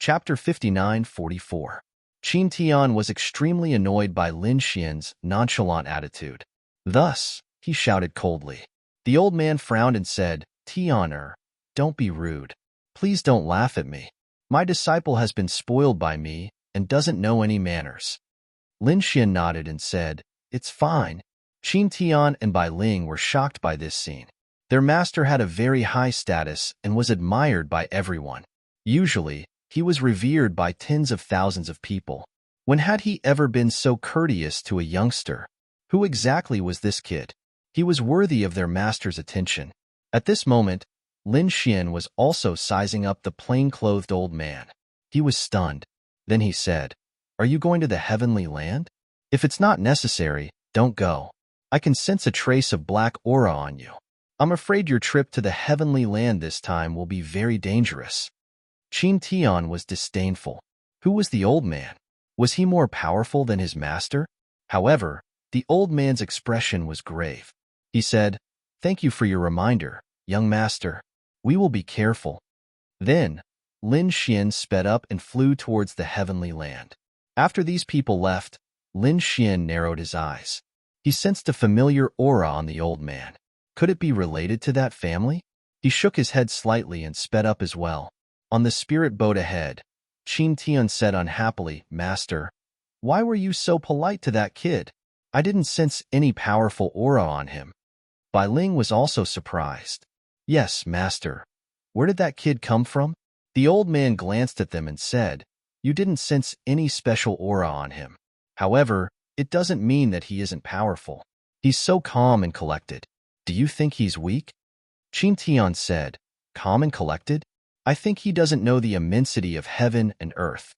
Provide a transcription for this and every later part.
Chapter 59:44. Qin Tian was extremely annoyed by Lin Xian's nonchalant attitude. Thus, he shouted coldly. The old man frowned and said, Tian, don't be rude. Please don't laugh at me. My disciple has been spoiled by me and doesn't know any manners. Lin Xian nodded and said, It's fine. Qin Tian and Bai Ling were shocked by this scene. Their master had a very high status and was admired by everyone. Usually, he was revered by tens of thousands of people. When had he ever been so courteous to a youngster? Who exactly was this kid? He was worthy of their master's attention. At this moment, Lin Xian was also sizing up the plain-clothed old man. He was stunned. Then he said, Are you going to the heavenly land? If it's not necessary, don't go. I can sense a trace of black aura on you. I'm afraid your trip to the heavenly land this time will be very dangerous. Qin Tian was disdainful. Who was the old man? Was he more powerful than his master? However, the old man's expression was grave. He said, Thank you for your reminder, young master. We will be careful. Then, Lin Xian sped up and flew towards the heavenly land. After these people left, Lin Xian narrowed his eyes. He sensed a familiar aura on the old man. Could it be related to that family? He shook his head slightly and sped up as well. On the spirit boat ahead, Qin Tian said unhappily, Master, why were you so polite to that kid? I didn't sense any powerful aura on him. Bai Ling was also surprised. Yes, master. Where did that kid come from? The old man glanced at them and said, You didn't sense any special aura on him. However, it doesn't mean that he isn't powerful. He's so calm and collected. Do you think he's weak? Qin Tian said, Calm and collected? I think he doesn't know the immensity of heaven and earth.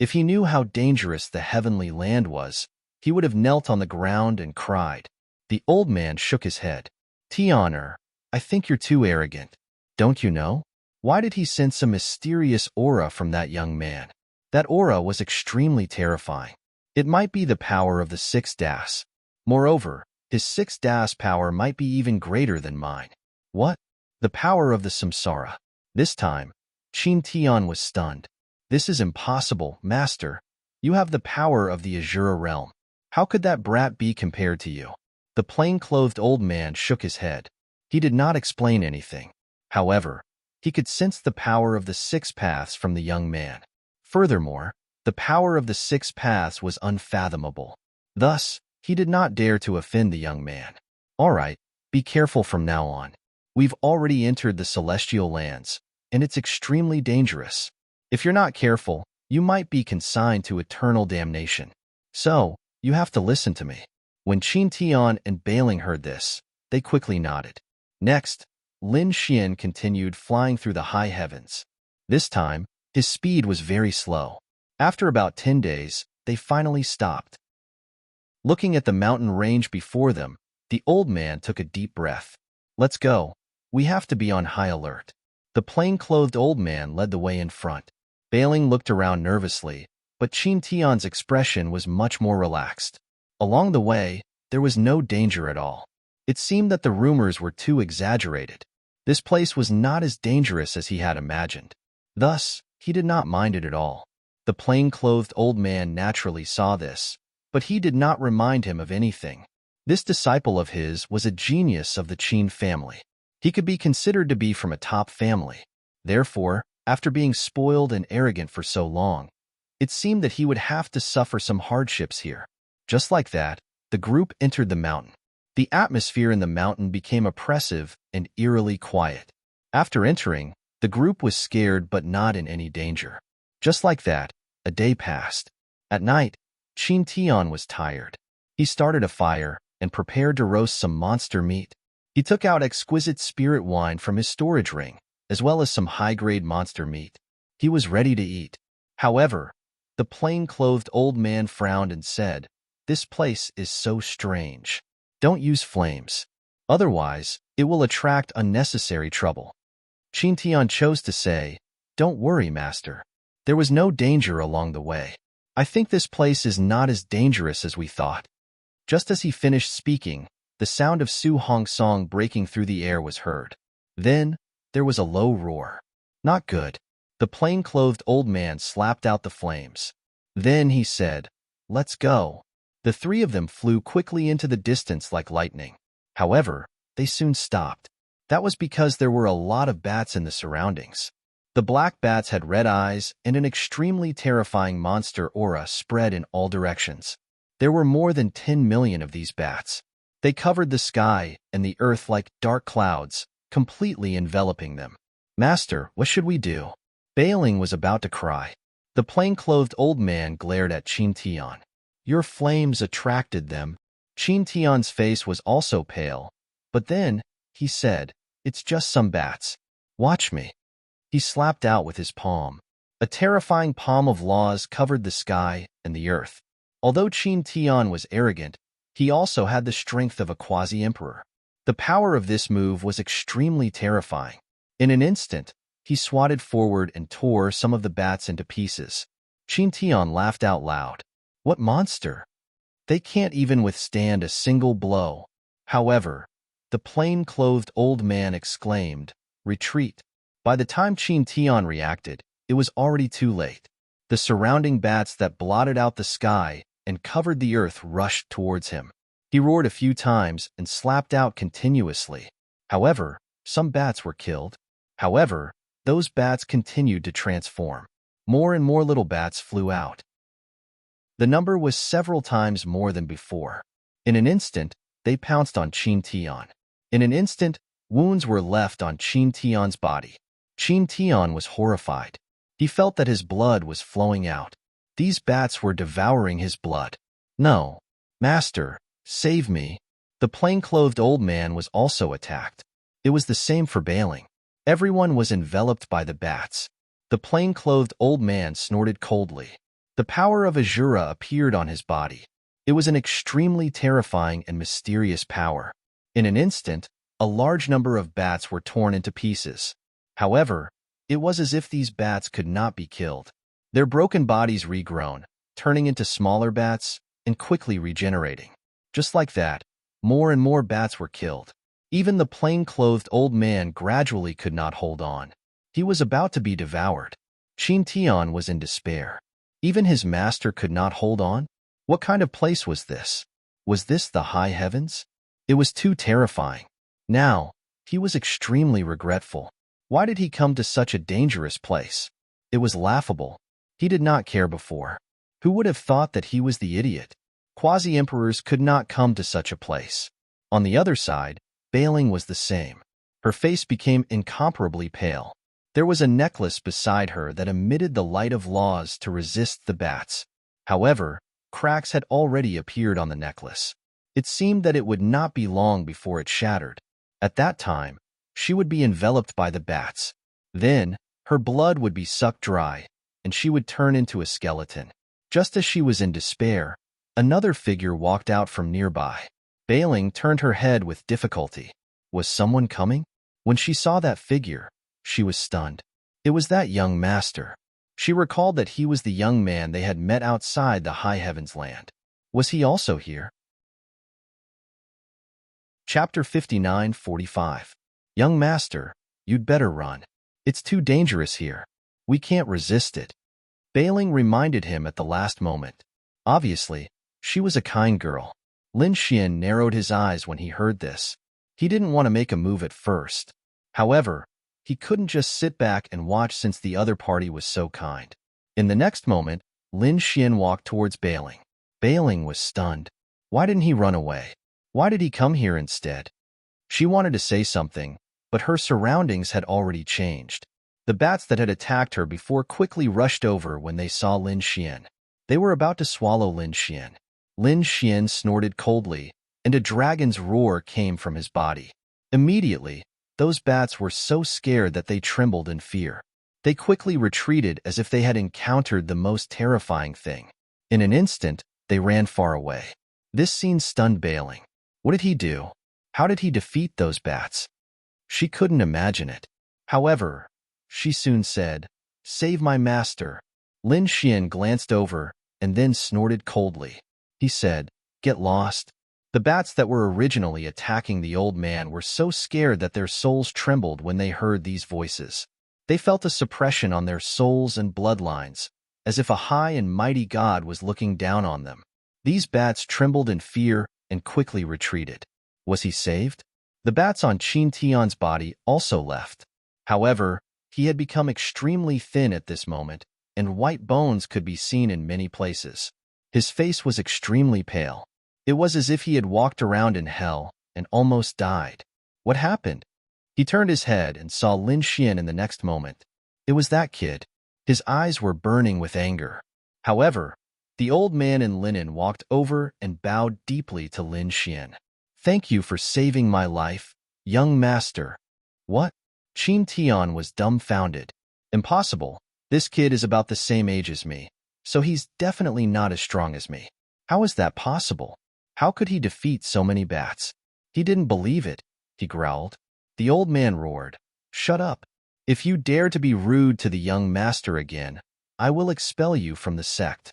If he knew how dangerous the heavenly land was, he would have knelt on the ground and cried. The old man shook his head. Tian, I think you're too arrogant. Don't you know? Why did he sense a mysterious aura from that young man? That aura was extremely terrifying. It might be the power of the 6 Das. Moreover, his 6 Das power might be even greater than mine. What? The power of the samsara. This time, Qin Tian was stunned. This is impossible, master. You have the power of the Azura realm. How could that brat be compared to you? The plain-clothed old man shook his head. He did not explain anything. However, he could sense the power of the 6 paths from the young man. Furthermore, the power of the 6 paths was unfathomable. Thus, he did not dare to offend the young man. All right, be careful from now on. We've already entered the celestial lands, and it's extremely dangerous. If you're not careful, you might be consigned to eternal damnation. So, you have to listen to me. When Qin Tian and Bai Ling heard this, they quickly nodded. Next, Lin Xian continued flying through the high heavens. This time, his speed was very slow. After about 10 days, they finally stopped. Looking at the mountain range before them, the old man took a deep breath. Let's go. We have to be on high alert. The plain-clothed old man led the way in front. Bai Ling looked around nervously, but Qin Tian's expression was much more relaxed. Along the way, there was no danger at all. It seemed that the rumors were too exaggerated. This place was not as dangerous as he had imagined. Thus, he did not mind it at all. The plain-clothed old man naturally saw this, but he did not remind him of anything. This disciple of his was a genius of the Qin family. He could be considered to be from a top family. Therefore, after being spoiled and arrogant for so long, it seemed that he would have to suffer some hardships here. Just like that, the group entered the mountain. The atmosphere in the mountain became oppressive and eerily quiet. After entering, the group was scared but not in any danger. Just like that, a day passed. At night, Qin Tian was tired. He started a fire and prepared to roast some monster meat. He took out exquisite spirit wine from his storage ring, as well as some high-grade monster meat. He was ready to eat. However, the plain-clothed old man frowned and said, This place is so strange. Don't use flames. Otherwise, it will attract unnecessary trouble. Qin Tian chose to say, Don't worry, master. There was no danger along the way. I think this place is not as dangerous as we thought. Just as he finished speaking, the sound of Su Hong song breaking through the air was heard. Then, there was a low roar. Not good. The plain-clothed old man slapped out the flames. Then he said, "Let's go." The three of them flew quickly into the distance like lightning. However, they soon stopped. That was because there were a lot of bats in the surroundings. The black bats had red eyes, and an extremely terrifying monster aura spread in all directions. There were more than 10 million of these bats. They covered the sky and the earth like dark clouds, completely enveloping them. "Master, what should we do?" Bailing was about to cry. The plain-clothed old man glared at Qin Tian. "Your flames attracted them." Qin Tian's face was also pale, but then he said, "It's just some bats. Watch me." He slapped out with his palm. A terrifying palm of laws covered the sky and the earth. Although Qin Tian was arrogant, he also had the strength of a quasi-emperor. The power of this move was extremely terrifying. In an instant, he swatted forward and tore some of the bats into pieces. Qin Tian laughed out loud. "What monster? They can't even withstand a single blow." However, the plain-clothed old man exclaimed, "Retreat." By the time Qin Tian reacted, it was already too late. The surrounding bats that blotted out the sky and covered the earth rushed towards him. He roared a few times and slapped out continuously. However, some bats were killed. However, those bats continued to transform. More and more little bats flew out. The number was several times more than before. In an instant, they pounced on Qin Tian. In an instant, wounds were left on Qin Tian's body. Qin Tian was horrified. He felt that his blood was flowing out. These bats were devouring his blood. "No, master, save me." The plain-clothed old man was also attacked. It was the same for Bailing. Everyone was enveloped by the bats. The plain-clothed old man snorted coldly. The power of Azura appeared on his body. It was an extremely terrifying and mysterious power. In an instant, a large number of bats were torn into pieces. However, it was as if these bats could not be killed. Their broken bodies regrown, turning into smaller bats and quickly regenerating. Just like that, more and more bats were killed. Even the plain-clothed old man gradually could not hold on. He was about to be devoured. Qin Tian was in despair. Even his master could not hold on? What kind of place was this? Was this the high heavens? It was too terrifying. Now, he was extremely regretful. Why did he come to such a dangerous place? It was laughable. He did not care before. Who would have thought that he was the idiot? Quasi-emperors could not come to such a place. On the other side, Bailing was the same. Her face became incomparably pale. There was a necklace beside her that emitted the light of laws to resist the bats. However, cracks had already appeared on the necklace. It seemed that it would not be long before it shattered. At that time, she would be enveloped by the bats. Then, her blood would be sucked dry, and she would turn into a skeleton. Just as she was in despair, another figure walked out from nearby. Bailing turned her head with difficulty. Was someone coming? When she saw that figure, she was stunned. It was that young master. She recalled that he was the young man they had met outside the High Heavens land. Was he also here? Chapter 59:45. Young master, you'd better run. It's too dangerous here. We can't resist it. Bailing reminded him at the last moment. Obviously, she was a kind girl. Lin Xian narrowed his eyes when he heard this. He didn't want to make a move at first. However, he couldn't just sit back and watch since the other party was so kind. In the next moment, Lin Xian walked towards Bailing. Bailing was stunned. Why didn't he run away? Why did he come here instead? She wanted to say something, but her surroundings had already changed. The bats that had attacked her before quickly rushed over when they saw Lin Xian. They were about to swallow Lin Xian. Lin Xian snorted coldly, and a dragon's roar came from his body. Immediately, those bats were so scared that they trembled in fear. They quickly retreated as if they had encountered the most terrifying thing. In an instant, they ran far away. This scene stunned Bailing. What did he do? How did he defeat those bats? She couldn't imagine it. However, she soon said, "Save my master." Lin Xian glanced over and then snorted coldly. He said, "Get lost." The bats that were originally attacking the old man were so scared that their souls trembled when they heard these voices. They felt a suppression on their souls and bloodlines, as if a high and mighty god was looking down on them. These bats trembled in fear and quickly retreated. Was he saved? The bats on Qin Tian's body also left. However, he had become extremely thin at this moment, and white bones could be seen in many places. His face was extremely pale. It was as if he had walked around in hell and almost died. What happened? He turned his head and saw Lin Xian in the next moment. It was that kid. His eyes were burning with anger. However, the old man in linen walked over and bowed deeply to Lin Xian. "Thank you for saving my life, young master." "What?" Qin Tian was dumbfounded. "Impossible. This kid is about the same age as me, so he's definitely not as strong as me. How is that possible? How could he defeat so many bats?" "He didn't believe it," he growled. The old man roared, "Shut up. If you dare to be rude to the young master again, I will expel you from the sect.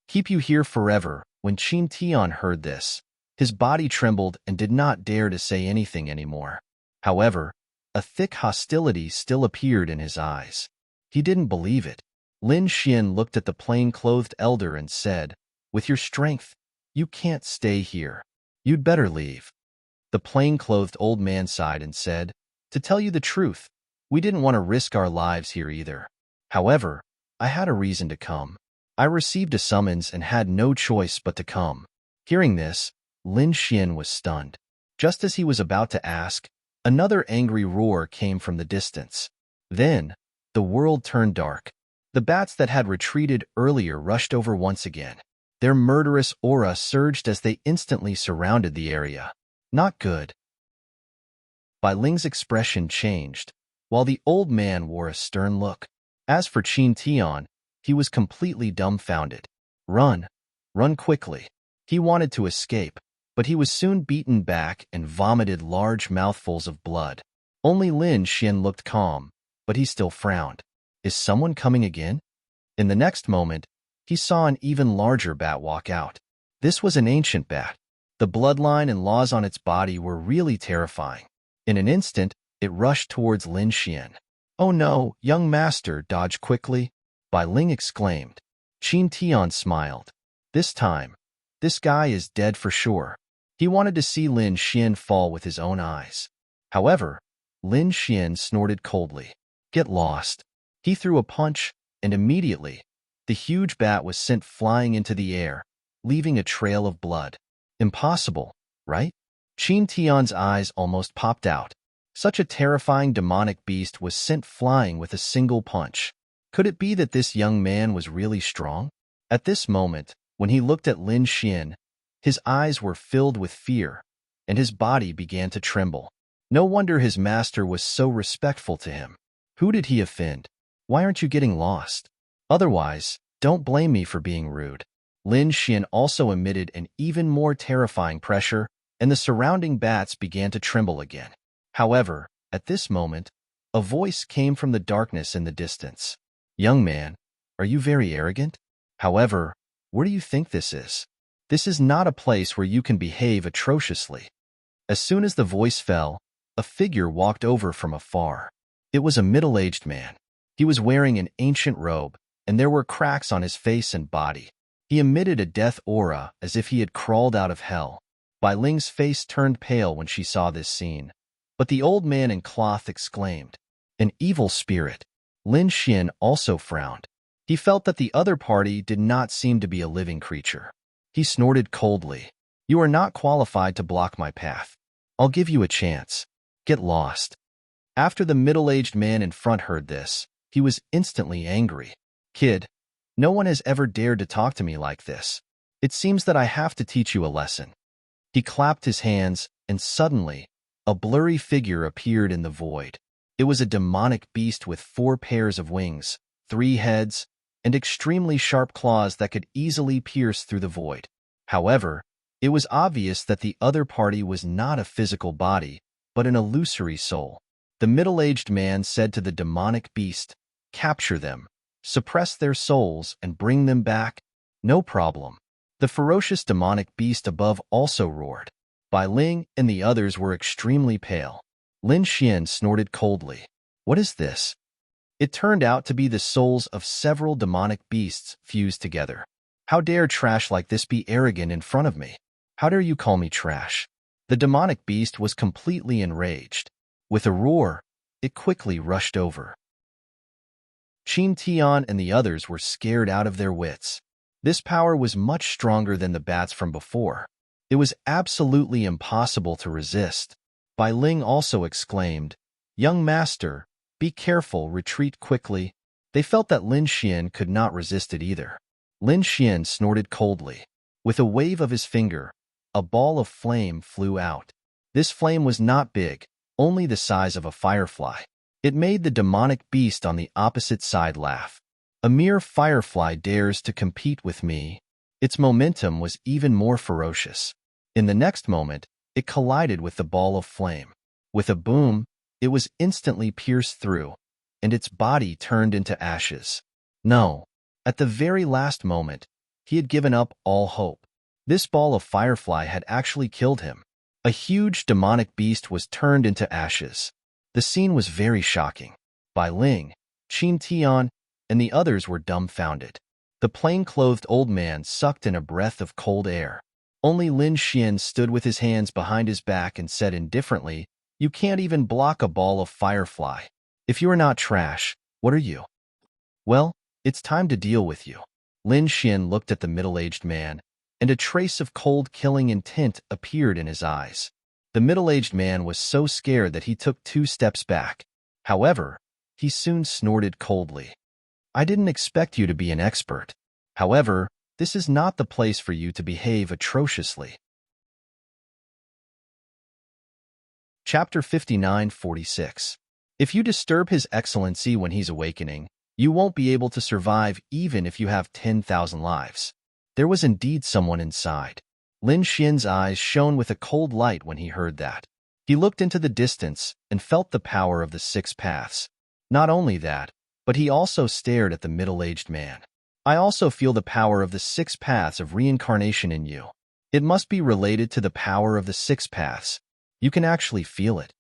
Keep you here forever." When Qin Tian heard this, his body trembled and did not dare to say anything anymore. However, a thick hostility still appeared in his eyes. He didn't believe it. Lin Xian looked at the plain-clothed elder and said, "With your strength, you can't stay here. You'd better leave." The plain-clothed old man sighed and said, "To tell you the truth, we didn't want to risk our lives here either. However, I had a reason to come. I received a summons and had no choice but to come." Hearing this, Lin Xian was stunned. Just as he was about to ask, another angry roar came from the distance. Then, the world turned dark. The bats that had retreated earlier rushed over once again. Their murderous aura surged as they instantly surrounded the area. Not good. Bai Ling's expression changed, while the old man wore a stern look. As for Qin Tian, he was completely dumbfounded. Run! Run quickly! He wanted to escape, but he was soon beaten back and vomited large mouthfuls of blood. Only Lin Xian looked calm, but he still frowned. Is someone coming again? In the next moment, he saw an even larger bat walk out. This was an ancient bat. The bloodline and laws on its body were really terrifying. In an instant, it rushed towards Lin Xian. "Oh no, young master, dodge quickly!" Bai Ling exclaimed. Qin Tian smiled. This time, this guy is dead for sure. He wanted to see Lin Xian fall with his own eyes. However, Lin Xian snorted coldly. "Get lost." He threw a punch, and immediately, the huge bat was sent flying into the air, leaving a trail of blood. Impossible, right? Qin Tian's eyes almost popped out. Such a terrifying demonic beast was sent flying with a single punch. Could it be that this young man was really strong? At this moment, when he looked at Lin Xian, his eyes were filled with fear, and his body began to tremble. No wonder his master was so respectful to him. Who did he offend? Why aren't you getting lost? Otherwise, don't blame me for being rude. Lin Xian also emitted an even more terrifying pressure, and the surrounding bats began to tremble again. However, at this moment, a voice came from the darkness in the distance. "Young man, are you very arrogant? However, where do you think this is? This is not a place where you can behave atrociously." As soon as the voice fell, a figure walked over from afar. It was a middle-aged man. He was wearing an ancient robe, and there were cracks on his face and body. He emitted a death aura as if he had crawled out of hell. Bai Ling's face turned pale when she saw this scene, but the old man in cloth exclaimed, "An evil spirit." Lin Xian also frowned. He felt that the other party did not seem to be a living creature. He snorted coldly, "You are not qualified to block my path. I'll give you a chance. Get lost." After the middle-aged man in front heard this, he was instantly angry. "Kid, no one has ever dared to talk to me like this. It seems that I have to teach you a lesson." He clapped his hands, and suddenly, a blurry figure appeared in the void. It was a demonic beast with 4 pairs of wings, 3 heads, and extremely sharp claws that could easily pierce through the void. However, it was obvious that the other party was not a physical body, but an illusory soul. The middle-aged man said to the demonic beast, "Capture them, suppress their souls, and bring them back. No problem." The ferocious demonic beast above also roared. Bai Ling and the others were extremely pale. Lin Xian snorted coldly. "What is this?" It turned out to be the souls of several demonic beasts fused together. How dare trash like this be arrogant in front of me? How dare you call me trash? The demonic beast was completely enraged. With a roar, it quickly rushed over. Qin Tian and the others were scared out of their wits. This power was much stronger than the bats from before. It was absolutely impossible to resist. Bai Ling also exclaimed, "Young master, be careful, retreat quickly." They felt that Lin Xian could not resist it either. Lin Xian snorted coldly. With a wave of his finger, a ball of flame flew out. This flame was not big, only the size of a firefly. It made the demonic beast on the opposite side laugh. A mere firefly dares to compete with me. Its momentum was even more ferocious. In the next moment, it collided with the ball of flame. With a boom, it was instantly pierced through, and its body turned into ashes. No, at the very last moment, he had given up all hope. This ball of firefly had actually killed him. A huge demonic beast was turned into ashes. The scene was very shocking. Bai Ling, Qin Tian, and the others were dumbfounded. The plain-clothed old man sucked in a breath of cold air. Only Lin Xian stood with his hands behind his back and said indifferently, "You can't even block a ball of firefly. If you are not trash, what are you?" "Well, it's time to deal with you." Lin Xian looked at the middle-aged man, and a trace of cold killing intent appeared in his eyes. The middle-aged man was so scared that he took 2 steps back. However, he soon snorted coldly. "I didn't expect you to be an expert. However, this is not the place for you to behave atrociously." Chapter 59:46. If you disturb His Excellency when he's awakening, you won't be able to survive even if you have 10,000 lives. There was indeed someone inside. Lin Xian's eyes shone with a cold light when he heard that. He looked into the distance and felt the power of the 6 paths. Not only that, but he also stared at the middle-aged man. "I also feel the power of the 6 paths of reincarnation in you. It must be related to the power of the 6 paths. You can actually feel it."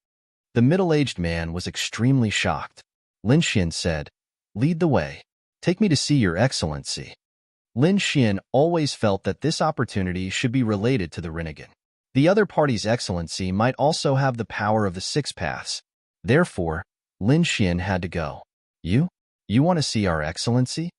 The middle-aged man was extremely shocked. Lin Xian said, "Lead the way. Take me to see your excellency." Lin Xian always felt that this opportunity should be related to the renegade. The other party's excellency might also have the power of the 6 paths. Therefore, Lin Xian had to go. You want to see our excellency?"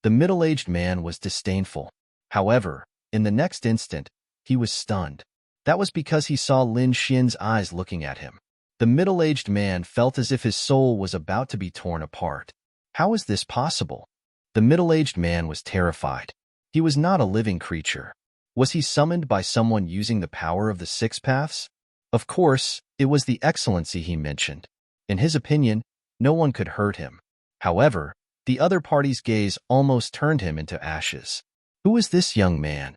The middle-aged man was disdainful. However, in the next instant, he was stunned. That was because he saw Lin Xian's eyes looking at him. The middle-aged man felt as if his soul was about to be torn apart. How is this possible? The middle-aged man was terrified. He was not a living creature. Was he summoned by someone using the power of the 6 paths? Of course, it was the excellency he mentioned. In his opinion, no one could hurt him. However, the other party's gaze almost turned him into ashes. Who is this young man?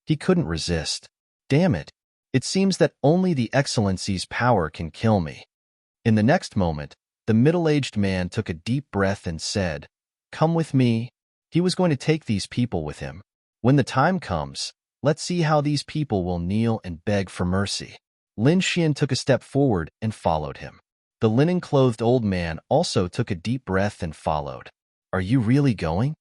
He couldn't resist. Damn it! It seems that only the excellency's power can kill me. In the next moment, the middle-aged man took a deep breath and said, "Come with me." He was going to take these people with him. When the time comes, let's see how these people will kneel and beg for mercy. Lin Xian took a step forward and followed him. The linen-clothed old man also took a deep breath and followed. "Are you really going?"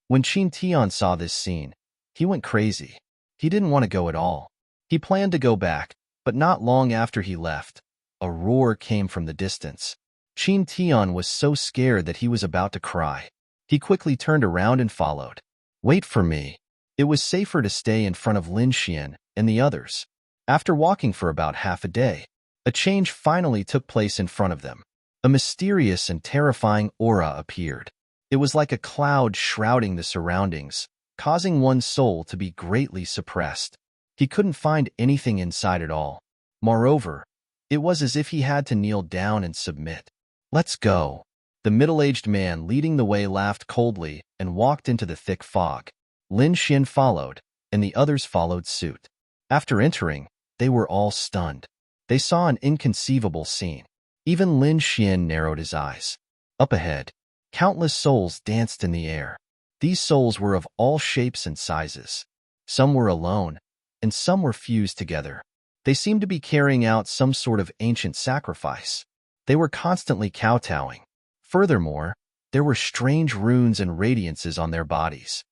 When Qin Tian saw this scene, he went crazy. He didn't want to go at all. He planned to go back, but not long after he left, a roar came from the distance. Qin Tian was so scared that he was about to cry. He quickly turned around and followed. "Wait for me." It was safer to stay in front of Lin Xian and the others. After walking for about half a day, a change finally took place in front of them. A mysterious and terrifying aura appeared. It was like a cloud shrouding the surroundings, causing one's soul to be greatly suppressed. He couldn't find anything inside at all. Moreover, it was as if he had to kneel down and submit. "Let's go." The middle-aged man leading the way laughed coldly and walked into the thick fog. Lin Xian followed, and the others followed suit. After entering, they were all stunned. They saw an inconceivable scene. Even Lin Xian narrowed his eyes. Up ahead, countless souls danced in the air. These souls were of all shapes and sizes. Some were alone, and some were fused together. They seemed to be carrying out some sort of ancient sacrifice. They were constantly kowtowing. Furthermore, there were strange runes and radiances on their bodies.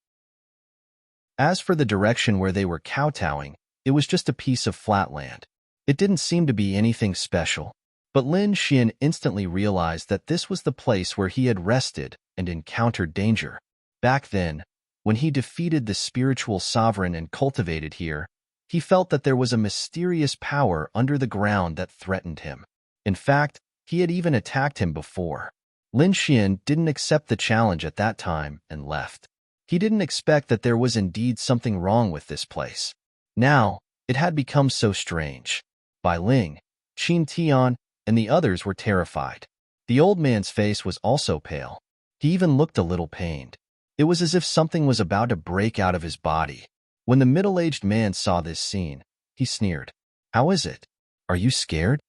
As for the direction where they were kowtowing, it was just a piece of flat land. It didn't seem to be anything special. But Lin Xian instantly realized that this was the place where he had rested and encountered danger. Back then, when he defeated the spiritual sovereign and cultivated here, he felt that there was a mysterious power under the ground that threatened him. In fact, he had even attacked him before. Lin Xian didn't accept the challenge at that time and left. He didn't expect that there was indeed something wrong with this place. Now, it had become so strange. Bai Ling, Qin Tian, and the others were terrified. The old man's face was also pale. He even looked a little pained. It was as if something was about to break out of his body. When the middle-aged man saw this scene, he sneered. "How is it? Are you scared?"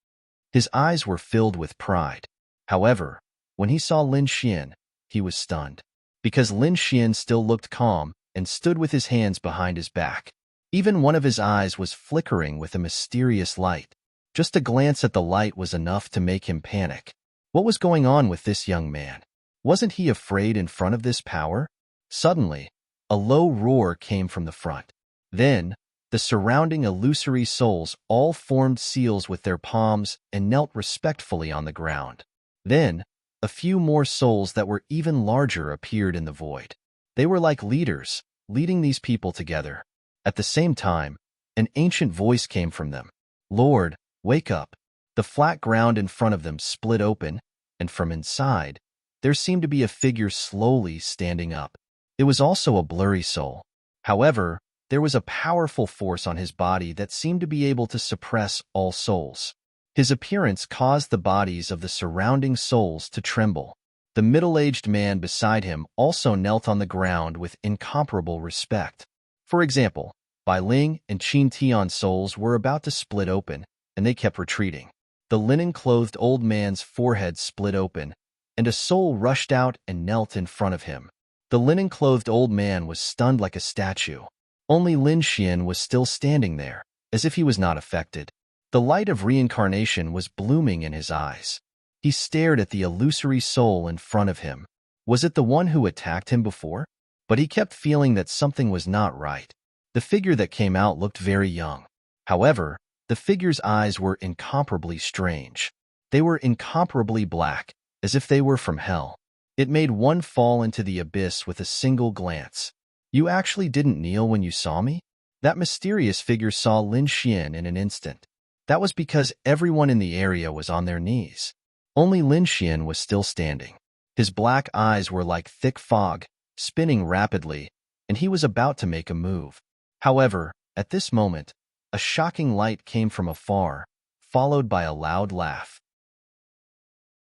His eyes were filled with pride. However, when he saw Lin Xian, he was stunned. Because Lin Xian still looked calm and stood with his hands behind his back. Even one of his eyes was flickering with a mysterious light. Just a glance at the light was enough to make him panic. What was going on with this young man? Wasn't he afraid in front of this power? Suddenly, a low roar came from the front. Then, the surrounding illusory souls all formed seals with their palms and knelt respectfully on the ground. Then, a few more souls that were even larger appeared in the void. They were like leaders, leading these people together. At the same time, an ancient voice came from them. "Lord, wake up." The flat ground in front of them split open, and from inside, there seemed to be a figure slowly standing up. It was also a blurry soul. However, there was a powerful force on his body that seemed to be able to suppress all souls. His appearance caused the bodies of the surrounding souls to tremble. The middle-aged man beside him also knelt on the ground with incomparable respect. For example, Bai Ling and Qin Tian's souls were about to split open, and they kept retreating. The linen-clothed old man's forehead split open, and a soul rushed out and knelt in front of him. The linen-clothed old man was stunned like a statue. Only Lin Xian was still standing there, as if he was not affected. The light of reincarnation was blooming in his eyes. He stared at the illusory soul in front of him. Was it the one who attacked him before? But he kept feeling that something was not right. The figure that came out looked very young. However, the figure's eyes were incomparably strange. They were incomparably black, as if they were from hell. It made one fall into the abyss with a single glance. "You actually didn't kneel when you saw me?" That mysterious figure saw Lin Xian in an instant. That was because everyone in the area was on their knees. Only Lin Xian was still standing. His black eyes were like thick fog, spinning rapidly, and he was about to make a move. However, at this moment, a shocking light came from afar, followed by a loud laugh.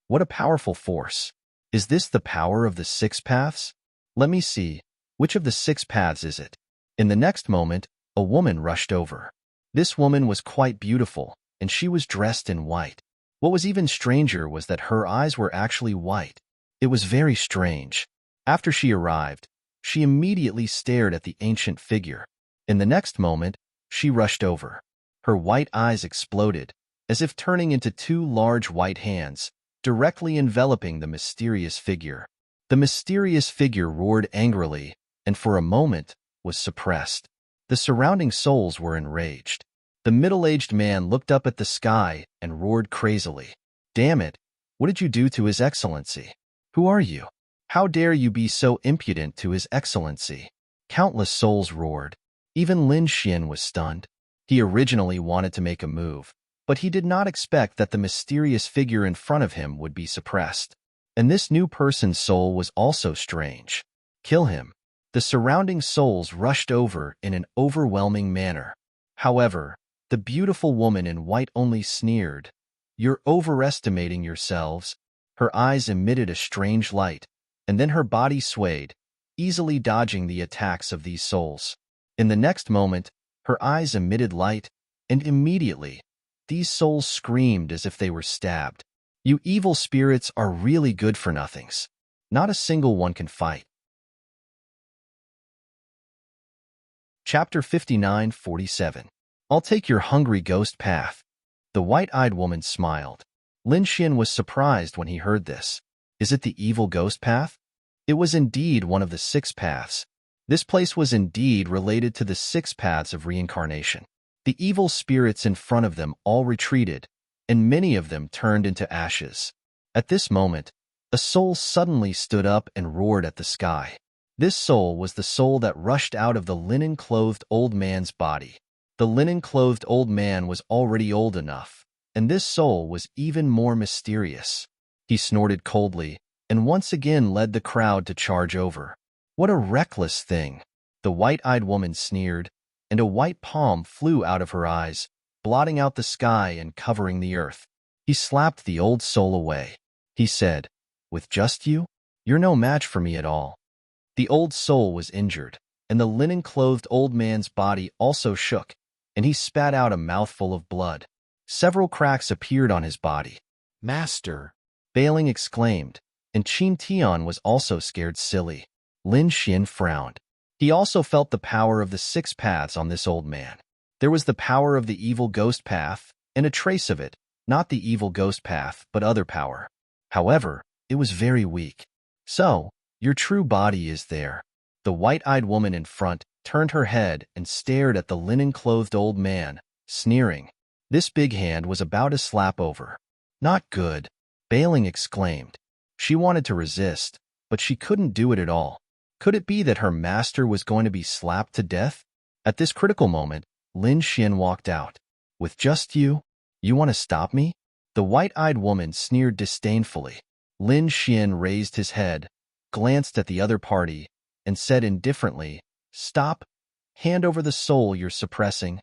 What a powerful force! Is this the power of the 6 paths? Let me see. Which of the 6 paths is it? In the next moment, a woman rushed over. This woman was quite beautiful, and she was dressed in white. What was even stranger was that her eyes were actually white. It was very strange. After she arrived, she immediately stared at the ancient figure. In the next moment, she rushed over. Her white eyes exploded, as if turning into 2 large white hands, directly enveloping the mysterious figure. The mysterious figure roared angrily, and for a moment, was suppressed. The surrounding souls were enraged. The middle-aged man looked up at the sky and roared crazily. "Damn it! What did you do to His Excellency? Who are you? How dare you be so impudent to His Excellency?" Countless souls roared. Even Lin Xian was stunned. He originally wanted to make a move, but he did not expect that the mysterious figure in front of him would be suppressed. And this new person's soul was also strange. "Kill him." The surrounding souls rushed over in an overwhelming manner. However, the beautiful woman in white only sneered. "You're overestimating yourselves." Her eyes emitted a strange light, and then her body swayed, easily dodging the attacks of these souls. In the next moment, her eyes emitted light, and immediately, these souls screamed as if they were stabbed. "You evil spirits are really good for nothings. Not a single one can fight." Chapter 59:47. "I'll take your hungry ghost path." The white-eyed woman smiled. Lin Xian was surprised when he heard this. Is it the evil ghost path? It was indeed one of the 6 paths. This place was indeed related to the 6 paths of reincarnation. The evil spirits in front of them all retreated, and many of them turned into ashes. At this moment, a soul suddenly stood up and roared at the sky. This soul was the soul that rushed out of the linen-clothed old man's body. The linen-clothed old man was already old enough, and this soul was even more mysterious. He snorted coldly, and once again led the crowd to charge over. What a reckless thing! The white-eyed woman sneered, and a white palm flew out of her eyes, blotting out the sky and covering the earth. He slapped the old soul away. He said, "With just you? You're no match for me at all." The old soul was injured, and the linen-clothed old man's body also shook, and he spat out a mouthful of blood. Several cracks appeared on his body. "Master!" Bailing exclaimed, and Qin Tian was also scared silly. Lin Xian frowned. He also felt the power of the 6 paths on this old man. There was the power of the evil ghost path, and a trace of it, not the evil ghost path, but other power. However, it was very weak. "So, your true body is there." The white-eyed woman in front turned her head and stared at the linen-clothed old man, sneering. This big hand was about to slap over. "Not good," Bailing exclaimed. She wanted to resist, but she couldn't do it at all. Could it be that her master was going to be slapped to death? At this critical moment, Lin Xian walked out. "With just you? You want to stop me?" The white-eyed woman sneered disdainfully. Lin Xian raised his head, glanced at the other party, and said indifferently, "Stop. Hand over the soul you're suppressing.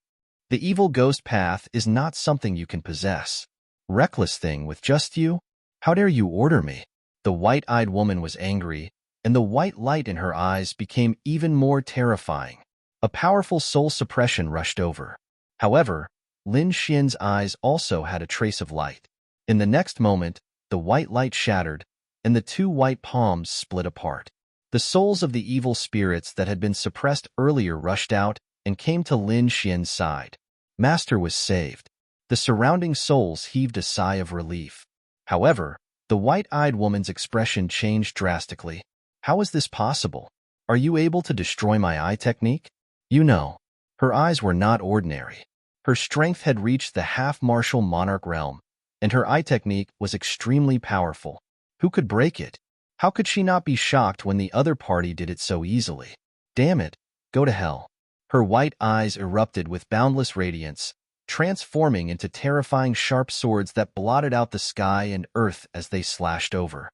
The evil ghost path is not something you can possess." "Reckless thing, with just you? How dare you order me?" The white-eyed woman was angry, and the white light in her eyes became even more terrifying. A powerful soul suppression rushed over. However, Lin Xian's eyes also had a trace of light. In the next moment, the white light shattered, and the 2 white palms split apart. The souls of the evil spirits that had been suppressed earlier rushed out and came to Lin Xian's side. Master was saved. The surrounding souls heaved a sigh of relief. However, the white-eyed woman's expression changed drastically. "How is this possible? Are you able to destroy my eye technique?" You know, her eyes were not ordinary. Her strength had reached the half-martial monarch realm, and her eye technique was extremely powerful. Who could break it? How could she not be shocked when the other party did it so easily? Damn it, go to hell. Her white eyes erupted with boundless radiance, transforming into terrifying sharp swords that blotted out the sky and earth as they slashed over.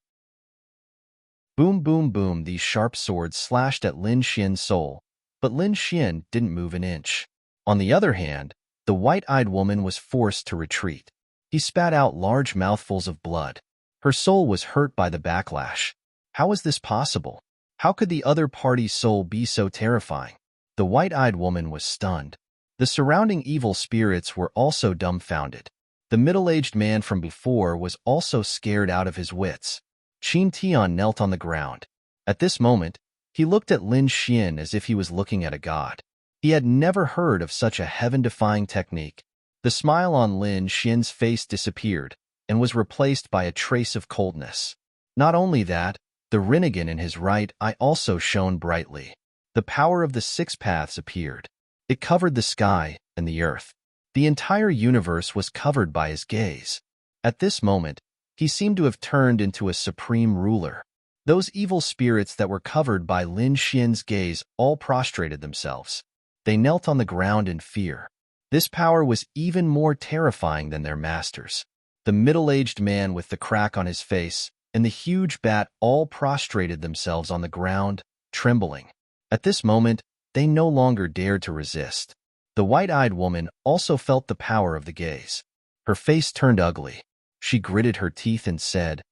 Boom, boom, boom, these sharp swords slashed at Lin Xian's soul, but Lin Xian didn't move an inch. On the other hand, the white-eyed woman was forced to retreat. He spat out large mouthfuls of blood. Her soul was hurt by the backlash. How was this possible? How could the other party's soul be so terrifying? The white-eyed woman was stunned. The surrounding evil spirits were also dumbfounded. The middle-aged man from before was also scared out of his wits. Qin Tian knelt on the ground. At this moment, he looked at Lin Xian as if he was looking at a god. He had never heard of such a heaven-defying technique. The smile on Lin Xian's face disappeared and was replaced by a trace of coldness. Not only that, the rinnegan in his right eye also shone brightly. The power of the 6 paths appeared. It covered the sky and the earth. The entire universe was covered by his gaze. At this moment, he seemed to have turned into a supreme ruler. Those evil spirits that were covered by Lin Xian's gaze all prostrated themselves. They knelt on the ground in fear. This power was even more terrifying than their masters. The middle-aged man with the crack on his face and the huge bat all prostrated themselves on the ground, trembling. At this moment, they no longer dared to resist. The white-eyed woman also felt the power of the gaze. Her face turned ugly. She gritted her teeth and said,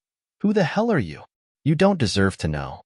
"Who the hell are you? You don't deserve to know."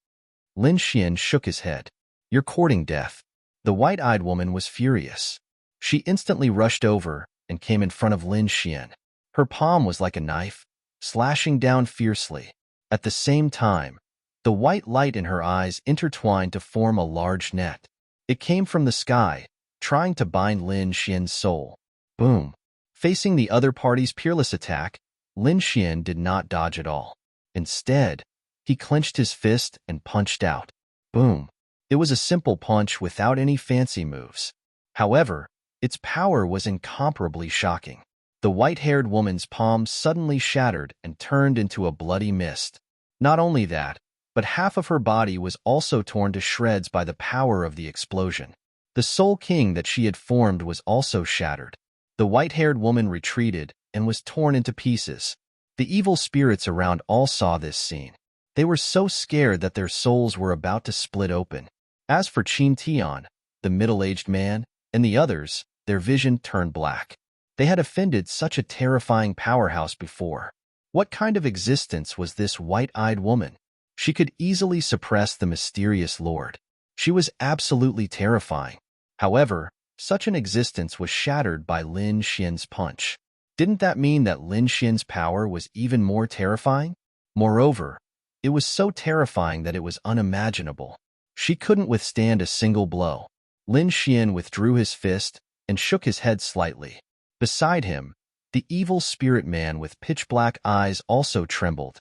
Lin Xian shook his head. "You're courting death." The white-eyed woman was furious. She instantly rushed over and came in front of Lin Xian. Her palm was like a knife, slashing down fiercely. At the same time, the white light in her eyes intertwined to form a large net. It came from the sky, trying to bind Lin Xian's soul. Boom! Facing the other party's peerless attack, Lin Xian did not dodge at all. Instead, He clenched his fist and punched out. Boom. It was a simple punch without any fancy moves. However, its power was incomparably shocking. The white-haired woman's palm suddenly shattered and turned into a bloody mist. Not only that, but half of her body was also torn to shreds by the power of the explosion. The Soul King that she had formed was also shattered. The white-haired woman retreated and was torn into pieces. The evil spirits around all saw this scene. They were so scared that their souls were about to split open. As for Qin Tian, the middle-aged man, and the others, their vision turned black. They had offended such a terrifying powerhouse before. What kind of existence was this white-eyed woman? She could easily suppress the mysterious lord. She was absolutely terrifying. However, such an existence was shattered by Lin Xian's punch. Didn't that mean that Lin Xian's power was even more terrifying? Moreover, it was so terrifying that it was unimaginable. She couldn't withstand a single blow. Lin Xian withdrew his fist and shook his head slightly. Beside him, the evil spirit man with pitch-black eyes also trembled.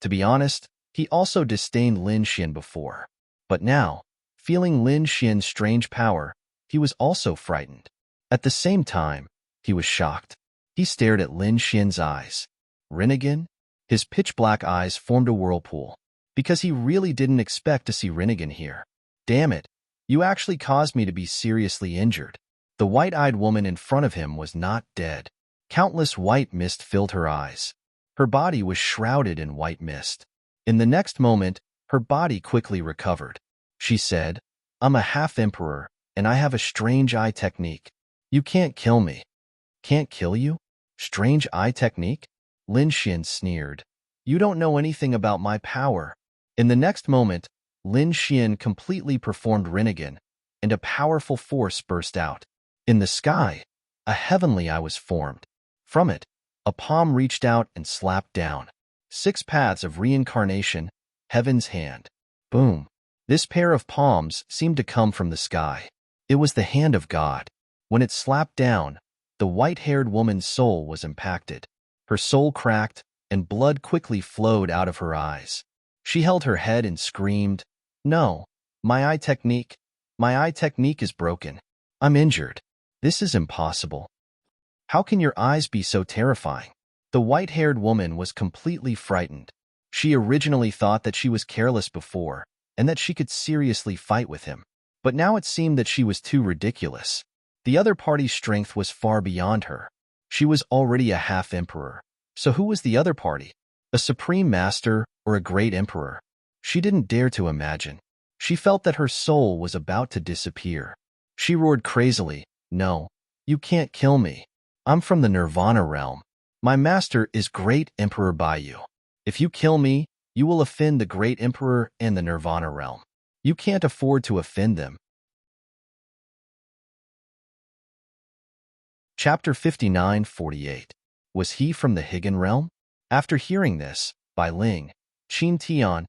To be honest, he also disdained Lin Xian before. But now, feeling Lin Xian's strange power, he was also frightened. At the same time, he was shocked. He stared at Lin Xian's eyes. Rinnegan? His pitch-black eyes formed a whirlpool, because he really didn't expect to see Rinnegan here. Damn it, you actually caused me to be seriously injured. The white-eyed woman in front of him was not dead. Countless white mist filled her eyes. Her body was shrouded in white mist. In the next moment, her body quickly recovered. She said, "I'm a half-emperor, and I have a strange eye technique. You can't kill me." "Can't kill you? Strange eye technique?" Lin Xian sneered. "You don't know anything about my power." In the next moment, Lin Xian completely performed Rinnegan, and a powerful force burst out. In the sky, a heavenly eye was formed. From it, a palm reached out and slapped down. 6 paths of reincarnation, heaven's hand. Boom. This pair of palms seemed to come from the sky. It was the hand of God. When it slapped down, the white-haired woman's soul was impacted. Her soul cracked, and blood quickly flowed out of her eyes. She held her head and screamed, "No, my eye technique is broken. I'm injured. This is impossible. How can your eyes be so terrifying?" The white-haired woman was completely frightened. She originally thought that she was careless before, and that she could seriously fight with him. But now it seemed that she was too ridiculous. The other party's strength was far beyond her. She was already a half-emperor. So who was the other party? A supreme master or a great emperor? She didn't dare to imagine. She felt that her soul was about to disappear. She roared crazily, "No, you can't kill me. I'm from the Nirvana realm. My master is Great Emperor Baiyu. If you kill me, you will offend the Great Emperor and the Nirvana realm. You can't afford to offend them." Chapter 59:48. Was he from the Higan realm? After hearing this, Bai Ling, Qin Tian,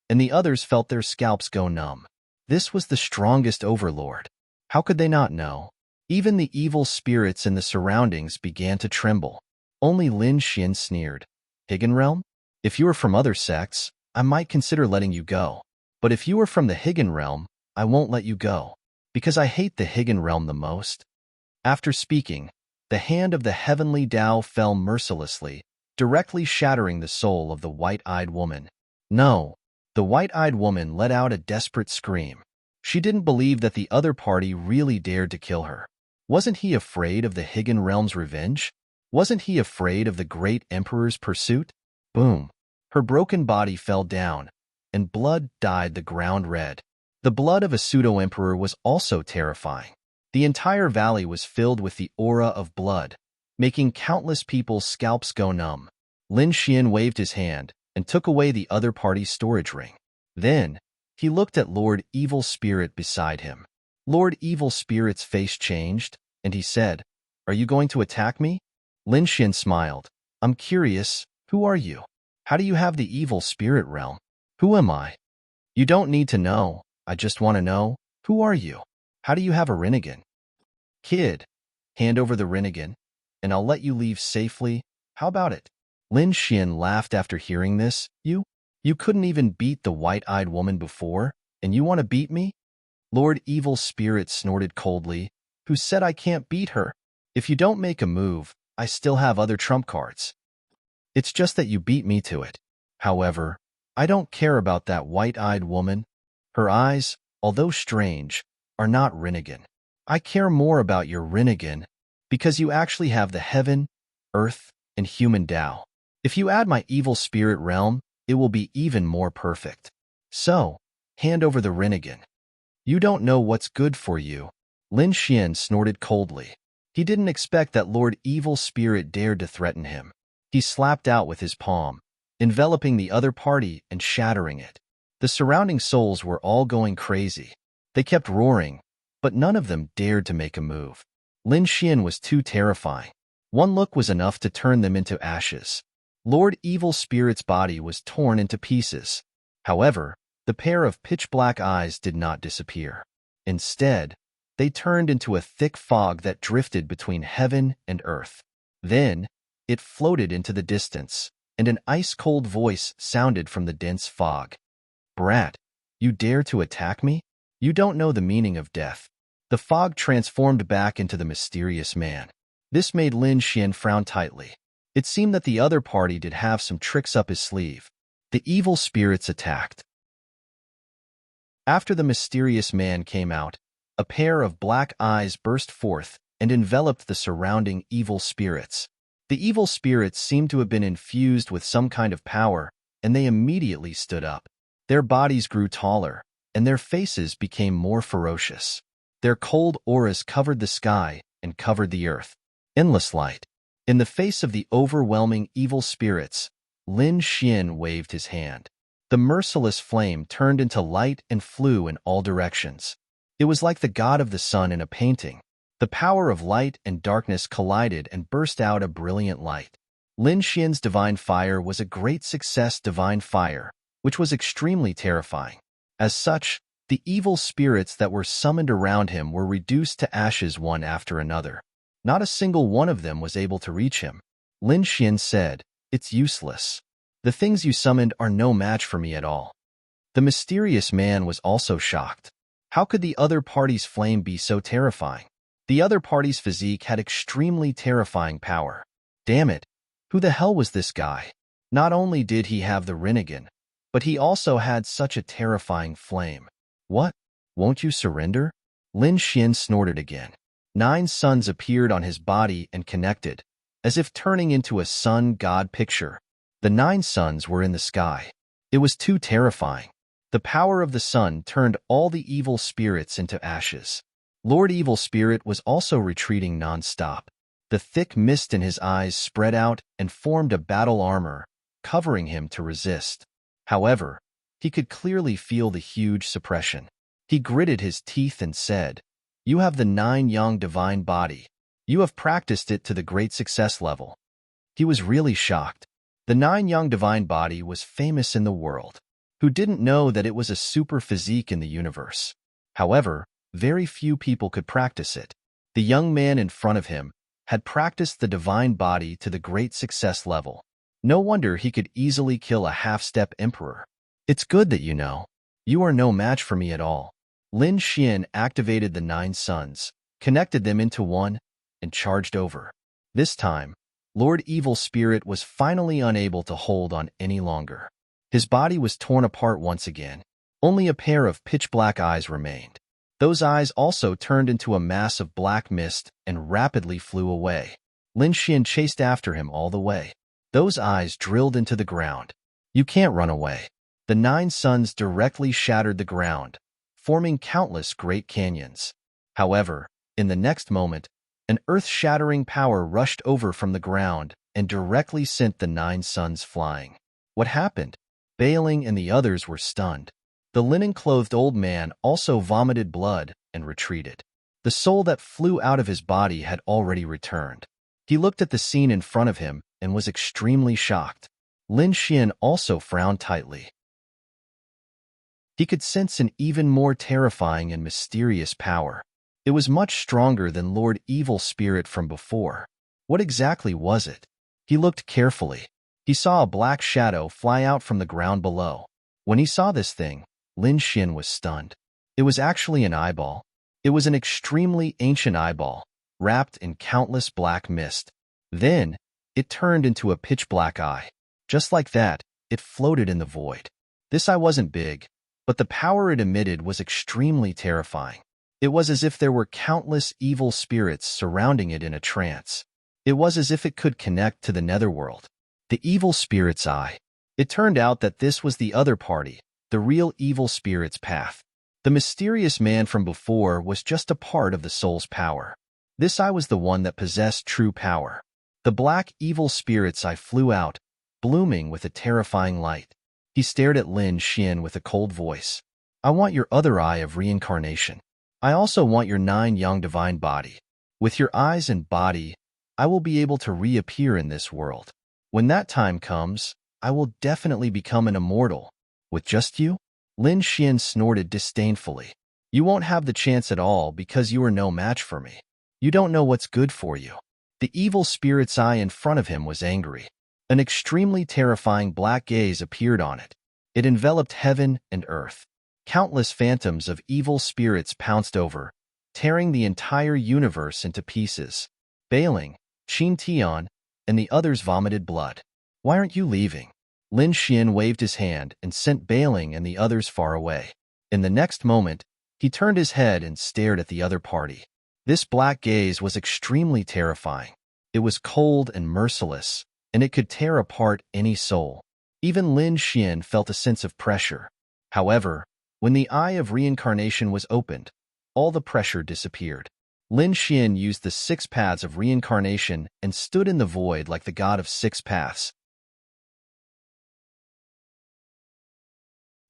and the others felt their scalps go numb. This was the strongest overlord. How could they not know? Even the evil spirits in the surroundings began to tremble. Only Lin Xian sneered. "Higan realm? If you are from other sects, I might consider letting you go. But if you are from the Higan realm, I won't let you go, because I hate the Higan realm the most." After speaking, the hand of the heavenly Tao fell mercilessly, directly shattering the soul of the white-eyed woman. No, the white-eyed woman let out a desperate scream. She didn't believe that the other party really dared to kill her. Wasn't he afraid of the Higan realm's revenge? Wasn't he afraid of the great emperor's pursuit? Boom. Her broken body fell down, and blood dyed the ground red. The blood of a pseudo-emperor was also terrifying. The entire valley was filled with the aura of blood, making countless people's scalps go numb. Lin Xian waved his hand and took away the other party's storage ring. Then, he looked at Lord Evil Spirit beside him. Lord Evil Spirit's face changed, and he said, "Are you going to attack me?" Lin Xian smiled. "I'm curious, who are you? How do you have the Evil Spirit realm? Who am I?" "You don't need to know. I just want to know, who are you? How do you have a Rinnegan?" "Kid, hand over the Rinnegan, and I'll let you leave safely. How about it?" Lin Xian laughed after hearing this. You couldn't even beat the white-eyed woman before, and you want to beat me? Lord Evil Spirit snorted coldly. Who said I can't beat her? If you don't make a move, I still have other trump cards. It's just that you beat me to it. However, I don't care about that white-eyed woman. Her eyes, although strange, are not Rinnegan. I care more about your Rinnegan because you actually have the heaven, earth, and human Tao. If you add my evil spirit realm, it will be even more perfect. So, hand over the Rinnegan. You don't know what's good for you. Lin Xian snorted coldly. He didn't expect that Lord Evil Spirit dared to threaten him. He slapped out with his palm, enveloping the other party and shattering it. The surrounding souls were all going crazy. They kept roaring, but none of them dared to make a move. Lin Xian was too terrifying. One look was enough to turn them into ashes. Lord Evil Spirit's body was torn into pieces. However, the pair of pitch-black eyes did not disappear. Instead, they turned into a thick fog that drifted between heaven and earth. Then, it floated into the distance, and an ice-cold voice sounded from the dense fog. Brat, you dare to attack me? You don't know the meaning of death. The fog transformed back into the mysterious man. This made Lin Xian frown tightly. It seemed that the other party did have some tricks up his sleeve. The evil spirits attacked. After the mysterious man came out, a pair of black eyes burst forth and enveloped the surrounding evil spirits. The evil spirits seemed to have been infused with some kind of power, and they immediately stood up. Their bodies grew taller, and their faces became more ferocious. Their cold auras covered the sky and covered the earth. Endless light. In the face of the overwhelming evil spirits, Lin Xian waved his hand. The merciless flame turned into light and flew in all directions. It was like the god of the sun in a painting. The power of light and darkness collided and burst out a brilliant light. Lin Xian's divine fire was a great success divine fire, which was extremely terrifying. As such, the evil spirits that were summoned around him were reduced to ashes one after another. Not a single one of them was able to reach him. Lin Xian said, "It's useless. The things you summoned are no match for me at all." The mysterious man was also shocked. How could the other party's flame be so terrifying? The other party's physique had extremely terrifying power. Damn it, who the hell was this guy? Not only did he have the Rinnegan, but he also had such a terrifying flame. What? Won't you surrender? Lin Xian snorted again. 9 suns appeared on his body and connected, as if turning into a sun god picture. The 9 suns were in the sky. It was too terrifying. The power of the sun turned all the evil spirits into ashes. Lord Evil Spirit was also retreating non-stop. The thick mist in his eyes spread out and formed a battle armor, covering him to resist. However, he could clearly feel the huge suppression. He gritted his teeth and said, "You have the 9 yang divine body. You have practiced it to the great success level." He was really shocked. The 9 yang divine body was famous in the world. Who didn't know that it was a super physique in the universe? However, very few people could practice it. The young man in front of him had practiced the divine body to the great success level. No wonder he could easily kill a half-step emperor. It's good that you know. You are no match for me at all. Lin Xian activated the 9 suns, connected them into one, and charged over. This time, Lord Evil Spirit was finally unable to hold on any longer. His body was torn apart once again. Only a pair of pitch-black eyes remained. Those eyes also turned into a mass of black mist and rapidly flew away. Lin Xian chased after him all the way. Those eyes drilled into the ground. You can't run away. The 9 suns directly shattered the ground, forming countless great canyons. However, in the next moment, an earth-shattering power rushed over from the ground and directly sent the 9 suns flying. What happened? Bailing and the others were stunned. The linen-clothed old man also vomited blood and retreated. The soul that flew out of his body had already returned. He looked at the scene in front of him and was extremely shocked. Lin Xian also frowned tightly. He could sense an even more terrifying and mysterious power. It was much stronger than Lord Evil Spirit from before. What exactly was it? He looked carefully. He saw a black shadow fly out from the ground below. When he saw this thing, Lin Xian was stunned. It was actually an eyeball. It was an extremely ancient eyeball, wrapped in countless black mist. Then, it turned into a pitch-black eye. Just like that, it floated in the void. This eye wasn't big, but the power it emitted was extremely terrifying. It was as if there were countless evil spirits surrounding it in a trance. It was as if it could connect to the netherworld. The evil spirit's eye. It turned out that this was the other party, the real evil spirit's path. The mysterious man from before was just a part of the soul's power. This eye was the one that possessed true power. The black evil spirit's eye flew out, blooming with a terrifying light. He stared at Lin Xian with a cold voice. I want your other eye of reincarnation. I also want your 9 young divine body. With your eyes and body, I will be able to reappear in this world. When that time comes, I will definitely become an immortal. With just you? Lin Xian snorted disdainfully. You won't have the chance at all because you are no match for me. You don't know what's good for you. The evil spirit's eye in front of him was angry. An extremely terrifying black gaze appeared on it. It enveloped heaven and earth. Countless phantoms of evil spirits pounced over, tearing the entire universe into pieces. Bailing, Qin Tian, and the others vomited blood. Why aren't you leaving? Lin Xian waved his hand and sent Bailing and the others far away. In the next moment, he turned his head and stared at the other party. This black gaze was extremely terrifying. It was cold and merciless, and it could tear apart any soul. Even Lin Xian felt a sense of pressure. However, when the eye of reincarnation was opened, all the pressure disappeared. Lin Xian used the 6 paths of reincarnation and stood in the void like the god of 6 paths.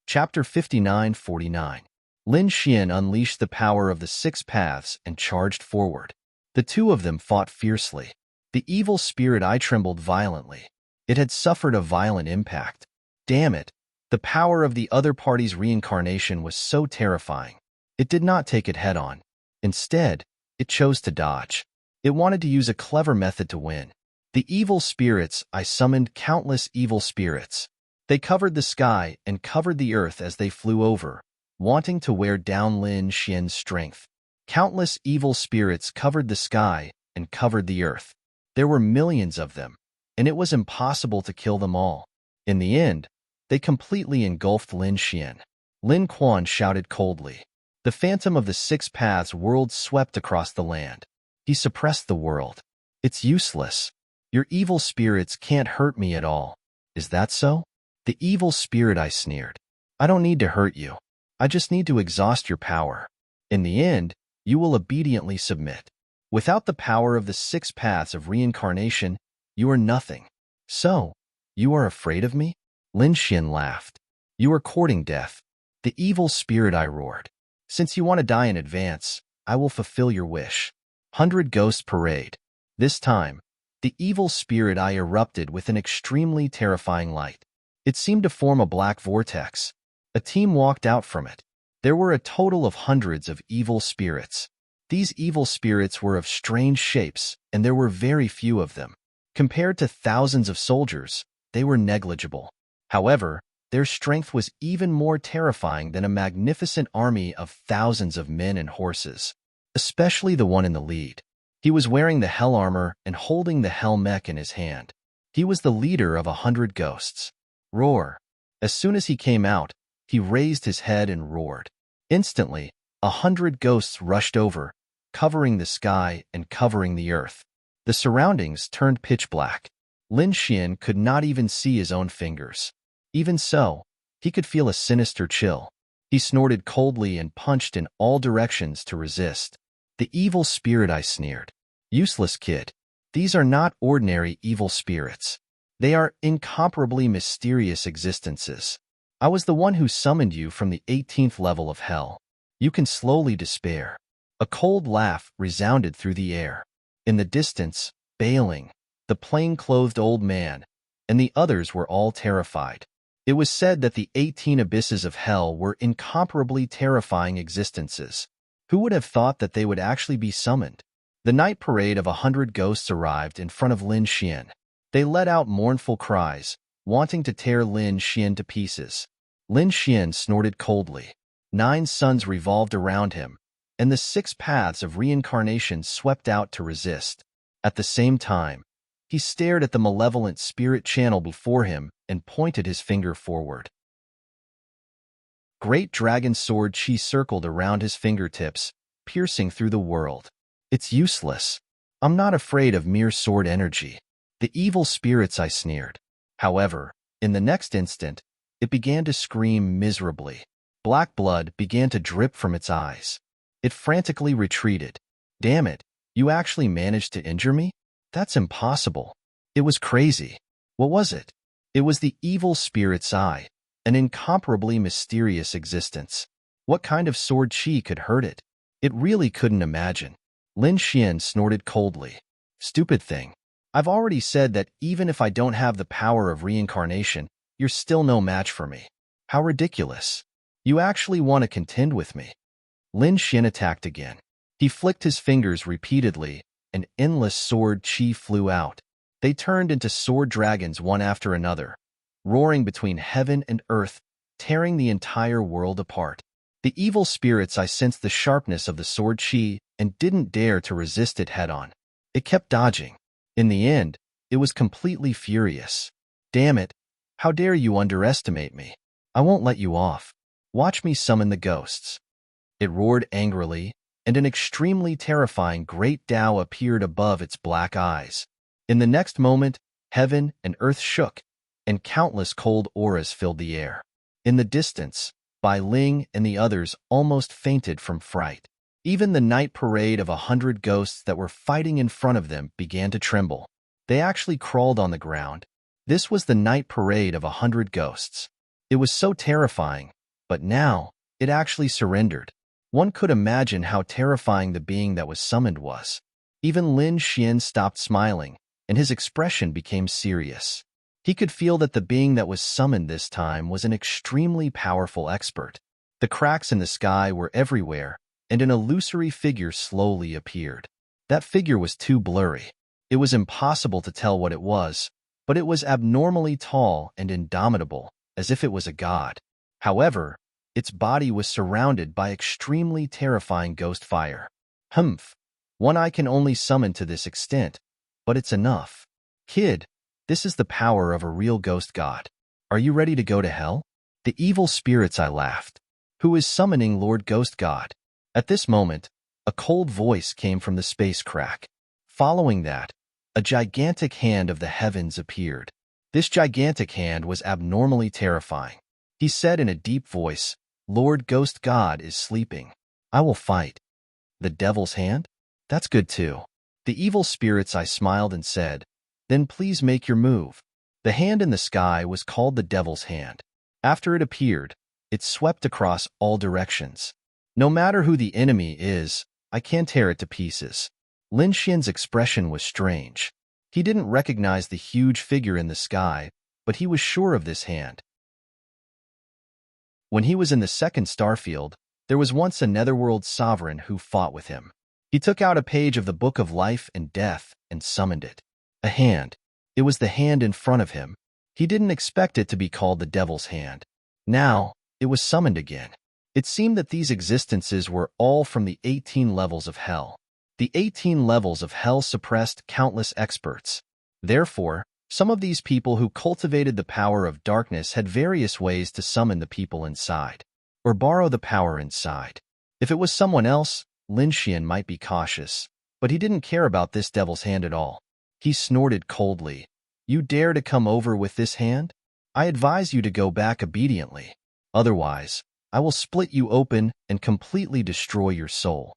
Chapter 59-49. Lin Xian unleashed the power of the 6 paths and charged forward. The two of them fought fiercely. The evil spirit eye trembled violently. It had suffered a violent impact. Damn it! The power of the other party's reincarnation was so terrifying. It did not take it head-on. Instead, it chose to dodge. It wanted to use a clever method to win. The evil spirits, I summoned countless evil spirits. They covered the sky and covered the earth as they flew over, wanting to wear down Lin Xian's strength. Countless evil spirits covered the sky and covered the earth. There were millions of them, and it was impossible to kill them all. In the end, they completely engulfed Lin Xian. Lin Quan shouted coldly. The phantom of the 6 paths whirled swept across the land. He suppressed the world. It's useless. Your evil spirits can't hurt me at all. Is that so? The evil spirit I sneered. I don't need to hurt you. I just need to exhaust your power. In the end, you will obediently submit. Without the power of the 6 paths of reincarnation, you are nothing. So, you are afraid of me? Lin Xian laughed. You are courting death. The evil spirit I roared. Since you want to die in advance, I will fulfill your wish. 100 Ghosts Parade. This time, the evil spirit eye erupted with an extremely terrifying light. It seemed to form a black vortex. A team walked out from it. There were a total of hundreds of evil spirits. These evil spirits were of strange shapes, and there were very few of them. Compared to thousands of soldiers, they were negligible. However, their strength was even more terrifying than a magnificent army of thousands of men and horses, especially the one in the lead. He was wearing the hell armor and holding the hell mech in his hand. He was the leader of 100 ghosts. Roar. As soon as he came out, he raised his head and roared. Instantly, 100 ghosts rushed over, covering the sky and covering the earth. The surroundings turned pitch black. Lin Xian could not even see his own fingers. Even so, he could feel a sinister chill. He snorted coldly and punched in all directions to resist. The evil spirit I sneered. Useless kid. These are not ordinary evil spirits. They are incomparably mysterious existences. I was the one who summoned you from the 18th level of hell. You can slowly despair. A cold laugh resounded through the air. In the distance, Bailing, the plain-clothed old man, and the others were all terrified. It was said that the 18 abysses of hell were incomparably terrifying existences. Who would have thought that they would actually be summoned? The night parade of 100 ghosts arrived in front of Lin Xian. They let out mournful cries, wanting to tear Lin Xian to pieces. Lin Xian snorted coldly. 9 suns revolved around him, and the 6 paths of reincarnation swept out to resist. At the same time, he stared at the malevolent spirit channel before him and pointed his finger forward. Great dragon sword chi circled around his fingertips, piercing through the world. It's useless. I'm not afraid of mere sword energy. The evil spirits, I sneered. However, in the next instant, it began to scream miserably. Black blood began to drip from its eyes. It frantically retreated. Damn it, you actually managed to injure me? That's impossible. It was crazy. What was it? It was the evil spirit's eye, an incomparably mysterious existence. What kind of sword chi could hurt it? It really couldn't imagine. Lin Xian snorted coldly. Stupid thing. I've already said that even if I don't have the power of reincarnation, you're still no match for me. How ridiculous. You actually want to contend with me. Lin Xian attacked again. He flicked his fingers repeatedly, and endless sword chi flew out. They turned into sword dragons one after another, roaring between heaven and earth, tearing the entire world apart. The evil spirits, I sensed the sharpness of the sword chi and didn't dare to resist it head-on. It kept dodging. In the end, it was completely furious. Damn it, how dare you underestimate me? I won't let you off. Watch me summon the ghosts. It roared angrily, and an extremely terrifying great Tao appeared above its black eyes. In the next moment, heaven and earth shook, and countless cold auras filled the air. In the distance, Bai Ling and the others almost fainted from fright. Even the night parade of 100 ghosts that were fighting in front of them began to tremble. They actually crawled on the ground. This was the night parade of 100 ghosts. It was so terrifying, but now, it actually surrendered. One could imagine how terrifying the being that was summoned was. Even Lin Xian stopped smiling, and his expression became serious. He could feel that the being that was summoned this time was an extremely powerful expert. The cracks in the sky were everywhere, and an illusory figure slowly appeared. That figure was too blurry. It was impossible to tell what it was, but it was abnormally tall and indomitable, as if it was a god. However, its body was surrounded by extremely terrifying ghost fire. Humph. One I can only summon to this extent, but it's enough. Kid, this is the power of a real ghost god. Are you ready to go to hell? The evil spirits, I laughed. Who is summoning Lord Ghost God? At this moment, a cold voice came from the space crack. Following that, a gigantic hand of the heavens appeared. This gigantic hand was abnormally terrifying. He said in a deep voice, Lord Ghost God is sleeping. I will fight. The devil's hand? That's good too. The evil spirits, I smiled and said, then please make your move. The hand in the sky was called the devil's hand. After it appeared, it swept across all directions. No matter who the enemy is, I can tear it to pieces. Lin Xian's expression was strange. He didn't recognize the huge figure in the sky, but he was sure of this hand. When he was in the second starfield, there was once a netherworld sovereign who fought with him. He took out a page of the Book of Life and Death and summoned it. A hand. It was the hand in front of him. He didn't expect it to be called the devil's hand. Now, it was summoned again. It seemed that these existences were all from the 18 levels of hell. The 18 levels of hell suppressed countless experts. Therefore, some of these people who cultivated the power of darkness had various ways to summon the people inside, or borrow the power inside. If it was someone else, Lin Xian might be cautious, but he didn't care about this devil's hand at all. He snorted coldly. You dare to come over with this hand? I advise you to go back obediently. Otherwise, I will split you open and completely destroy your soul.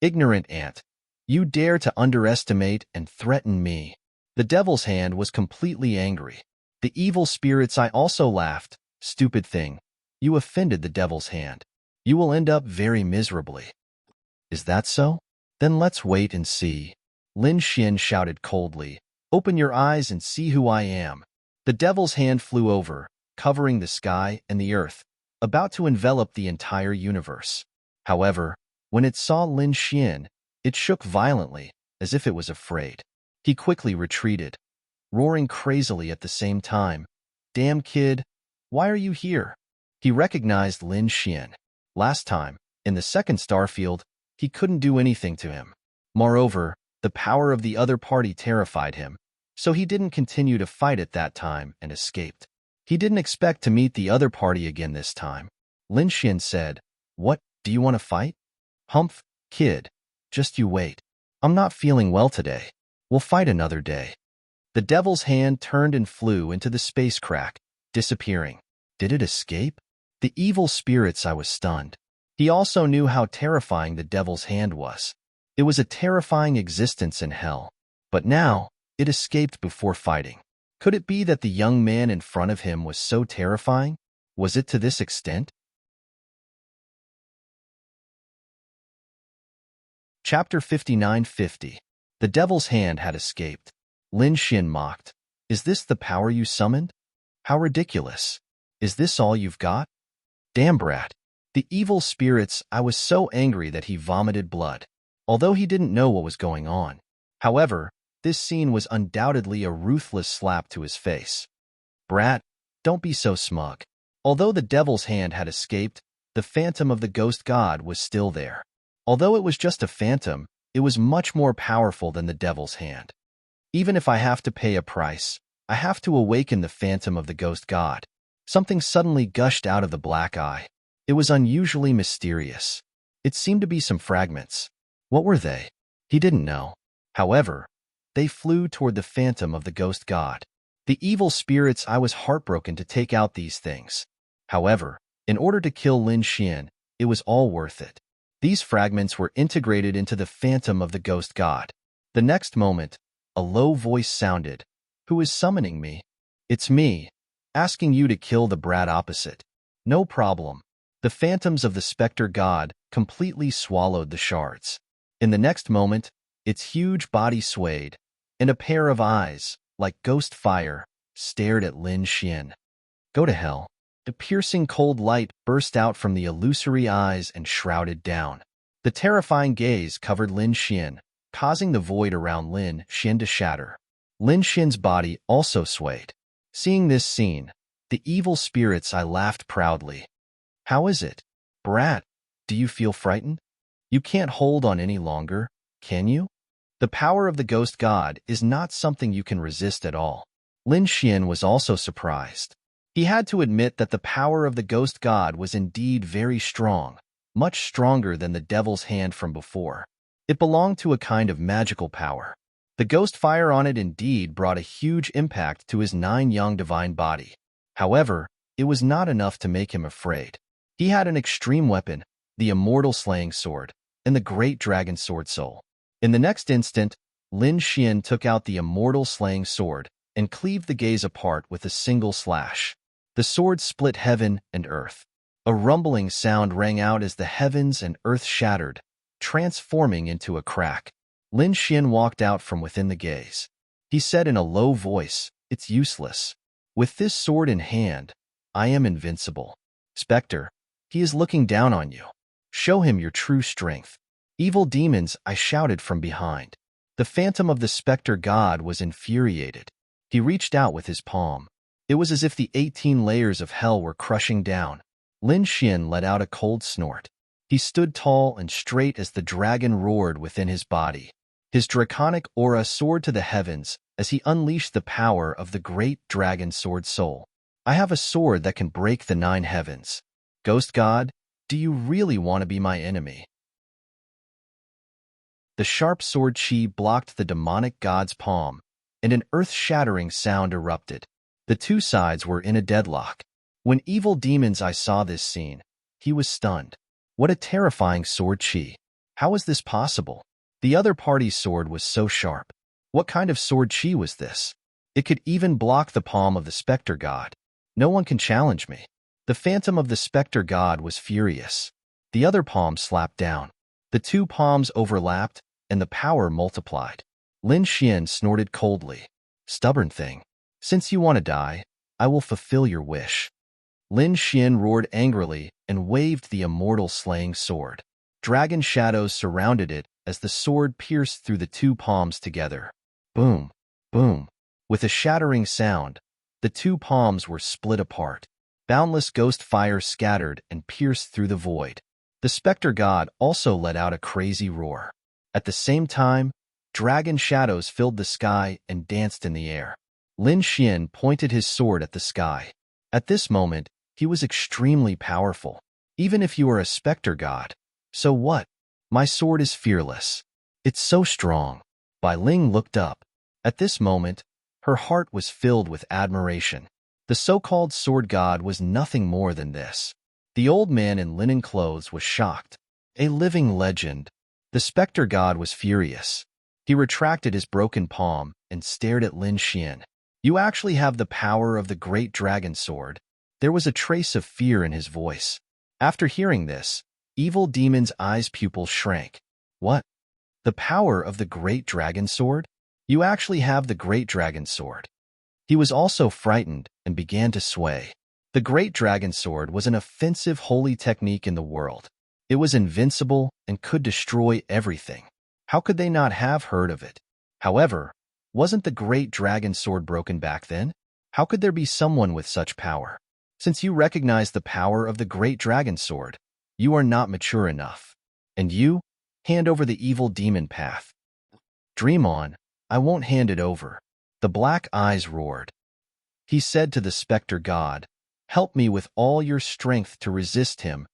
Ignorant ant. You dare to underestimate and threaten me. The devil's hand was completely angry. The evil spirits, I also laughed. Stupid thing. You offended the devil's hand. You will end up very miserably. Is that so? Then let's wait and see. Lin Xian shouted coldly. Open your eyes and see who I am. The devil's hand flew over, covering the sky and the earth, about to envelop the entire universe. However, when it saw Lin Xian, it shook violently, as if it was afraid. He quickly retreated. roaring crazily at the same time. Damn kid, why are you here? He recognized Lin Xian. Last time, in the second starfield, he couldn't do anything to him. Moreover, the power of the other party terrified him, so he didn't continue to fight at that time and escaped. He didn't expect to meet the other party again this time. Lin Xian said, "What, do you want to fight?" "Humph, kid, just you wait. I'm not feeling well today. We'll fight another day." The devil's hand turned and flew into the space crack, disappearing. Did it escape? The evil spirits, I was stunned. He also knew how terrifying the devil's hand was. It was a terrifying existence in hell. But now, it escaped before fighting. Could it be that the young man in front of him was so terrifying? Was it to this extent? Chapter 59:50. The devil's hand had escaped. Lin Xian mocked. "Is this the power you summoned? How ridiculous. Is this all you've got? Damn brat." The evil spirits, I was so angry that he vomited blood, although he didn't know what was going on. However, this scene was undoubtedly a ruthless slap to his face. "Brat, don't be so smug." Although the devil's hand had escaped, the phantom of the ghost god was still there. Although it was just a phantom, it was much more powerful than the devil's hand. Even if I have to pay a price, I have to awaken the phantom of the ghost god. Something suddenly gushed out of the black eye. It was unusually mysterious. It seemed to be some fragments. What were they? He didn't know. However, they flew toward the phantom of the ghost god. The evil spirits, I was heartbroken to take out these things. However, in order to kill Lin Xian, it was all worth it. These fragments were integrated into the phantom of the ghost god. The next moment, a low voice sounded. "Who is summoning me?" "It's me, asking you to kill the brat opposite." "No problem." The phantoms of the specter god completely swallowed the shards. In the next moment, its huge body swayed, and a pair of eyes, like ghost fire, stared at Lin Xian. "Go to hell." A piercing cold light burst out from the illusory eyes and shrouded down. The terrifying gaze covered Lin Xian, causing the void around Lin Xian to shatter. Lin Xian's body also swayed. Seeing this scene, the evil spirits, I laughed proudly. "How is it? Brat, do you feel frightened? You can't hold on any longer, can you?" The power of the ghost god is not something you can resist at all. Lin Xian was also surprised. He had to admit that the power of the ghost god was indeed very strong, much stronger than the devil's hand from before. It belonged to a kind of magical power. The ghost fire on it indeed brought a huge impact to his 9-yang divine body. However, it was not enough to make him afraid. He had an extreme weapon, the immortal slaying sword, and the great dragon sword soul. In the next instant, Lin Xian took out the immortal slaying sword and cleaved the gaze apart with a single slash. The sword split heaven and earth. A rumbling sound rang out as the heavens and earth shattered, transforming into a crack. Lin Xian walked out from within the gaze. He said in a low voice, "It's useless. With this sword in hand, I am invincible. Spectre, he is looking down on you. Show him your true strength." "Evil demons," I shouted from behind. The phantom of the spectre god was infuriated. He reached out with his palm. It was as if the 18 layers of hell were crushing down. Lin Xian let out a cold snort. He stood tall and straight as the dragon roared within his body. His draconic aura soared to the heavens as he unleashed the power of the great dragon sword soul. "I have a sword that can break the 9 heavens. Ghost god, do you really want to be my enemy?" The sharp sword chi blocked the demonic god's palm, and an earth-shattering sound erupted. The two sides were in a deadlock. When evil demons I saw this scene, he was stunned. What a terrifying sword chi. How was this possible? The other party's sword was so sharp. What kind of sword chi was this? It could even block the palm of the specter god. No one can challenge me. The phantom of the specter god was furious. The other palm slapped down. The two palms overlapped, and the power multiplied. Lin Xian snorted coldly. "Stubborn thing. Since you want to die, I will fulfill your wish." Lin Xian roared angrily and waved the immortal slaying sword. Dragon shadows surrounded it as the sword pierced through the two palms together. Boom, boom. With a shattering sound, the two palms were split apart. Boundless ghost fire scattered and pierced through the void. The specter god also let out a crazy roar. At the same time, dragon shadows filled the sky and danced in the air. Lin Xian pointed his sword at the sky. At this moment, he was extremely powerful. Even if you are a specter god, so what? My sword is fearless. It's so strong. Bai Ling looked up. At this moment, her heart was filled with admiration. The so-called sword god was nothing more than this. The old man in linen clothes was shocked. A living legend. The specter god was furious. He retracted his broken palm and stared at Lin Xian. You actually have the power of the great dragon sword. There was a trace of fear in his voice. After hearing this, Evil Demon's eyes pupils shrank. What? The power of the great dragon sword? You actually have the great dragon sword. He was also frightened and began to sway. The great dragon sword was an offensive holy technique in the world. It was invincible and could destroy everything. How could they not have heard of it? However, wasn't the great dragon sword broken back then? How could there be someone with such power? Since you recognize the power of the great dragon sword, you are not mature enough. And you, hand over the evil demon path. Dream on, I won't hand it over. The black eyes roared. He said to the specter god, help me with all your strength to resist him.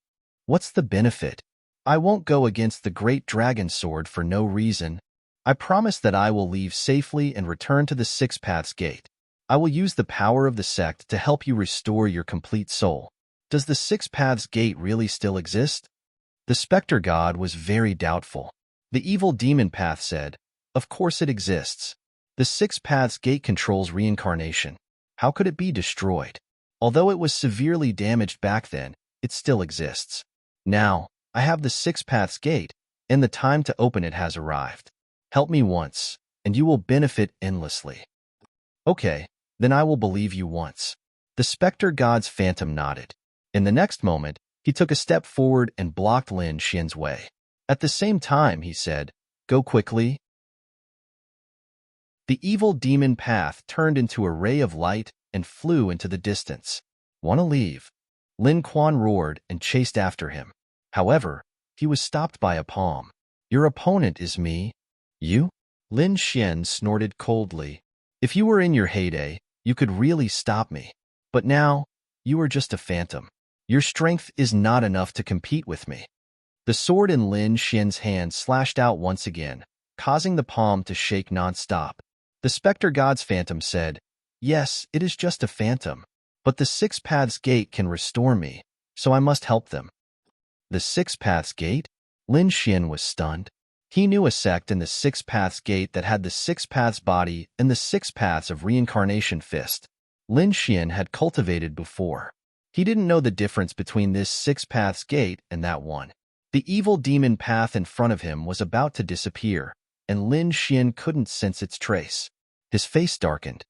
What's the benefit? I won't go against the great dragon sword for no reason. I promise that I will leave safely and return to the Six Paths Gate. I will use the power of the sect to help you restore your complete soul. Does the Six Paths Gate really still exist? The specter god was very doubtful. The evil demon path said, of course it exists. The Six Paths Gate controls reincarnation. How could it be destroyed? Although it was severely damaged back then, it still exists. Now, I have the Six Paths Gate, and the time to open it has arrived. Help me once, and you will benefit endlessly. Okay, then I will believe you once. The specter god's phantom nodded. In the next moment, he took a step forward and blocked Lin Xian's way. At the same time, he said, go quickly. The evil demon path turned into a ray of light and flew into the distance. Want to leave? Lin Quan roared and chased after him. However, he was stopped by a palm. Your opponent is me. You? Lin Xian snorted coldly. If you were in your heyday, you could really stop me. But now, you are just a phantom. Your strength is not enough to compete with me. The sword in Lin Xian's hand slashed out once again, causing the palm to shake non-stop. The specter god's phantom said, yes, it is just a phantom, but the Six Paths Gate can restore me, so I must help them. The Six Paths Gate? Lin Xian was stunned. He knew a sect in the Six Paths Gate that had the Six Paths body and the Six Paths of Reincarnation fist. Lin Xian had cultivated before. He didn't know the difference between this Six Paths Gate and that one. The evil demon path in front of him was about to disappear, and Lin Xian couldn't sense its trace. His face darkened.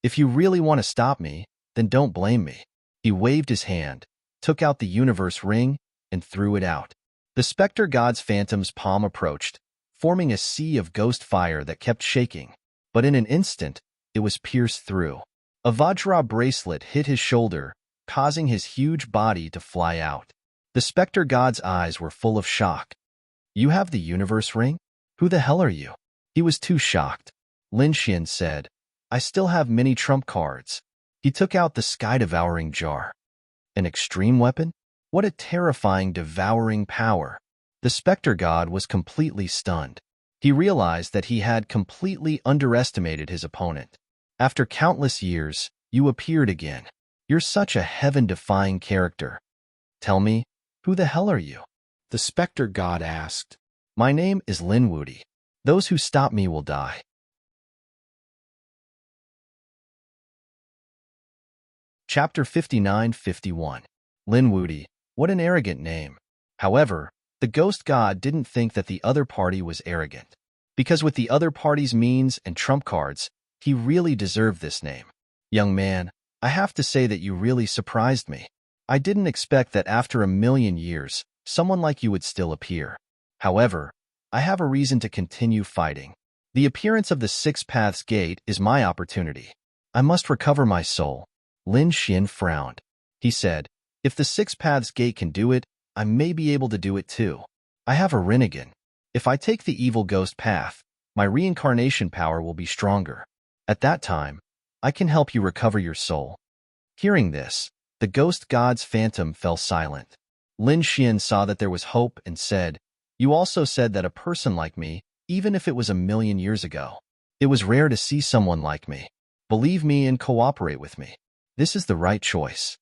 If you really want to stop me, then don't blame me. He waved his hand, took out the universe ring, and threw it out. The specter god's phantom's palm approached, forming a sea of ghost fire that kept shaking. But in an instant, it was pierced through. A Vajra bracelet hit his shoulder, causing his huge body to fly out. The specter god's eyes were full of shock. You have the universe ring? Who the hell are you? He was too shocked. Lin Xian said, I still have many trump cards. He took out the sky-devouring jar. An extreme weapon? What a terrifying, devouring power. The specter god was completely stunned. He realized that he had completely underestimated his opponent. After countless years, you appeared again. You're such a heaven-defying character. Tell me, who the hell are you? The specter god asked. My name is Lin Wudi. Those who stop me will die. Chapter 59-51. Lin Wudi. What an arrogant name. However, the ghost god didn't think that the other party was arrogant. Because with the other party's means and trump cards, he really deserved this name. Young man, I have to say that you really surprised me. I didn't expect that after 1,000,000 years, someone like you would still appear. However, I have a reason to continue fighting. The appearance of the Six Paths Gate is my opportunity. I must recover my soul. Lin Xian frowned. He said, if the Six Paths Gate can do it, I may be able to do it too. I have a Rinnegan. If I take the evil ghost path, my reincarnation power will be stronger. At that time, I can help you recover your soul. Hearing this, the ghost god's phantom fell silent. Lin Xian saw that there was hope and said, you also said that a person like me, even if it was 1,000,000 years ago, it was rare to see someone like me. Believe me and cooperate with me. This is the right choice.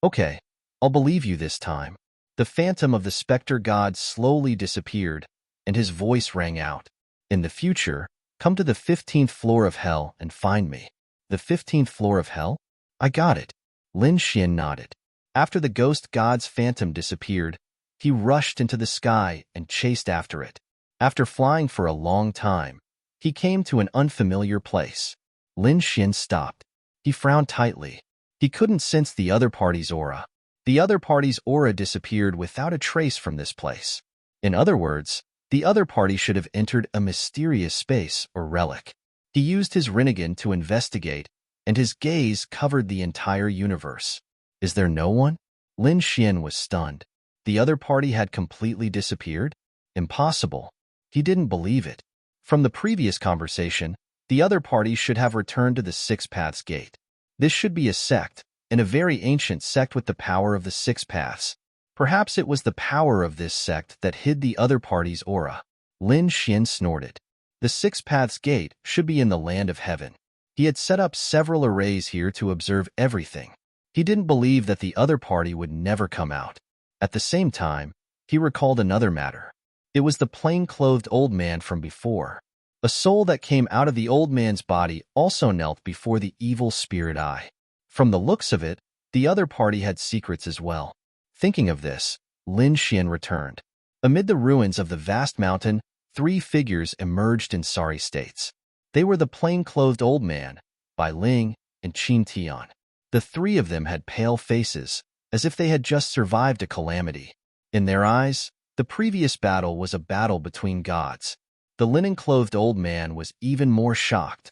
Okay, I'll believe you this time. The phantom of the specter god slowly disappeared, and his voice rang out. In the future, come to the 15th floor of hell and find me. The 15th floor of hell? I got it. Lin Xian nodded. After the ghost god's phantom disappeared, he rushed into the sky and chased after it. After flying for a long time, he came to an unfamiliar place. Lin Xian stopped. He frowned tightly. He couldn't sense the other party's aura. The other party's aura disappeared without a trace from this place. In other words, the other party should have entered a mysterious space or relic. He used his Rinnegan to investigate, and his gaze covered the entire universe. Is there no one? Lin Xian was stunned. The other party had completely disappeared? Impossible. He didn't believe it. From the previous conversation, the other party should have returned to the Six Paths Gate. This should be a sect, and a very ancient sect with the power of the Six Paths. Perhaps it was the power of this sect that hid the other party's aura. Lin Xian snorted. The Six Paths Gate should be in the land of heaven. He had set up several arrays here to observe everything. He didn't believe that the other party would never come out. At the same time, he recalled another matter. It was the plain-clothed old man from before. A soul that came out of the old man's body also knelt before the evil spirit eye. From the looks of it, the other party had secrets as well. Thinking of this, Lin Xian returned. Amid the ruins of the vast mountain, 3 figures emerged in sorry states. They were the plain-clothed old man, Bai Ling, and Qin Tian. The 3 of them had pale faces, as if they had just survived a calamity. In their eyes, the previous battle was a battle between gods. The linen-clothed old man was even more shocked.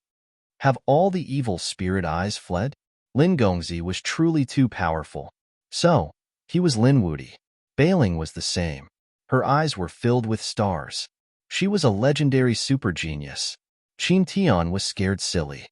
Have all the evil spirit eyes fled? Lin Gongzi was truly too powerful. So, he was Lin Wuti. Bailing was the same. Her eyes were filled with stars. She was a legendary super genius. Qin Tian was scared silly.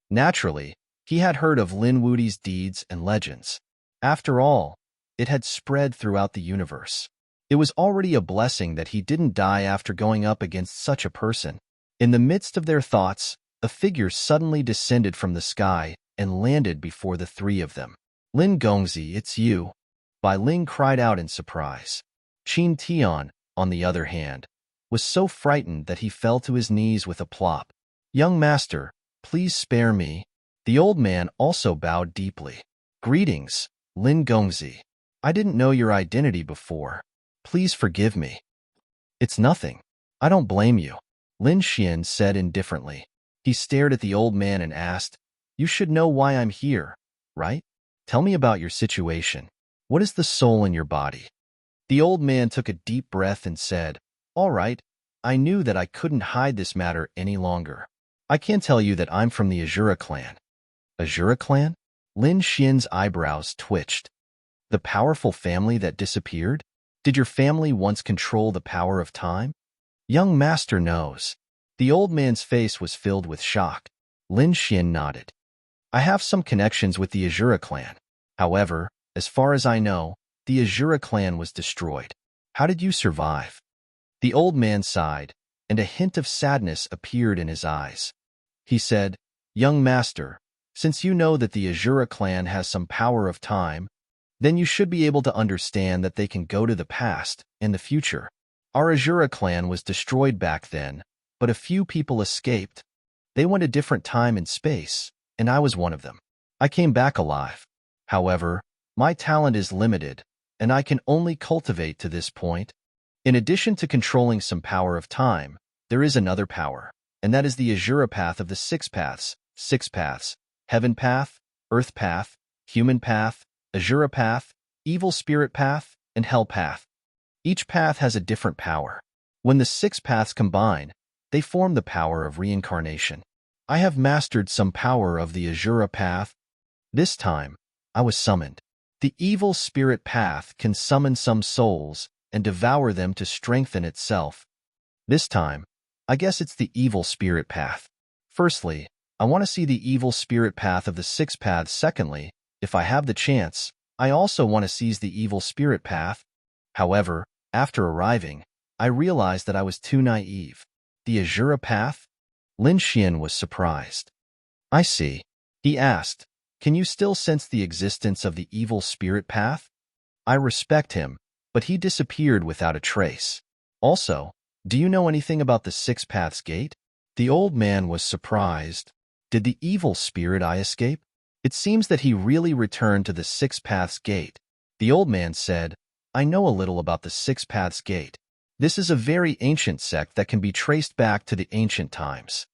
Naturally, he had heard of Lin Wuti's deeds and legends. After all, it had spread throughout the universe. It was already a blessing that he didn't die after going up against such a person. In the midst of their thoughts, a figure suddenly descended from the sky and landed before the 3 of them. Lin Gongzi, it's you. Bai Ling cried out in surprise. Qin Tian, on the other hand, was so frightened that he fell to his knees with a plop. Young master, please spare me. The old man also bowed deeply. Greetings, Lin Gongzi. I didn't know your identity before. Please forgive me. It's nothing. I don't blame you, Lin Xian said indifferently. He stared at the old man and asked, you should know why I'm here, right? Tell me about your situation. What is the soul in your body? The old man took a deep breath and said, all right, I knew that I couldn't hide this matter any longer. I can tell you that I'm from the Azura clan. Azura clan? Lin Xian's eyebrows twitched. The powerful family that disappeared? Did your family once control the power of time? Young master knows. The old man's face was filled with shock. Lin Xian nodded. I have some connections with the Azura clan. However, as far as I know, the Azura clan was destroyed. How did you survive? The old man sighed, and a hint of sadness appeared in his eyes. He said, young master, since you know that the Azura clan has some power of time, then you should be able to understand that they can go to the past and the future. Our Azura clan was destroyed back then, but a few people escaped. They went a different time and space, and I was one of them. I came back alive. However, my talent is limited, and I can only cultivate to this point. In addition to controlling some power of time, there is another power, and that is the Azura path of the 6 paths, heaven path, earth path, human path, Azura path, evil spirit path, and hell path. Each path has a different power. When the six paths combine, they form the power of reincarnation. I have mastered some power of the Azura path. This time, I was summoned. The evil spirit path can summon some souls and devour them to strengthen itself. This time, I guess it's the evil spirit path. Firstly, I want to see the evil spirit path of the six paths. Secondly, if I have the chance, I also want to seize the evil spirit path. However, after arriving, I realized that I was too naive. The Azura path? Lin Xian was surprised. I see. He asked, can you still sense the existence of the evil spirit path? I respect him, but he disappeared without a trace. Also, do you know anything about the Six Paths Gate? The old man was surprised. Did the evil spirit eye escape? It seems that he really returned to the Six Paths Gate. The old man said, I know a little about the Six Paths Gate. This is a very ancient sect that can be traced back to the ancient times.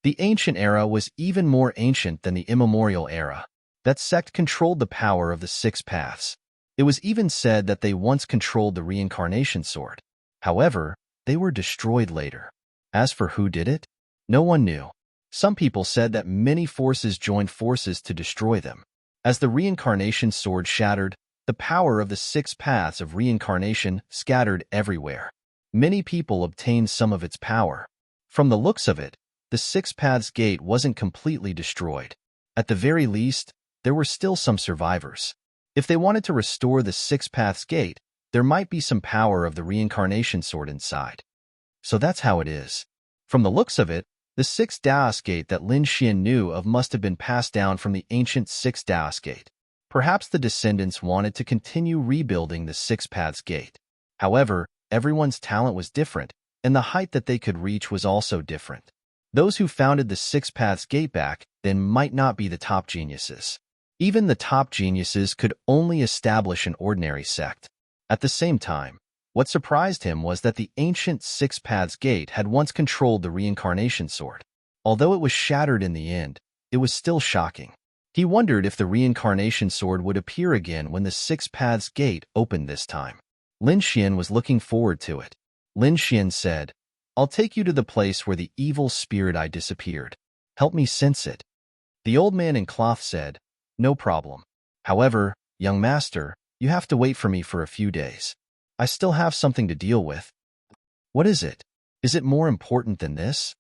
The ancient era was even more ancient than the immemorial era. That sect controlled the power of the six paths. It was even said that they once controlled the reincarnation sword. However, they were destroyed later. As for who did it, no one knew. Some people said that many forces joined forces to destroy them. As the reincarnation sword shattered, the power of the six paths of reincarnation scattered everywhere. Many people obtained some of its power. From the looks of it, the Six Paths Gate wasn't completely destroyed. At the very least, there were still some survivors. If they wanted to restore the Six Paths Gate, there might be some power of the reincarnation sword inside. So that's how it is. From the looks of it, the Six Daos Gate that Lin Xian knew of must have been passed down from the ancient Six Daos Gate. Perhaps the descendants wanted to continue rebuilding the Six Paths Gate. However, everyone's talent was different, and the height that they could reach was also different. Those who founded the Six Paths Gate back then might not be the top geniuses. Even the top geniuses could only establish an ordinary sect. At the same time, what surprised him was that the ancient Six Paths Gate had once controlled the reincarnation sword. Although it was shattered in the end, it was still shocking. He wondered if the reincarnation sword would appear again when the Six Paths Gate opened this time. Lin Xian was looking forward to it. Lin Xian said, I'll take you to the place where the evil spirit eye disappeared. Help me sense it. The old man in cloth said, no problem. However, young master, you have to wait for me for a few days. I still have something to deal with. What is it? Is it more important than this?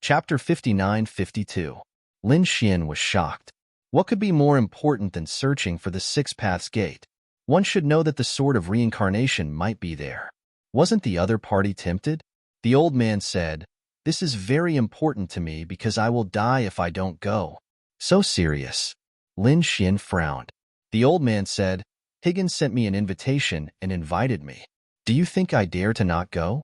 Chapter 59-52. Lin Xian was shocked. What could be more important than searching for the Six Paths Gate? One should know that the sword of reincarnation might be there. Wasn't the other party tempted? The old man said, this is very important to me because I will die if I don't go. So serious. Lin Xian frowned. The old man said, Higgin sent me an invitation and invited me. Do you think I dare to not go?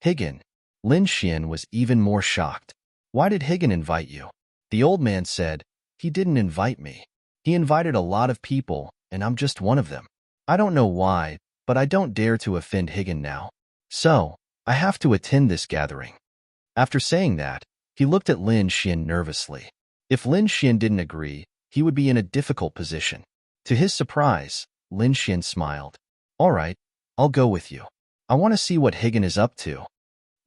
Higgin. Lin Xian was even more shocked. Why did Higgin invite you? The old man said, he didn't invite me. He invited a lot of people, and I'm just one of them. I don't know why, but I don't dare to offend Higgin now. So, I have to attend this gathering. After saying that, he looked at Lin Xian nervously. If Lin Xian didn't agree, he would be in a difficult position. To his surprise, Lin Xian smiled. All right, I'll go with you. I want to see what Higgin is up to.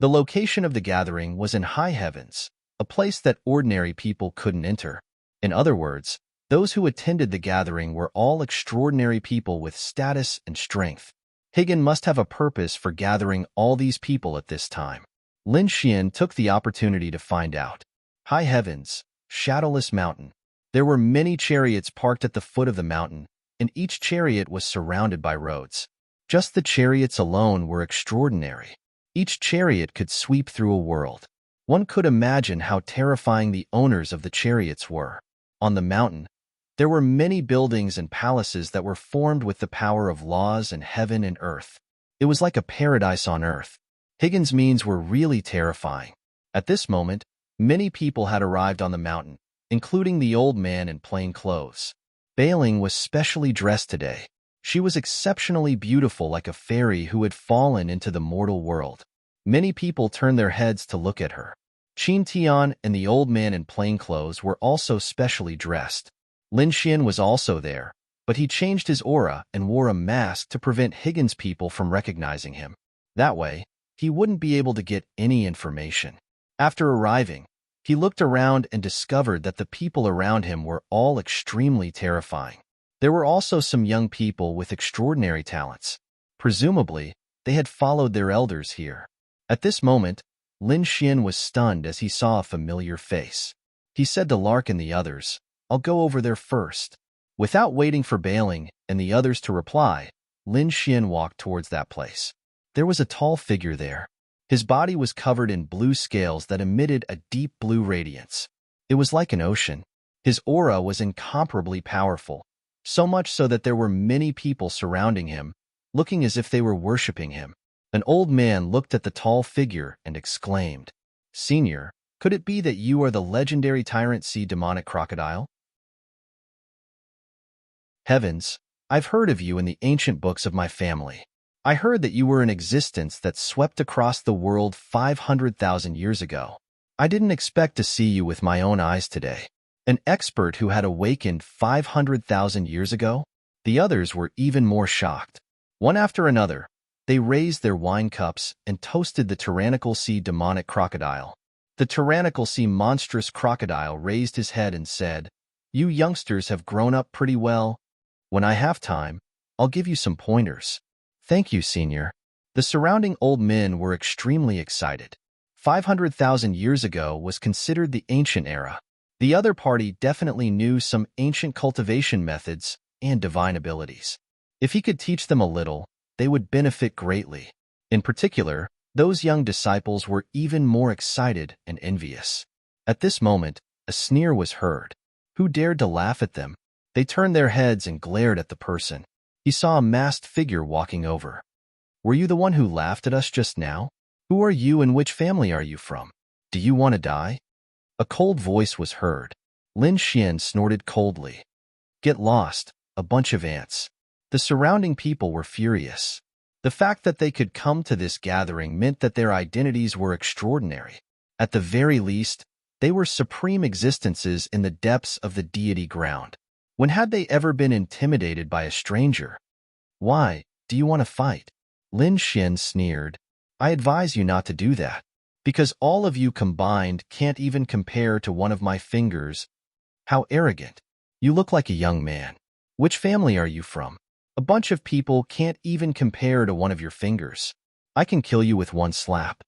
The location of the gathering was in high heavens, a place that ordinary people couldn't enter. In other words, those who attended the gathering were all extraordinary people with status and strength. Higgin must have a purpose for gathering all these people at this time. Lin Xian took the opportunity to find out. High heavens, shadowless mountain. There were many chariots parked at the foot of the mountain, and each chariot was surrounded by roads. Just the chariots alone were extraordinary. Each chariot could sweep through a world. One could imagine how terrifying the owners of the chariots were. On the mountain, there were many buildings and palaces that were formed with the power of laws and heaven and earth. It was like a paradise on earth. Higgin's means were really terrifying. At this moment, many people had arrived on the mountain, including the old man in plain clothes. Bailing was specially dressed today. She was exceptionally beautiful, like a fairy who had fallen into the mortal world. Many people turned their heads to look at her. Qin Tian and the old man in plain clothes were also specially dressed. Lin Xian was also there, but he changed his aura and wore a mask to prevent Higgins people from recognizing him. That way, he wouldn't be able to get any information. After arriving, he looked around and discovered that the people around him were all extremely terrifying. There were also some young people with extraordinary talents. Presumably, they had followed their elders here. At this moment, Lin Xian was stunned as he saw a familiar face. He said to Lark and the others, "I'll go over there first." Without waiting for Bailing and the others to reply, Lin Xian walked towards that place. There was a tall figure there. His body was covered in blue scales that emitted a deep blue radiance. It was like an ocean. His aura was incomparably powerful, so much so that there were many people surrounding him, looking as if they were worshipping him. An old man looked at the tall figure and exclaimed, "Senior, could it be that you are the legendary tyrant sea demonic crocodile?" "Heavens, I've heard of you in the ancient books of my family. I heard that you were an existence that swept across the world 500,000 years ago. I didn't expect to see you with my own eyes today. An expert who had awakened 500,000 years ago?" The others were even more shocked. One after another, they raised their wine cups and toasted the tyrannical sea demonic crocodile. The tyrannical sea monstrous crocodile raised his head and said, "You youngsters have grown up pretty well. When I have time, I'll give you some pointers." "Thank you, Senior." The surrounding old men were extremely excited. 500,000 years ago was considered the ancient era. The other party definitely knew some ancient cultivation methods and divine abilities. If he could teach them a little, they would benefit greatly. In particular, those young disciples were even more excited and envious. At this moment, a sneer was heard. Who dared to laugh at them? They turned their heads and glared at the person. He saw a masked figure walking over. "Were you the one who laughed at us just now? Who are you and which family are you from? Do you want to die?" A cold voice was heard. Lin Xian snorted coldly. "Get lost, a bunch of ants." The surrounding people were furious. The fact that they could come to this gathering meant that their identities were extraordinary. At the very least, they were supreme existences in the depths of the deity ground. When had they ever been intimidated by a stranger? "Why, do you want to fight?" Lin Xian sneered. "I advise you not to do that, because all of you combined can't even compare to one of my fingers. How arrogant. You look like a young man. Which family are you from? A bunch of people can't even compare to one of your fingers. I can kill you with one slap."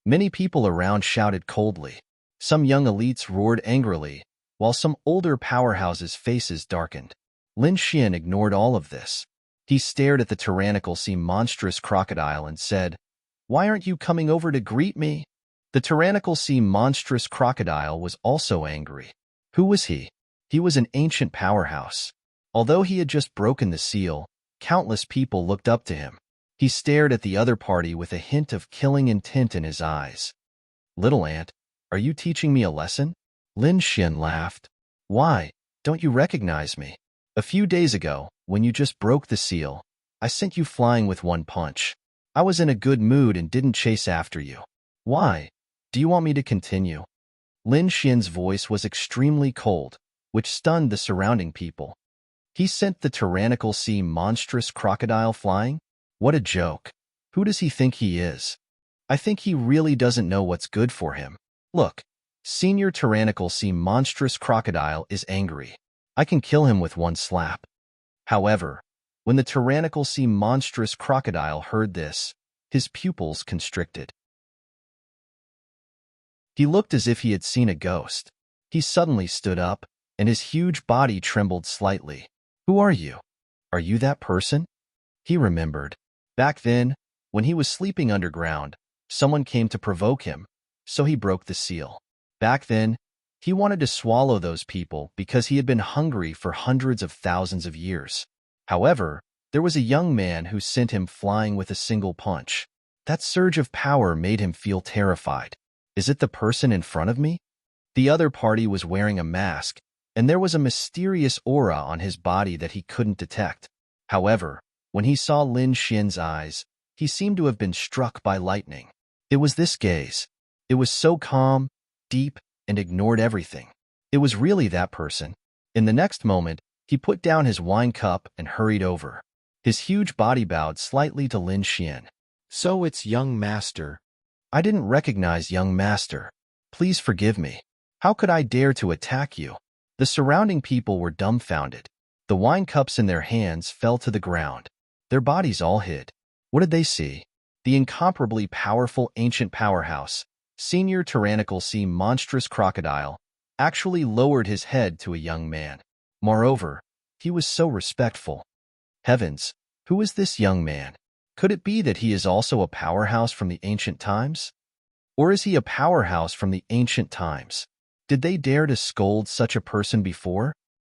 Many people around shouted coldly. Some young elites roared angrily, while some older powerhouses' faces darkened. Lin Xian ignored all of this. He stared at the tyrannical sea monstrous crocodile and said, "Why aren't you coming over to greet me?" The tyrannical sea monstrous crocodile was also angry. Who was he? He was an ancient powerhouse. Although he had just broken the seal, countless people looked up to him. He stared at the other party with a hint of killing intent in his eyes. "Little ant, are you teaching me a lesson?" Lin Xian laughed. "Why, don't you recognize me? A few days ago, when you just broke the seal, I sent you flying with one punch. I was in a good mood and didn't chase after you. Why? Do you want me to continue?" Lin Xian's voice was extremely cold, which stunned the surrounding people. He sent the tyrannical sea monstrous crocodile flying? What a joke. Who does he think he is? I think he really doesn't know what's good for him. Look, senior tyrannical sea monstrous crocodile is angry. I can kill him with one slap. However, when the tyrannical sea monstrous crocodile heard this, his pupils constricted. He looked as if he had seen a ghost. He suddenly stood up, and his huge body trembled slightly. "Who are you? Are you that person?" He remembered. Back then, when he was sleeping underground, someone came to provoke him, so he broke the seal. Back then, he wanted to swallow those people because he had been hungry for hundreds of thousands of years. However, there was a young man who sent him flying with a single punch. That surge of power made him feel terrified. Is it the person in front of me? The other party was wearing a mask, and there was a mysterious aura on his body that he couldn't detect. However, when he saw Lin Xian's eyes, he seemed to have been struck by lightning. It was this gaze. It was so calm, deep, and ignored everything. It was really that person. In the next moment, He put down his wine cup and hurried over. His huge body bowed slightly to Lin Xian. "So it's young master." "I didn't recognize young master. Please forgive me. How could I dare to attack you?" The surrounding people were dumbfounded. The wine cups in their hands fell to the ground. Their bodies all hid. What did they see? The incomparably powerful ancient powerhouse, senior tyrannical sea monstrous crocodile, actually lowered his head to a young man. Moreover, he was so respectful. Heavens, who is this young man? Could it be that he is also a powerhouse from the ancient times? Or is he a powerhouse from the ancient times? Did they dare to scold such a person before?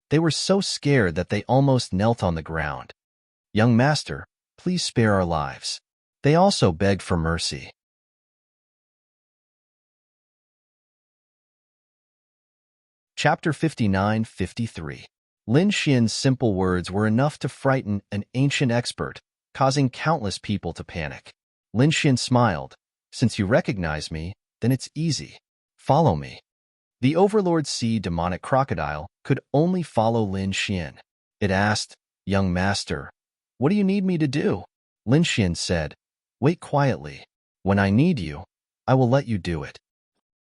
They were so scared that they almost knelt on the ground. "Young master, please spare our lives." They also begged for mercy. Chapter 59-53. Lin Xian's simple words were enough to frighten an ancient expert, causing countless people to panic. Lin Xian smiled. "Since you recognize me, then it's easy. Follow me." The Overlord Sea demonic crocodile could only follow Lin Xian. It asked, "Young master, what do you need me to do?" Lin Xian said, "Wait quietly. When I need you, I will let you do it.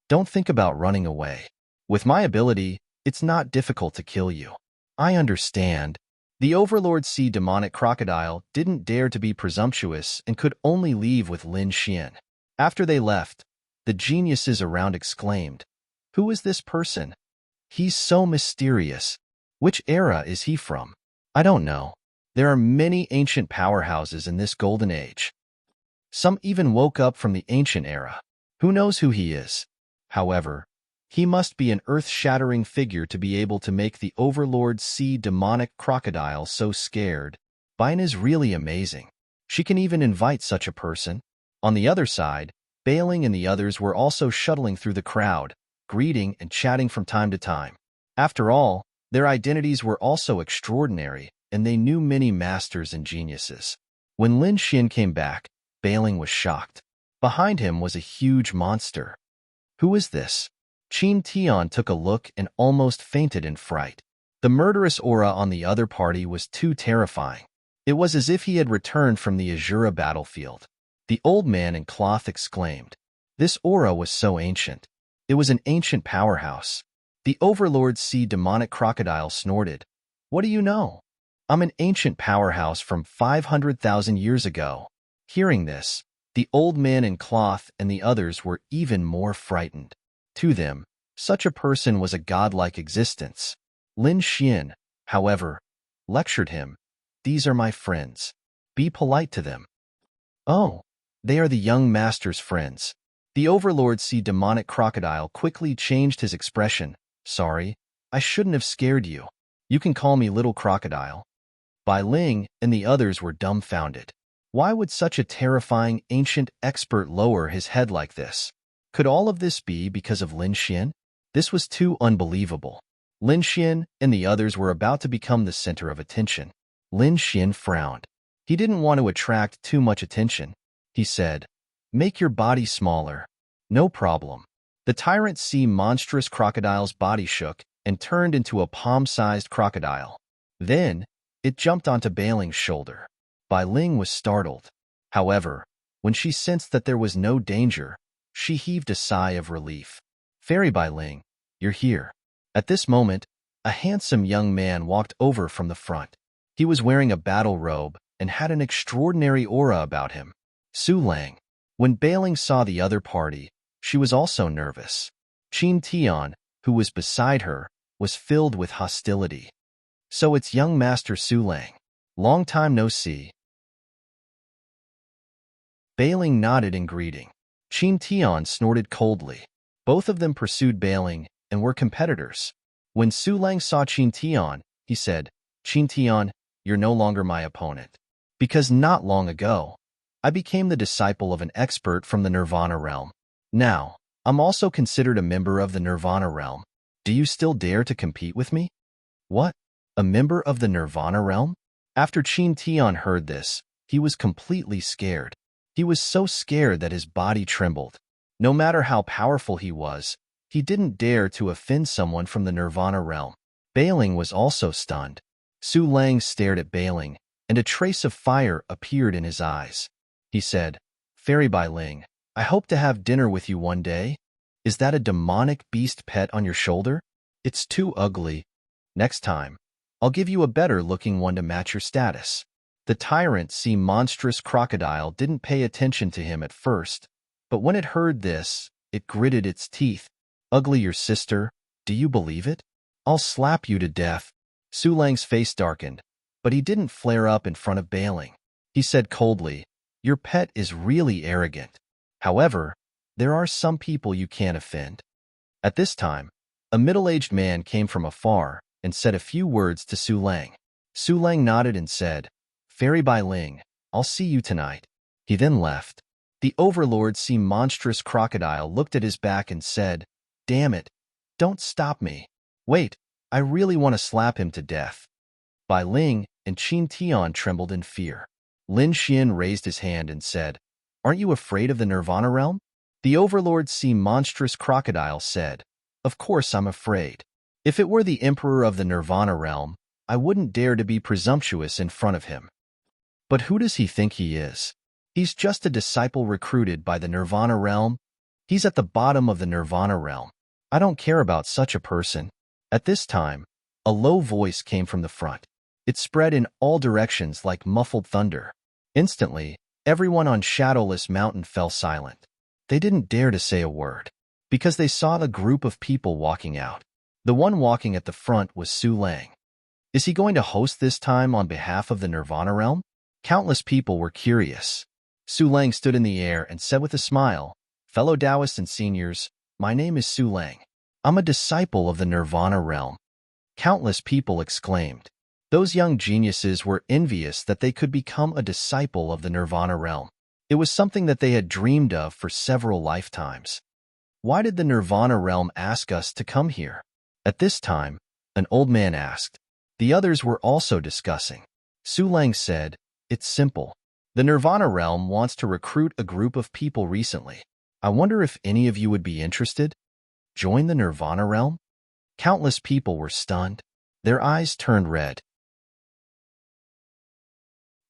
Don't think about running away. With my ability, it's not difficult to kill you." "I understand." The Overlord Sea demonic crocodile didn't dare to be presumptuous and could only leave with Lin Xian. After they left, the geniuses around exclaimed, "Who is this person? He's so mysterious. Which era is he from?" "I don't know. There are many ancient powerhouses in this golden age. Some even woke up from the ancient era. Who knows who he is? However, he must be an earth-shattering figure to be able to make the Overlord Sea demonic crocodile so scared. Bain is really amazing. She can even invite such a person." On the other side, Bailing and the others were also shuttling through the crowd, greeting and chatting from time to time. After all, their identities were also extraordinary, and they knew many masters and geniuses. When Lin Xian came back, Bailing was shocked. Behind him was a huge monster. "Who is this?" Qin Tian took a look and almost fainted in fright. The murderous aura on the other party was too terrifying. It was as if he had returned from the Azura battlefield. The old man in cloth exclaimed. This aura was so ancient. It was an ancient powerhouse. The Overlord Sea demonic crocodile snorted. "What do you know? I'm an ancient powerhouse from 500,000 years ago." Hearing this, the old man in cloth and the others were even more frightened. To them, such a person was a godlike existence. Lin Xian, however, lectured him. "These are my friends. Be polite to them." "Oh, they are the young master's friends." The Overlord Sea demonic crocodile quickly changed his expression. "Sorry, I shouldn't have scared you. You can call me Little Crocodile." Bai Ling and the others were dumbfounded. Why would such a terrifying ancient expert lower his head like this? Could all of this be because of Lin Xian? This was too unbelievable. Lin Xian and the others were about to become the center of attention. Lin Xian frowned. He didn't want to attract too much attention. He said, "Make your body smaller." "No problem." The Tyrant Sea monstrous crocodile's body shook and turned into a palm-sized crocodile. Then, it jumped onto Bailing's shoulder. Bai Ling was startled. However, when she sensed that there was no danger, she heaved a sigh of relief. "Fairy Bai Ling, you're here." At this moment, a handsome young man walked over from the front. He was wearing a battle robe and had an extraordinary aura about him. Su Lang. When Bailing saw the other party, she was also nervous. Qin Tian, who was beside her, was filled with hostility. "So it's young Master Su Lang. Long time no see." Bailing nodded in greeting. Qin Tian snorted coldly. Both of them pursued Bailing and were competitors. When Su Lang saw Qin Tian, he said, "Qin Tian, you're no longer my opponent. Because not long ago, I became the disciple of an expert from the Nirvana realm. Now, I'm also considered a member of the Nirvana realm. Do you still dare to compete with me?" "What? A member of the Nirvana realm?" After Qin Tian heard this, he was completely scared. He was so scared that his body trembled. No matter how powerful he was, he didn't dare to offend someone from the Nirvana realm. Bailing was also stunned. Su Lang stared at Bailing, and a trace of fire appeared in his eyes. He said, "Fairy Bai Ling, I hope to have dinner with you one day. Is that a demonic beast pet on your shoulder? It's too ugly. Next time, I'll give you a better-looking one to match your status." The tyrant sea monstrous crocodile didn't pay attention to him at first, but when it heard this, it gritted its teeth. "Ugly your sister? Do you believe it? I'll slap you to death." Su Lang's face darkened, but he didn't flare up in front of Bailing. He said coldly, "Your pet is really arrogant. However, there are some people you can't offend." At this time, a middle-aged man came from afar and said a few words to Su Lang. Su Lang nodded and said, "Fairy Bai Ling, I'll see you tonight." He then left. The overlord sea monstrous crocodile looked at his back and said, "Damn it, don't stop me. Wait, I really want to slap him to death." Bai Ling and Qin Tian trembled in fear. Lin Xian raised his hand and said, "Aren't you afraid of the Nirvana realm?" The overlord sea monstrous crocodile said, "Of course I'm afraid. If it were the emperor of the Nirvana realm, I wouldn't dare to be presumptuous in front of him. But who does he think he is? He's just a disciple recruited by the Nirvana realm. He's at the bottom of the Nirvana realm. I don't care about such a person." At this time, a low voice came from the front. It spread in all directions like muffled thunder. Instantly, everyone on Shadowless Mountain fell silent. They didn't dare to say a word, because they saw a group of people walking out. The one walking at the front was Su Lang. Is he going to host this time on behalf of the Nirvana realm? Countless people were curious. Su Lang stood in the air and said with a smile, "Fellow Taoists and seniors, my name is Su Lang. I'm a disciple of the Nirvana realm." Countless people exclaimed. Those young geniuses were envious that they could become a disciple of the Nirvana realm. It was something that they had dreamed of for several lifetimes. Why did the Nirvana realm ask us to come here? At this time, an old man asked. The others were also discussing. Su Lang said, "It's simple. The Nirvana realm wants to recruit a group of people recently. I wonder if any of you would be interested? Join the Nirvana realm?" Countless people were stunned. Their eyes turned red.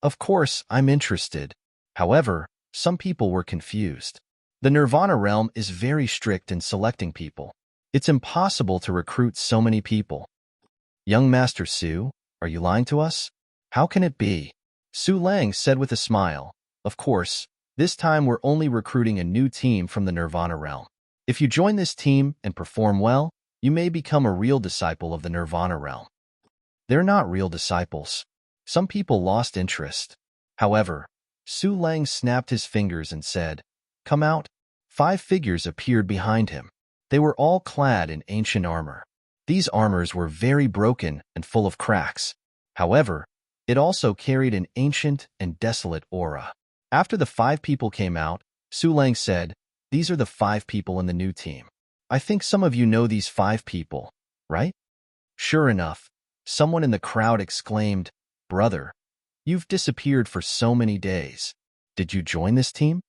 Of course, I'm interested. However, some people were confused. The Nirvana realm is very strict in selecting people. It's impossible to recruit so many people. "Young Master Su, are you lying to us? How can it be?" Su Lang said with a smile, "Of course, this time we're only recruiting a new team from the Nirvana realm. If you join this team and perform well, you may become a real disciple of the Nirvana realm." They're not real disciples. Some people lost interest. However, Su Lang snapped his fingers and said, "Come out." 5 figures appeared behind him. They were all clad in ancient armor. These armors were very broken and full of cracks. However, it also carried an ancient and desolate aura. After the 5 people came out, Su Lang said, "These are the 5 people in the new team. I think some of you know these 5 people, right?" Sure enough, someone in the crowd exclaimed, "Brother, you've disappeared for so many days. Did you join this team?"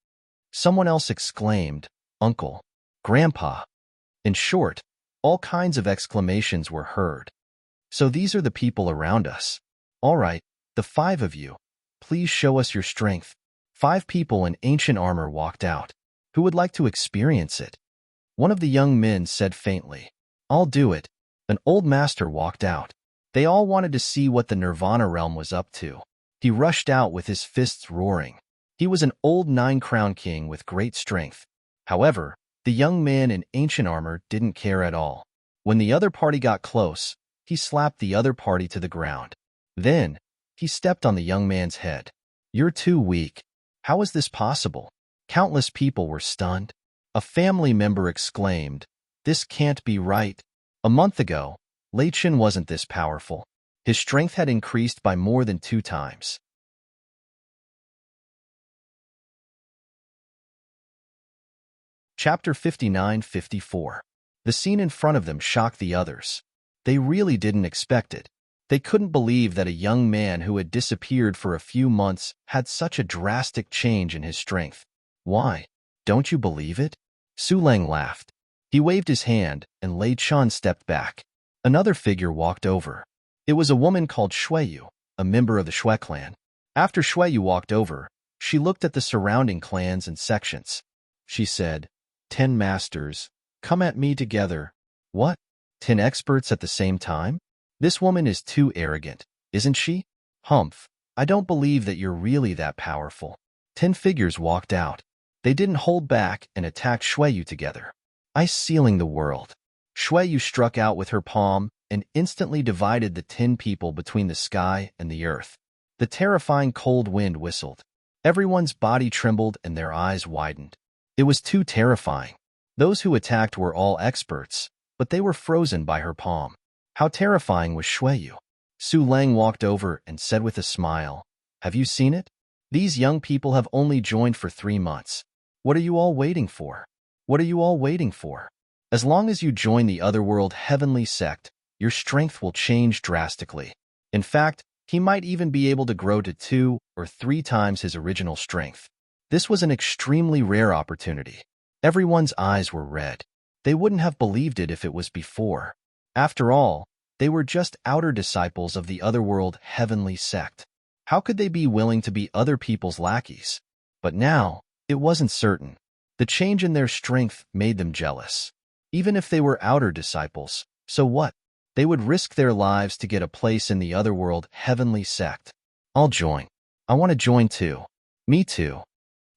Someone else exclaimed, "Uncle, Grandpa." In short, all kinds of exclamations were heard. "So these are the people around us. All right, the 5 of you. Please show us your strength." 5 people in ancient armor walked out. Who would like to experience it? One of the young men said faintly, "I'll do it." An old master walked out. They all wanted to see what the Nirvana realm was up to. He rushed out with his fists roaring. He was an old 9-crown king with great strength. However, the young man in ancient armor didn't care at all. When the other party got close, he slapped the other party to the ground. Then, he stepped on the young man's head. "You're too weak. How is this possible?" Countless people were stunned. A family member exclaimed, "This can't be right. A month ago, Lei Chen wasn't this powerful. His strength had increased by more than 2 times. Chapter 59-54. The scene in front of them shocked the others. They really didn't expect it. They couldn't believe that a young man who had disappeared for a few months had such a drastic change in his strength. "Why? Don't you believe it?" Su Lang laughed. He waved his hand, and Lei Chen stepped back. Another figure walked over. It was a woman called Shuiyu, a member of the Shui clan. After Shuiyu walked over, she looked at the surrounding clans and sections. She said, 10 masters, come at me together. What? 10 experts at the same time? This woman is too arrogant, isn't she? Humph, I don't believe that you're really that powerful. 10 figures walked out. They didn't hold back and attacked Shuiyu together. Ice sealing the world. Shuiyu struck out with her palm and instantly divided the 10 people between the sky and the earth. The terrifying cold wind whistled. Everyone's body trembled and their eyes widened. It was too terrifying. Those who attacked were all experts, but they were frozen by her palm. How terrifying was Shuiyu? Su Lang walked over and said with a smile, have you seen it? These young people have only joined for 3 months. What are you all waiting for? What are you all waiting for? As long as you join the Otherworld Heavenly Sect, your strength will change drastically. In fact, he might even be able to grow to 2 or 3 times his original strength. This was an extremely rare opportunity. Everyone's eyes were red. They wouldn't have believed it if it was before. After all, they were just outer disciples of the Otherworld Heavenly Sect. How could they be willing to be other people's lackeys? But now, it wasn't certain. The change in their strength made them jealous. Even if they were outer disciples, so what? They would risk their lives to get a place in the Otherworld Heavenly Sect. I'll join. I want to join too. Me too.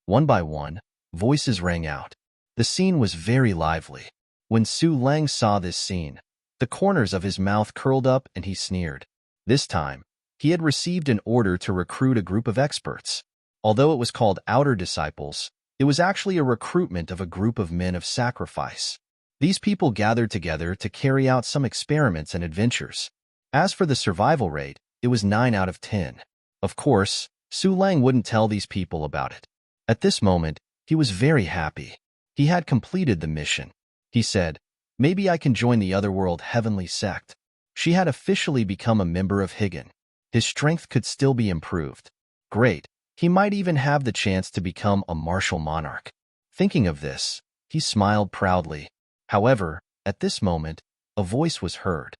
One by one, voices rang out. The scene was very lively. When Su Lang saw this scene, the corners of his mouth curled up and he sneered. This time, he had received an order to recruit a group of experts. Although it was called Outer Disciples, it was actually a recruitment of a group of men of sacrifice. These people gathered together to carry out some experiments and adventures. As for the survival rate, it was 9 out of 10. Of course, Su Lang wouldn't tell these people about it. At this moment, he was very happy. He had completed the mission. He said, maybe I can join the Otherworld Heavenly Sect. She had officially become a member of Higan. His strength could still be improved. Great, he might even have the chance to become a martial monarch. Thinking of this, he smiled proudly. However, at this moment, a voice was heard.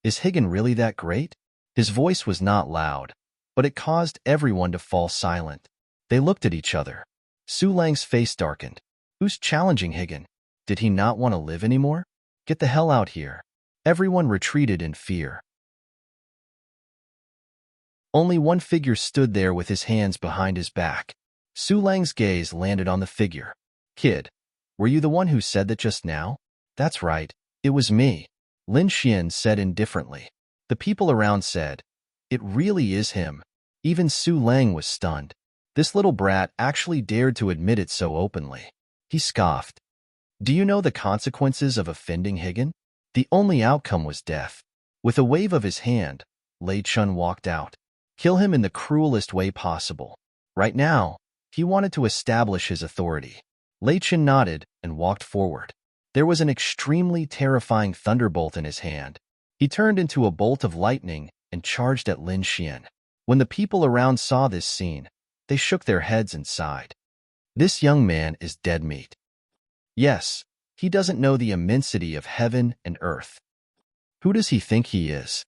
Is Higan really that great? His voice was not loud, but it caused everyone to fall silent. They looked at each other. Su Lang's face darkened. Who's challenging Higan? Did he not want to live anymore? Get the hell out here. Everyone retreated in fear. Only one figure stood there with his hands behind his back. Su Lang's gaze landed on the figure. Kid, were you the one who said that just now? That's right, it was me, Lin Xian said indifferently. The people around said, it really is him. Even Su Lang was stunned. This little brat actually dared to admit it so openly. He scoffed. Do you know the consequences of offending Higan? The only outcome was death. With a wave of his hand, Lei Chun walked out. Kill him in the cruelest way possible. Right now, he wanted to establish his authority. Lei Chun nodded and walked forward. There was an extremely terrifying thunderbolt in his hand. He turned into a bolt of lightning and charged at Lin Xian. When the people around saw this scene, they shook their heads and sighed. This young man is dead meat. Yes, he doesn't know the immensity of heaven and earth. Who does he think he is?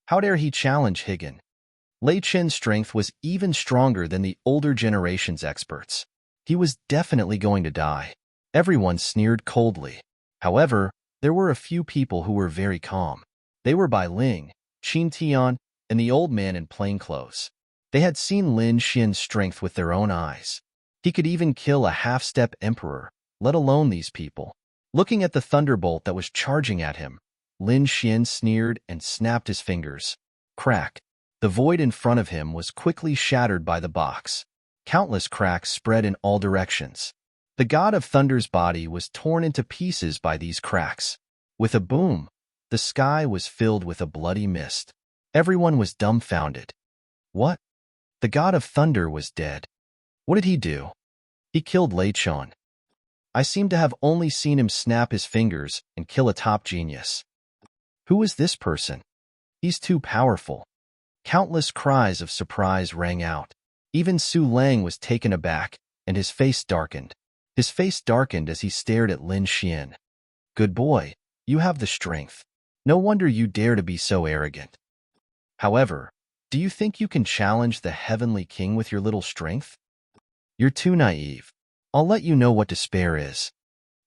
How dare he challenge Higan? Lei Chen's strength was even stronger than the older generation's experts. He was definitely going to die. Everyone sneered coldly. However, there were a few people who were very calm. They were Bai Ling, Qin Tian, and the old man in plain clothes. They had seen Lin Xian's strength with their own eyes. He could even kill a half-step emperor, let alone these people. Looking at the thunderbolt that was charging at him, Lin Xian sneered and snapped his fingers. Crack. The void in front of him was quickly shattered by the box. Countless cracks spread in all directions. The god of thunder's body was torn into pieces by these cracks. With a boom, the sky was filled with a bloody mist. Everyone was dumbfounded. What? The god of thunder was dead. What did he do? He killed Lei Chun. I seem to have only seen him snap his fingers and kill a top genius. Who is this person? He's too powerful. Countless cries of surprise rang out. Even Su Lang was taken aback, and his face darkened. His face darkened as he stared at Lin Xian. Good boy, you have the strength. No wonder you dare to be so arrogant. However, do you think you can challenge the heavenly king with your little strength? You're too naive. I'll let you know what despair is.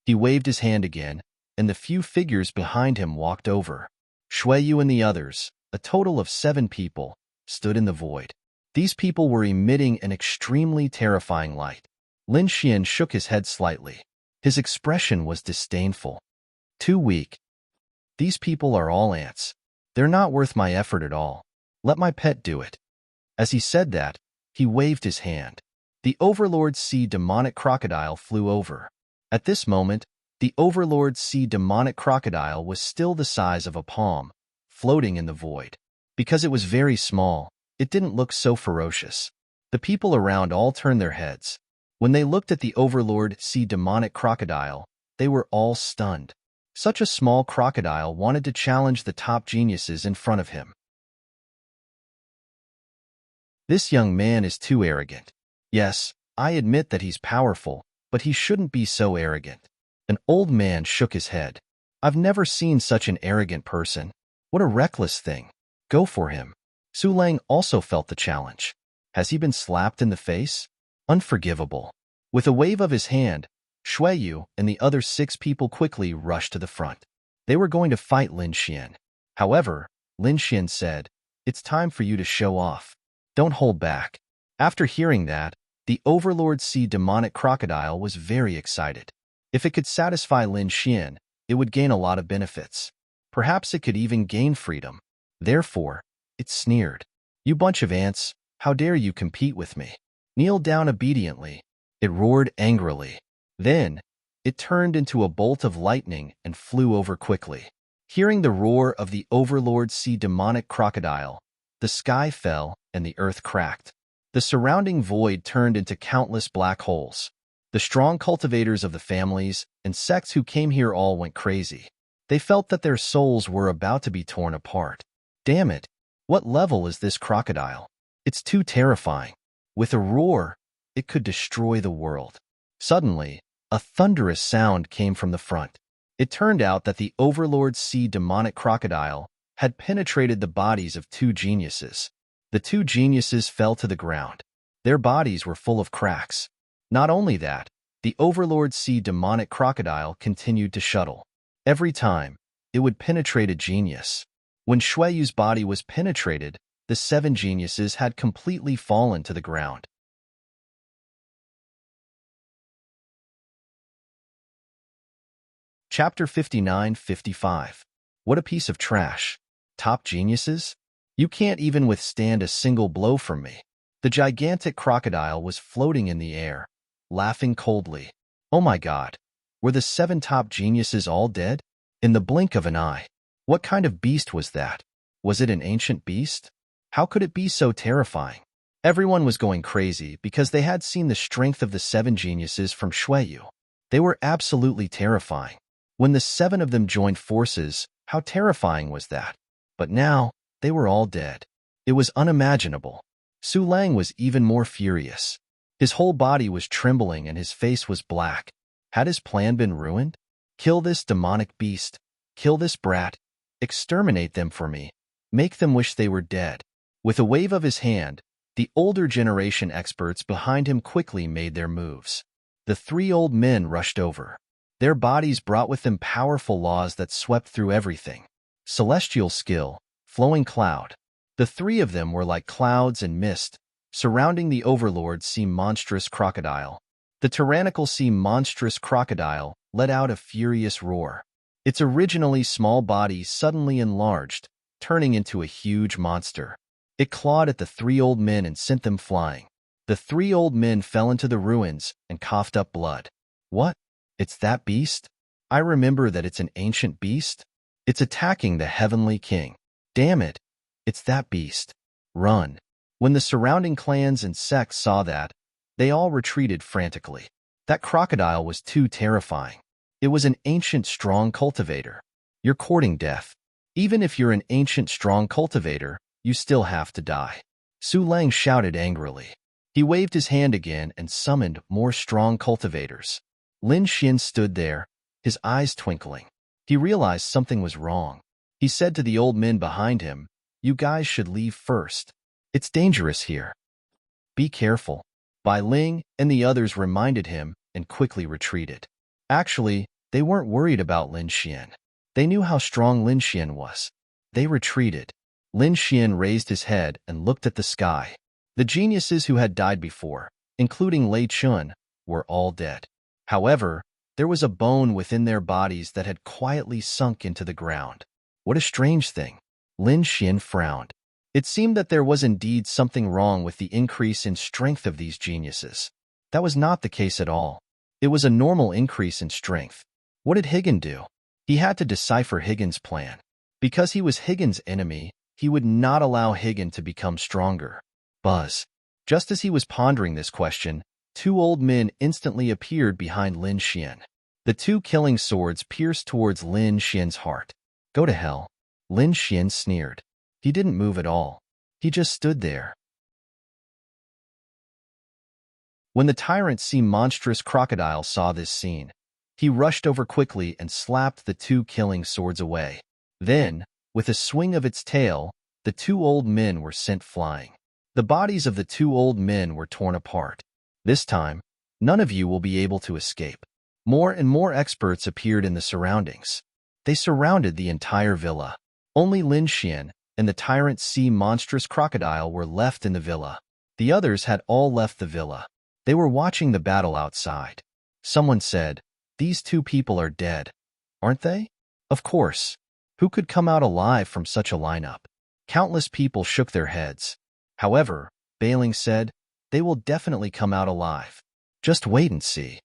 He waved his hand again, and the few figures behind him walked over. Shuiyu and the others, a total of 7 people, stood in the void. These people were emitting an extremely terrifying light. Lin Xian shook his head slightly. His expression was disdainful. Too weak. These people are all ants. They're not worth my effort at all. Let my pet do it. As he said that, he waved his hand. The Overlord's sea demonic crocodile flew over. At this moment, the Overlord's sea demonic crocodile was still the size of a palm, floating in the void. Because it was very small, it didn't look so ferocious. The people around all turned their heads. When they looked at the Overlord sea demonic crocodile, they were all stunned. Such a small crocodile wanted to challenge the top geniuses in front of him. This young man is too arrogant. Yes, I admit that he's powerful, but he shouldn't be so arrogant. An old man shook his head. I've never seen such an arrogant person. What a reckless thing. Go for him. Su Lang also felt the challenge. Has he been slapped in the face? Unforgivable. With a wave of his hand, Shuiyu and the other 6 people quickly rushed to the front. They were going to fight Lin Xian. However, Lin Xian said, "It's time for you to show off. Don't hold back." After hearing that, the Overlord Sea demonic crocodile was very excited. If it could satisfy Lin Xian, it would gain a lot of benefits. Perhaps it could even gain freedom. Therefore, it sneered. "You bunch of ants, how dare you compete with me? Kneel down obediently." It roared angrily. Then, it turned into a bolt of lightning and flew over quickly. Hearing the roar of the Overlord Sea demonic crocodile, the sky fell and the earth cracked. The surrounding void turned into countless black holes. The strong cultivators of the families and sects who came here all went crazy. They felt that their souls were about to be torn apart. Damn it! What level is this crocodile? It's too terrifying. With a roar, it could destroy the world. Suddenly, a thunderous sound came from the front. It turned out that the Overlord Sea demonic crocodile had penetrated the bodies of 2 geniuses. The 2 geniuses fell to the ground. Their bodies were full of cracks. Not only that, the Overlord Sea demonic crocodile continued to shuttle. Every time, it would penetrate a genius. When Shuiyu's body was penetrated, the 7 geniuses had completely fallen to the ground. Chapter 59-55. What a piece of trash. Top geniuses? You can't even withstand a single blow from me. The gigantic crocodile was floating in the air, laughing coldly. Oh my God, were the 7 top geniuses all dead? In the blink of an eye. What kind of beast was that? Was it an ancient beast? How could it be so terrifying? Everyone was going crazy because they had seen the strength of the 7 geniuses from Shuiyu. They were absolutely terrifying. When the 7 of them joined forces, how terrifying was that? But now, they were all dead. It was unimaginable. Su Lang was even more furious. His whole body was trembling and his face was black. Had his plan been ruined? Kill this demonic beast. Kill this brat. Exterminate them for me. Make them wish they were dead. With a wave of his hand, the older generation experts behind him quickly made their moves. The 3 old men rushed over. Their bodies brought with them powerful laws that swept through everything. Celestial skill, flowing cloud. The 3 of them were like clouds and mist, surrounding the Overlord Sea monstrous crocodile. The tyrannical sea monstrous crocodile let out a furious roar. Its originally small body suddenly enlarged, turning into a huge monster. It clawed at the 3 old men and sent them flying. The 3 old men fell into the ruins and coughed up blood. What? It's that beast? I remember that it's an ancient beast. It's attacking the heavenly king. Damn it. It's that beast. Run. When the surrounding clans and sects saw that, they all retreated frantically. That crocodile was too terrifying. It was an ancient strong cultivator. You're courting death. Even if you're an ancient strong cultivator, you still have to die. Su Lang shouted angrily. He waved his hand again and summoned more strong cultivators. Lin Xian stood there, his eyes twinkling. He realized something was wrong. He said to the old men behind him, You guys should leave first. It's dangerous here. Be careful. Bai Ling and the others reminded him and quickly retreated. Actually, they weren't worried about Lin Xian. They knew how strong Lin Xian was. They retreated. Lin Xian raised his head and looked at the sky. The geniuses who had died before, including Lei Chun, were all dead. However, there was a bone within their bodies that had quietly sunk into the ground. What a strange thing. Lin Xian frowned. It seemed that there was indeed something wrong with the increase in strength of these geniuses. That was not the case at all. It was a normal increase in strength. What did Higgin do? He had to decipher Higgin's plan. Because he was Higgin's enemy, he would not allow Higgin to become stronger. Buzz. Just as he was pondering this question, two old men instantly appeared behind Lin Xian. The two killing swords pierced towards Lin Xian's heart. Go to hell. Lin Xian sneered. He didn't move at all. He just stood there. When the tyrant sea monstrous crocodile saw this scene, he rushed over quickly and slapped the two killing swords away. Then, with a swing of its tail, the two old men were sent flying. The bodies of the two old men were torn apart. This time, none of you will be able to escape. More and more experts appeared in the surroundings. They surrounded the entire villa. Only Lin Xian and the tyrant sea monstrous crocodile were left in the villa. The others had all left the villa. They were watching the battle outside. Someone said, "These two people are dead, aren't they?" Of course. Who could come out alive from such a lineup? Countless people shook their heads. However, Bailing said, "They will definitely come out alive. Just wait and see."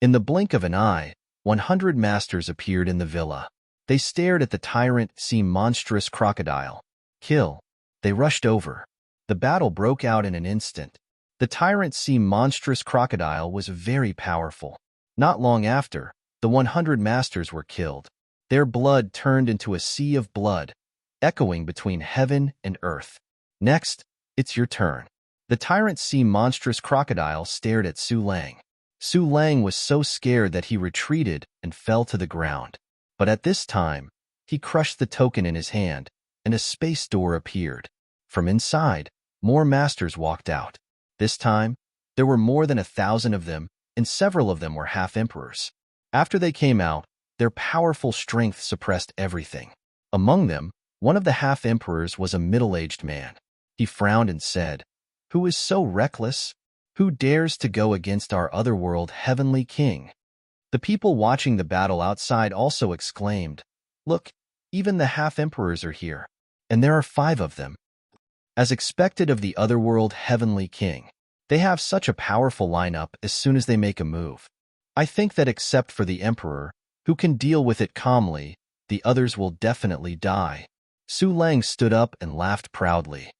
In the blink of an eye, 100 masters appeared in the villa. They stared at the tyrant sea monstrous crocodile. Kill. They rushed over. The battle broke out in an instant. The tyrant sea monstrous crocodile was very powerful. Not long after, the 100 masters were killed. Their blood turned into a sea of blood, echoing between heaven and earth. Next, it's your turn. The tyrant sea monstrous crocodile stared at Su Lang. Su Lang was so scared that he retreated and fell to the ground. But at this time, he crushed the token in his hand, and a space door appeared. From inside, more masters walked out. This time, there were more than 1,000 of them, and several of them were half-emperors. After they came out, their powerful strength suppressed everything. Among them, one of the half-emperors was a middle-aged man. He frowned and said, "Who is so reckless? Who dares to go against our otherworld heavenly king?" The people watching the battle outside also exclaimed, "Look, even the half-emperors are here, and there are 5 of them." As expected of the otherworld heavenly king, they have such a powerful lineup as soon as they make a move. I think that except for the emperor, who can deal with it calmly, the others will definitely die. Su Lang stood up and laughed proudly.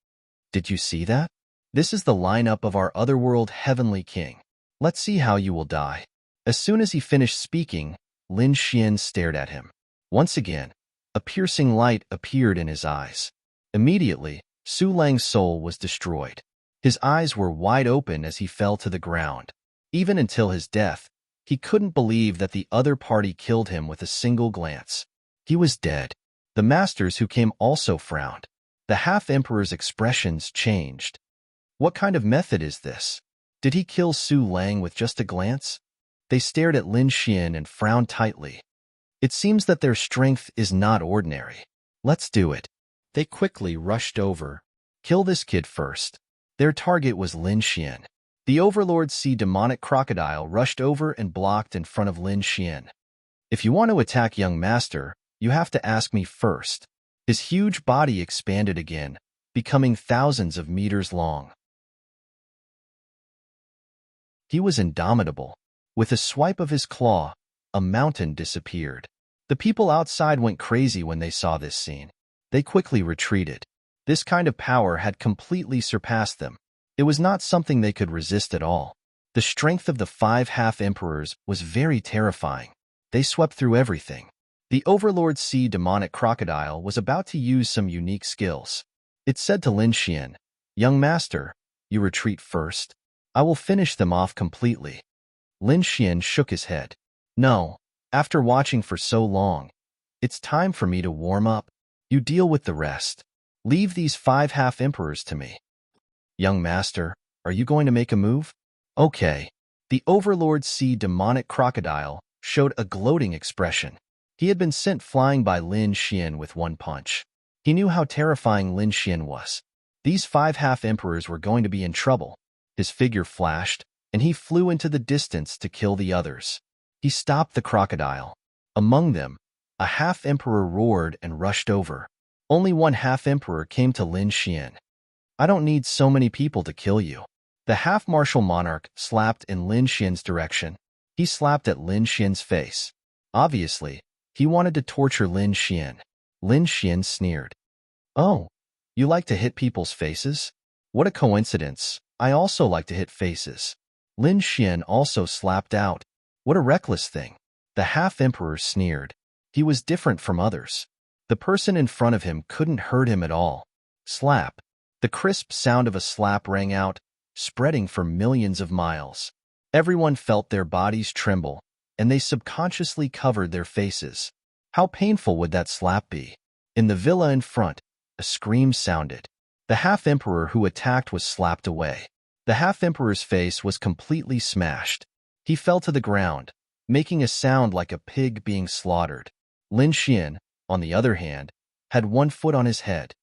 Did you see that? This is the lineup of our otherworld heavenly king. Let's see how you will die. As soon as he finished speaking, Lin Xian stared at him. Once again, a piercing light appeared in his eyes. Immediately, Su Lang's soul was destroyed. His eyes were wide open as he fell to the ground. Even until his death, he couldn't believe that the other party killed him with a single glance. He was dead. The masters who came also frowned. The half-emperor's expressions changed. What kind of method is this? Did he kill Su Lang with just a glance? They stared at Lin Xian and frowned tightly. It seems that their strength is not ordinary. Let's do it. They quickly rushed over. Kill this kid first. Their target was Lin Xian. The Overlord Sea demonic crocodile rushed over and blocked in front of Lin Xian. If you want to attack young master, you have to ask me first. His huge body expanded again, becoming thousands of meters long. He was indomitable. With a swipe of his claw, a mountain disappeared. The people outside went crazy when they saw this scene. They quickly retreated. This kind of power had completely surpassed them. It was not something they could resist at all. The strength of the 5 half-emperors was very terrifying. They swept through everything. The Overlord Sea demonic crocodile was about to use some unique skills. It said to Lin Xian, "Young master, you retreat first. I will finish them off completely." Lin Xian shook his head. "No, after watching for so long, it's time for me to warm up. You deal with the rest." Leave these 5 half-emperors to me. Young master, are you going to make a move? Okay. The Overlord Sea demonic crocodile showed a gloating expression. He had been sent flying by Lin Xian with one punch. He knew how terrifying Lin Xian was. These 5 half-emperors were going to be in trouble. His figure flashed, and he flew into the distance to kill the others. He stopped the crocodile. Among them, a half-emperor roared and rushed over. Only one half-emperor came to Lin Xian. I don't need so many people to kill you. The half-martial monarch slapped in Lin Xian's direction. He slapped at Lin Xian's face. Obviously, he wanted to torture Lin Xian. Lin Xian sneered. Oh, you like to hit people's faces? What a coincidence. I also like to hit faces. Lin Xian also slapped out. What a reckless thing. The half-emperor sneered. He was different from others. The person in front of him couldn't hurt him at all. Slap. The crisp sound of a slap rang out, spreading for millions of miles. Everyone felt their bodies tremble, and they subconsciously covered their faces. How painful would that slap be? In the villa in front, a scream sounded. The half-emperor who attacked was slapped away. The half-emperor's face was completely smashed. He fell to the ground, making a sound like a pig being slaughtered. Lin Xian, on the other hand, had one foot on his head.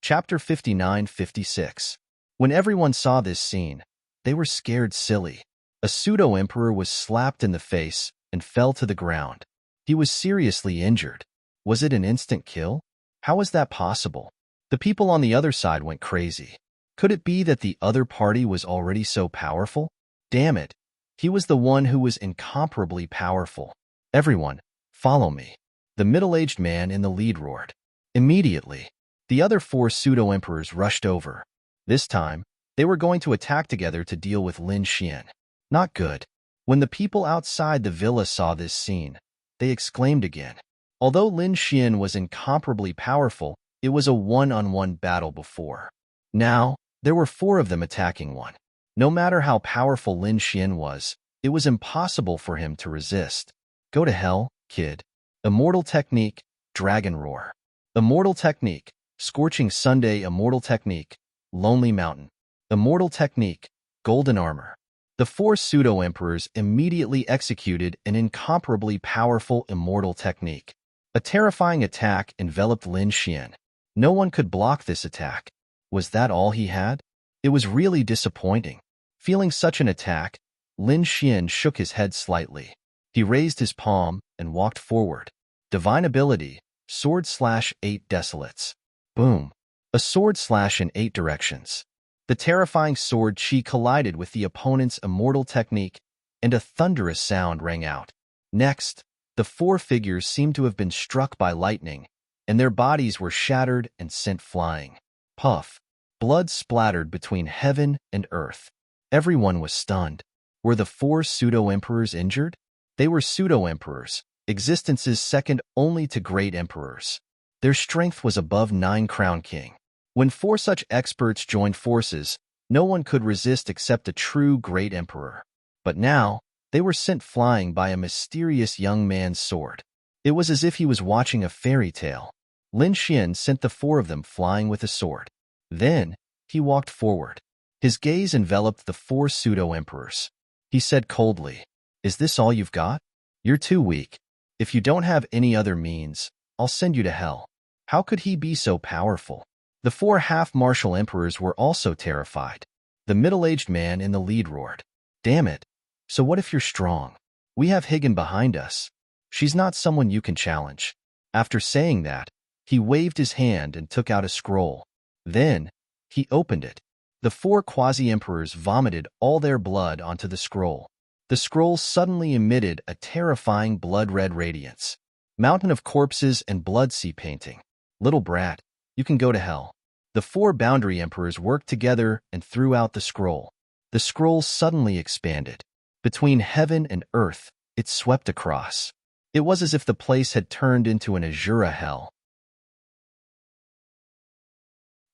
Chapter 59-56. When everyone saw this scene, they were scared silly. A pseudo-emperor was slapped in the face and fell to the ground. He was seriously injured. Was it an instant kill? How was that possible? The people on the other side went crazy. Could it be that the other party was already so powerful? Damn it, he was the one who was incomparably powerful. Everyone, follow me. The middle-aged man in the lead roared. Immediately, the other 4 pseudo-emperors rushed over. This time, they were going to attack together to deal with Lin Xian. Not good. When the people outside the villa saw this scene, they exclaimed again. Although Lin Xian was incomparably powerful, it was a one-on-one battle before. Now, there were 4 of them attacking one. No matter how powerful Lin Xian was, it was impossible for him to resist. Go to hell, kid. Immortal Technique, Dragon Roar. Immortal Technique, Scorching Sunday. Immortal Technique, Lonely Mountain. Immortal Technique, Golden Armor. The 4 pseudo-emperors immediately executed an incomparably powerful immortal technique. A terrifying attack enveloped Lin Xian. No one could block this attack. Was that all he had? It was really disappointing. Feeling such an attack, Lin Xian shook his head slightly. He raised his palm and walked forward. Divine ability, Sword Slash 8 Desolates. Boom. A sword slash in 8 directions. The terrifying sword chi collided with the opponent's immortal technique, and a thunderous sound rang out. Next, the 4 figures seemed to have been struck by lightning, and their bodies were shattered and sent flying. Puff. Blood splattered between heaven and earth. Everyone was stunned. Were the 4 pseudo-emperors injured? They were pseudo-emperors, existences second only to great emperors. Their strength was above 9 Crown King. When 4 such experts joined forces, no one could resist except a true great emperor. But now, they were sent flying by a mysterious young man's sword. It was as if he was watching a fairy tale. Lin Xian sent the 4 of them flying with a sword. Then, he walked forward. His gaze enveloped the 4 pseudo-emperors. He said coldly, "Is this all you've got? You're too weak. If you don't have any other means, I'll send you to hell." How could he be so powerful? The 4 half-martial emperors were also terrified. The middle-aged man in the lead roared, "Damn it. So what if you're strong? We have Higan behind us. She's not someone you can challenge." After saying that, he waved his hand and took out a scroll. Then, he opened it. The 4 quasi-emperors vomited all their blood onto the scroll. The scroll suddenly emitted a terrifying blood-red radiance. Mountain of corpses and blood sea painting. Little brat, you can go to hell. The 4 boundary emperors worked together and threw out the scroll. The scroll suddenly expanded. Between heaven and earth, it swept across. It was as if the place had turned into an Azura hell.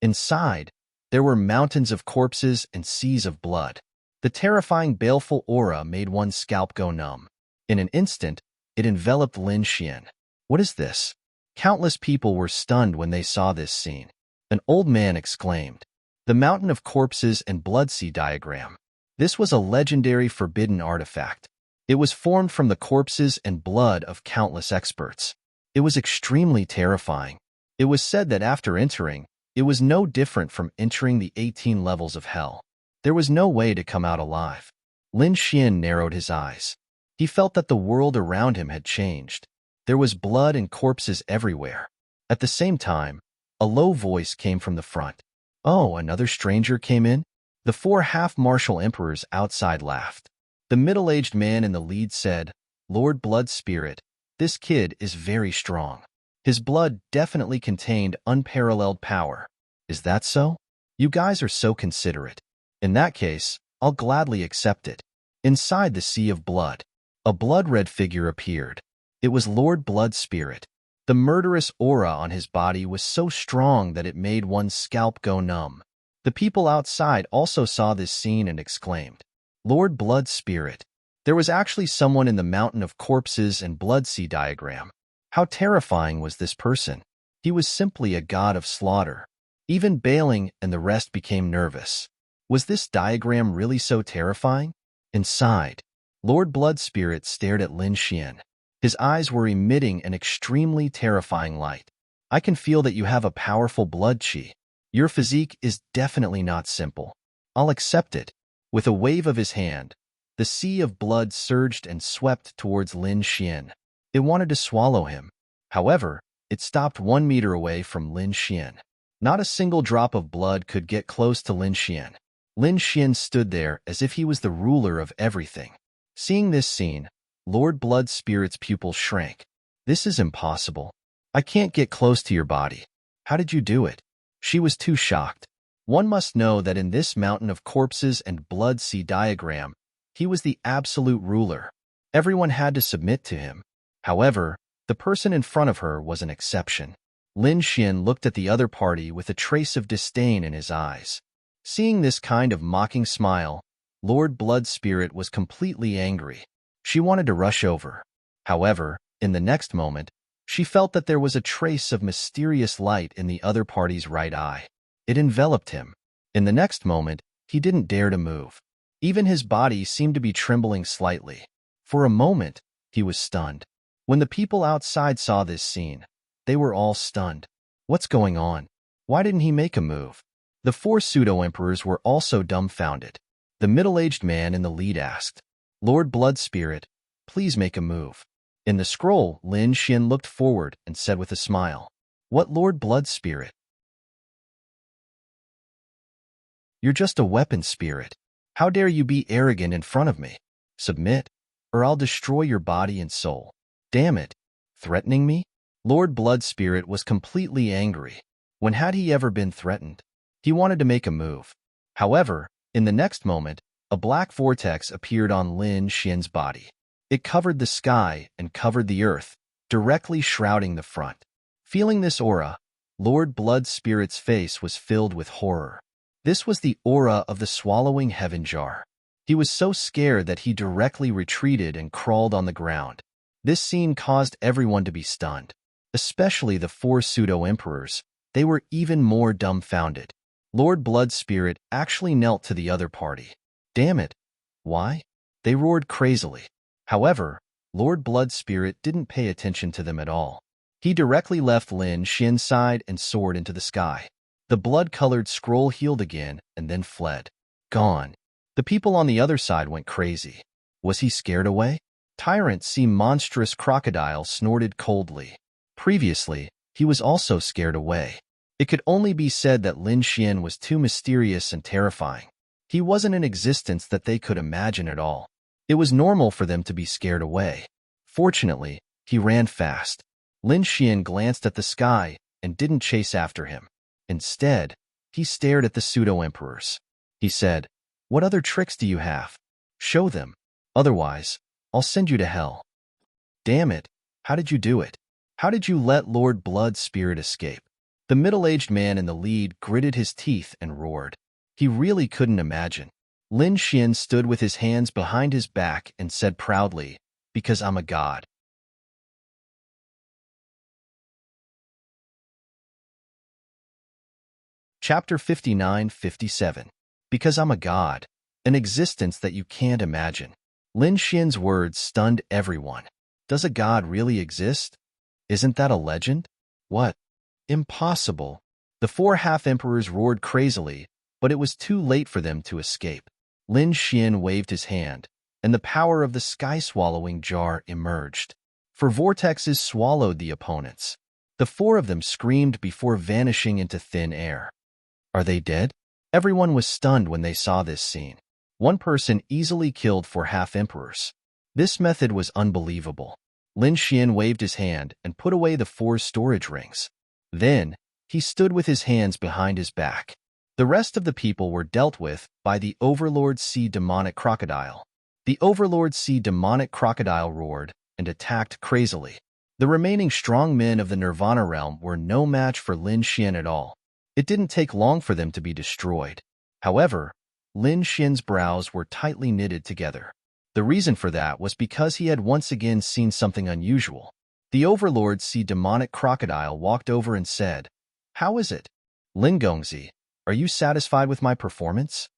Inside, there were mountains of corpses and seas of blood. The terrifying baleful aura made one's scalp go numb. In an instant, It enveloped Lin Xian. What is this? Countless people were stunned when they saw this scene. An old man exclaimed, "The Mountain of Corpses and Blood Sea diagram." This was a legendary forbidden artifact. It was formed from the corpses and blood of countless experts. It was extremely terrifying. It was said that after entering, it was no different from entering the 18 levels of hell. There was no way to come out alive. Lin Xian narrowed his eyes. He felt that the world around him had changed. There was blood and corpses everywhere. At the same time, a low voice came from the front. "Oh, another stranger came in?" The four half-martial emperors outside laughed. The middle-aged man in the lead said, "Lord Blood Spirit, this kid is very strong. His blood definitely contained unparalleled power." "Is that so? You guys are so considerate. In that case, I'll gladly accept it." Inside the sea of blood, a blood-red figure appeared. It was Lord Blood Spirit. The murderous aura on his body was so strong that it made one's scalp go numb. The people outside also saw this scene and exclaimed, "Lord Blood Spirit." There was actually someone in the Mountain of Corpses and Blood Sea diagram. How terrifying was this person? He was simply a god of slaughter. Even Bailing and the rest became nervous. Was this diagram really so terrifying? Inside, Lord Blood Spirit stared at Lin Xian. His eyes were emitting an extremely terrifying light. "I can feel that you have a powerful blood chi. Your physique is definitely not simple. I'll accept it." With a wave of his hand, the sea of blood surged and swept towards Lin Xian. It wanted to swallow him. However, it stopped 1 meter away from Lin Xian. Not a single drop of blood could get close to Lin Xian. Lin Xian stood there as if he was the ruler of everything. Seeing this scene, Lord Blood Spirit's pupils shrank. "This is impossible. I can't get close to your body. How did you do it?" She was too shocked. One must know that in this Mountain of Corpses and Blood Sea diagram, he was the absolute ruler. Everyone had to submit to him. However, the person in front of her was an exception. Lin Xian looked at the other party with a trace of disdain in his eyes. Seeing this kind of mocking smile, Lord Blood Spirit was completely angry. She wanted to rush over. However, in the next moment, she felt that there was a trace of mysterious light in the other party's right eye. It enveloped him. In the next moment, he didn't dare to move. Even his body seemed to be trembling slightly. For a moment, he was stunned. When the people outside saw this scene, they were all stunned. What's going on? Why didn't he make a move? The four pseudo-emperors were also dumbfounded. The middle-aged man in the lead asked, "Lord Blood Spirit, please make a move." In the scroll, Lin Xian looked forward and said with a smile, "What Lord Blood Spirit? You're just a weapon spirit. How dare you be arrogant in front of me? Submit, or I'll destroy your body and soul." "Damn it! Threatening me?" Lord Blood Spirit was completely angry. When had he ever been threatened? He wanted to make a move. However, in the next moment, a black vortex appeared on Lin Xian's body. It covered the sky and covered the earth, directly shrouding the front. Feeling this aura, Lord Blood Spirit's face was filled with horror. This was the aura of the swallowing heaven jar. He was so scared that he directly retreated and crawled on the ground. This scene caused everyone to be stunned, especially the four pseudo-emperors. They were even more dumbfounded. Lord Blood Spirit actually knelt to the other party. "Damn it! Why?" They roared crazily. However, Lord Blood Spirit didn't pay attention to them at all. He directly left Lin Xian's side and soared into the sky. The blood-colored scroll healed again and then fled. Gone. The people on the other side went crazy. Was he scared away? Tyrant Sea Monstrous Crocodile snorted coldly. Previously, he was also scared away. It could only be said that Lin Xian was too mysterious and terrifying. He wasn't an existence that they could imagine at all. It was normal for them to be scared away. Fortunately, he ran fast. Lin Xian glanced at the sky and didn't chase after him. Instead, he stared at the pseudo-emperors. He said, "What other tricks do you have? Show them. Otherwise, I'll send you to hell." "Damn it, how did you do it? How did you let Lord Blood Spirit escape?" The middle-aged man in the lead gritted his teeth and roared. He really couldn't imagine. Lin Xian stood with his hands behind his back and said proudly, "Because I'm a god." Chapter 59-57. Because I'm a god, an existence that you can't imagine. Lin Xian's words stunned everyone. Does a god really exist? Isn't that a legend? What? Impossible. The four half-emperors roared crazily, but it was too late for them to escape. Lin Xian waved his hand, and the power of the sky-swallowing jar emerged. For vortexes swallowed the opponents. The four of them screamed before vanishing into thin air. Are they dead? Everyone was stunned when they saw this scene. One person easily killed four half-emperors. This method was unbelievable. Lin Xian waved his hand and put away the four storage rings. Then, he stood with his hands behind his back. The rest of the people were dealt with by the Overlord Sea Demonic Crocodile. The Overlord Sea Demonic Crocodile roared and attacked crazily. The remaining strong men of the Nirvana realm were no match for Lin Xian at all. It didn't take long for them to be destroyed. However, Lin Xian's brows were tightly knitted together. The reason for that was because he had once again seen something unusual. The Overlord Sea Demonic Crocodile walked over and said, "How is it? Lin Gongzi, are you satisfied with my performance?"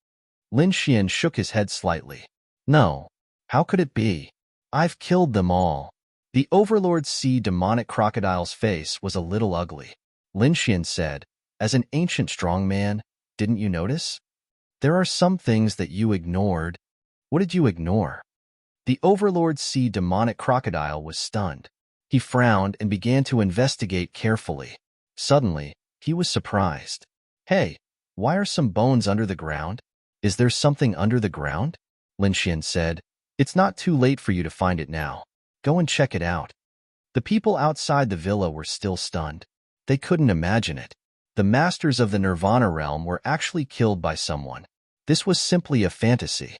Lin Xian shook his head slightly. "No. How could it be? I've killed them all." The Overlord Sea Demonic Crocodile's face was a little ugly. Lin Xian said, "As an ancient strong man, didn't you notice? There are some things that you ignored." "What did you ignore?" The Overlord Sea Demonic Crocodile was stunned. He frowned and began to investigate carefully. Suddenly, he was surprised. "Hey, why are some bones under the ground? Is there something under the ground?" Lin Xian said. "It's not too late for you to find it now. Go and check it out." The people outside the villa were still stunned. They couldn't imagine it. The masters of the Nirvana realm were actually killed by someone. This was simply a fantasy.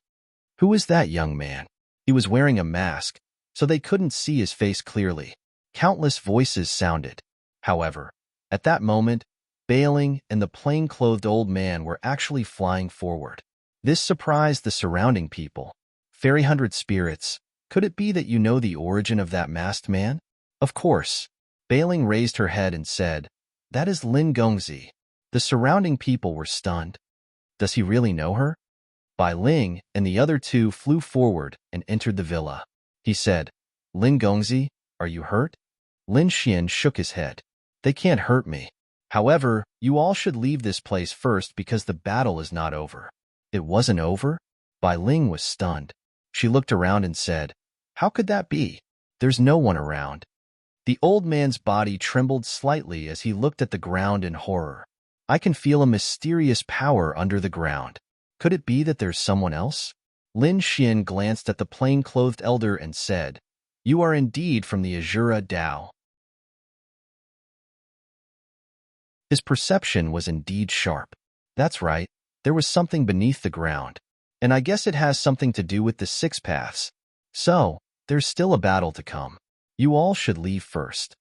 Who is that young man? He was wearing a mask, so they couldn't see his face clearly. Countless voices sounded. However, at that moment, Bailing and the plain-clothed old man were actually flying forward. This surprised the surrounding people. "Fairy Hundred Spirits, could it be that you know the origin of that masked man?" "Of course." Bailing raised her head and said, "That is Lin Gongzi." The surrounding people were stunned. Does he really know her? Bai Ling and the other two flew forward and entered the villa. He said, "Lin Gongzi, are you hurt?" Lin Xian shook his head. "They can't hurt me. However, you all should leave this place first because the battle is not over." "It wasn't over?" Bai Ling was stunned. She looked around and said, "How could that be? There's no one around." The old man's body trembled slightly as he looked at the ground in horror. "I can feel a mysterious power under the ground. Could it be that there's someone else?" Lin Xian glanced at the plain-clothed elder and said, "You are indeed from the Azura Dao." His perception was indeed sharp. That's right, there was something beneath the ground. And I guess it has something to do with the six paths. So, there's still a battle to come. You all should leave first.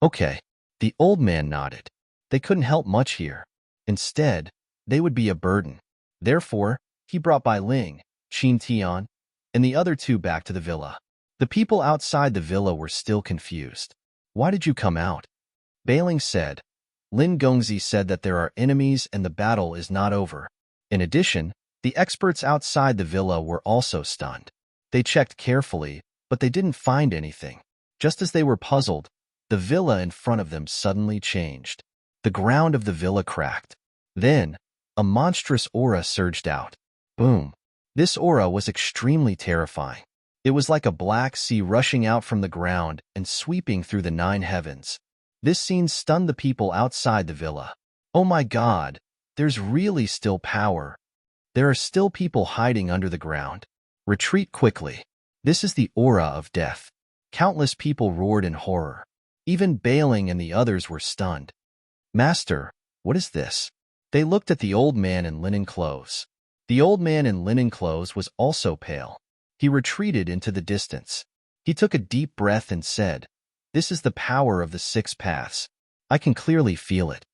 Okay. The old man nodded. They couldn't help much here. Instead, they would be a burden. Therefore, he brought Bai Ling, Qin Tian, and the other two back to the villa. The people outside the villa were still confused. "Why did you come out?" Bailing said. "Lin Gongzi said that there are enemies and the battle is not over." In addition, the experts outside the villa were also stunned. They checked carefully, but they didn't find anything. Just as they were puzzled, the villa in front of them suddenly changed. The ground of the villa cracked. Then, a monstrous aura surged out. Boom. This aura was extremely terrifying. It was like a black sea rushing out from the ground and sweeping through the 9 heavens. This scene stunned the people outside the villa. "Oh my God, there's really still power. There are still people hiding under the ground. Retreat quickly. This is the aura of death." Countless people roared in horror. Even Bailing and the others were stunned. "Master, what is this?" They looked at the old man in linen clothes. The old man in linen clothes was also pale. He retreated into the distance. He took a deep breath and said, "This is the power of the 6 paths. I can clearly feel it."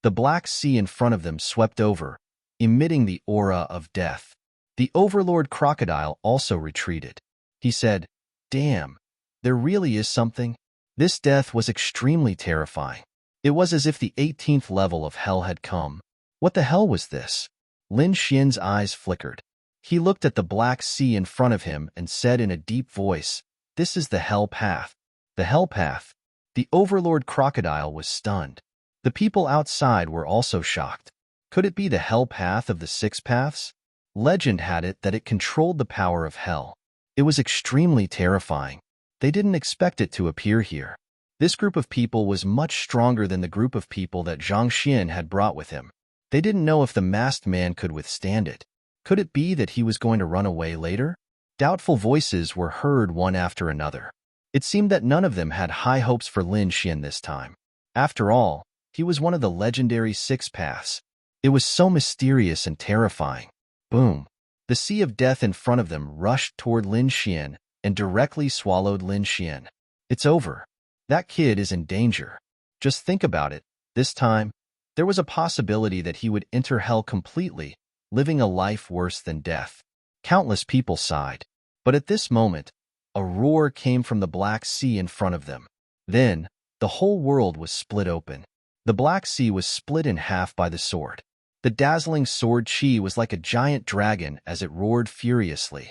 The black sea in front of them swept over, emitting the aura of death. The Overlord Crocodile also retreated. He said, "Damn, there really is something." This death was extremely terrifying. It was as if the 18th level of hell had come. What the hell was this? Lin Xian's eyes flickered. He looked at the black sea in front of him and said in a deep voice, "This is the hell path." The hell path? The overlord crocodile was stunned. The people outside were also shocked. Could it be the hell path of the six paths? Legend had it that it controlled the power of hell. It was extremely terrifying. They didn't expect it to appear here. This group of people was much stronger than the group of people that Zhang Xian had brought with him. They didn't know if the masked man could withstand it. Could it be that he was going to run away later? Doubtful voices were heard one after another. It seemed that none of them had high hopes for Lin Xian this time. After all, he was one of the legendary six paths. It was so mysterious and terrifying. Boom! The sea of death in front of them rushed toward Lin Xian and directly swallowed Lin Xian. It's over. That kid is in danger. Just think about it. This time, there was a possibility that he would enter hell completely, living a life worse than death. Countless people sighed. But at this moment, a roar came from the Black Sea in front of them. Then, the whole world was split open. The Black Sea was split in half by the sword. The dazzling sword chi was like a giant dragon as it roared furiously.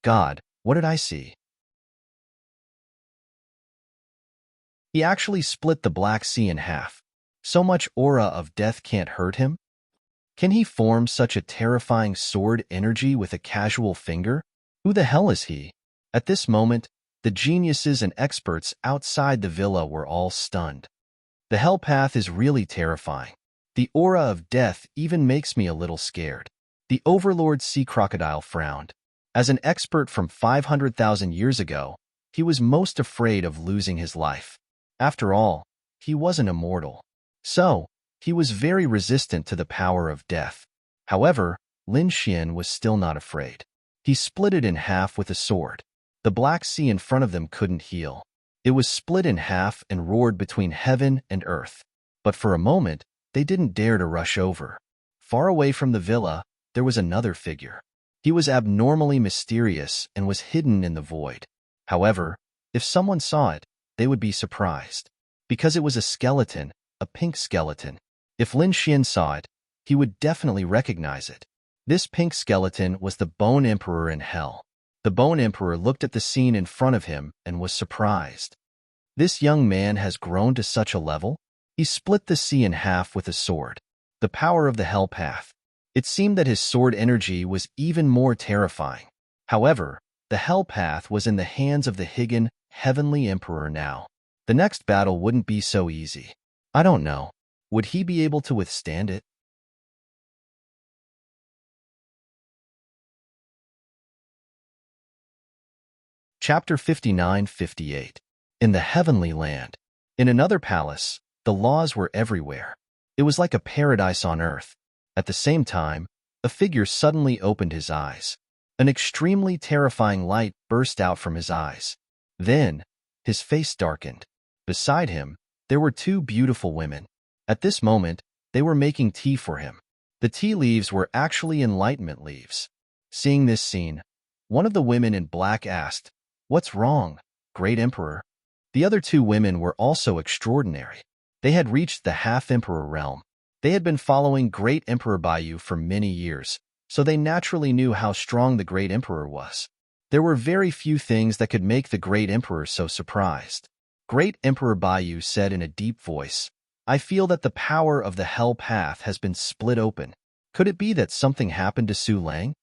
God, what did I see? He actually split the Black Sea in half. So much aura of death can't hurt him? Can he form such a terrifying sword energy with a casual finger? Who the hell is he? At this moment, the geniuses and experts outside the villa were all stunned. The hell path is really terrifying. The aura of death even makes me a little scared. The overlord sea crocodile frowned. As an expert from 500,000 years ago, he was most afraid of losing his life. After all, he wasn't immortal. So, he was very resistant to the power of death. However, Lin Xian was still not afraid. He split it in half with a sword. The Black Sea in front of them couldn't heal. It was split in half and roared between heaven and earth. But for a moment, they didn't dare to rush over. Far away from the villa, there was another figure. He was abnormally mysterious and was hidden in the void. However, if someone saw it, they would be surprised. Because it was a skeleton, a pink skeleton. If Lin Xian saw it, he would definitely recognize it. This pink skeleton was the Bone Emperor in hell. The Bone Emperor looked at the scene in front of him and was surprised. This young man has grown to such a level? He split the sea in half with a sword. The power of the hell path. It seemed that his sword energy was even more terrifying. However, the hell path was in the hands of the Higan, Heavenly Emperor now. The next battle wouldn't be so easy. I don't know. Would he be able to withstand it? Chapter 59-58. In the Heavenly Land. In another palace, the laws were everywhere. It was like a paradise on earth. At the same time, a figure suddenly opened his eyes. An extremely terrifying light burst out from his eyes. Then, his face darkened. Beside him, there were two beautiful women. At this moment, they were making tea for him. The tea leaves were actually enlightenment leaves. Seeing this scene, one of the women in black asked, "What's wrong, Great Emperor?" The other two women were also extraordinary. They had reached the half-emperor realm. They had been following Great Emperor Baiyu for many years, so they naturally knew how strong the Great Emperor was. There were very few things that could make the Great Emperor so surprised. Great Emperor Baiyu said in a deep voice, "I feel that the power of the hell path has been split open. Could it be that something happened to Su Lang?"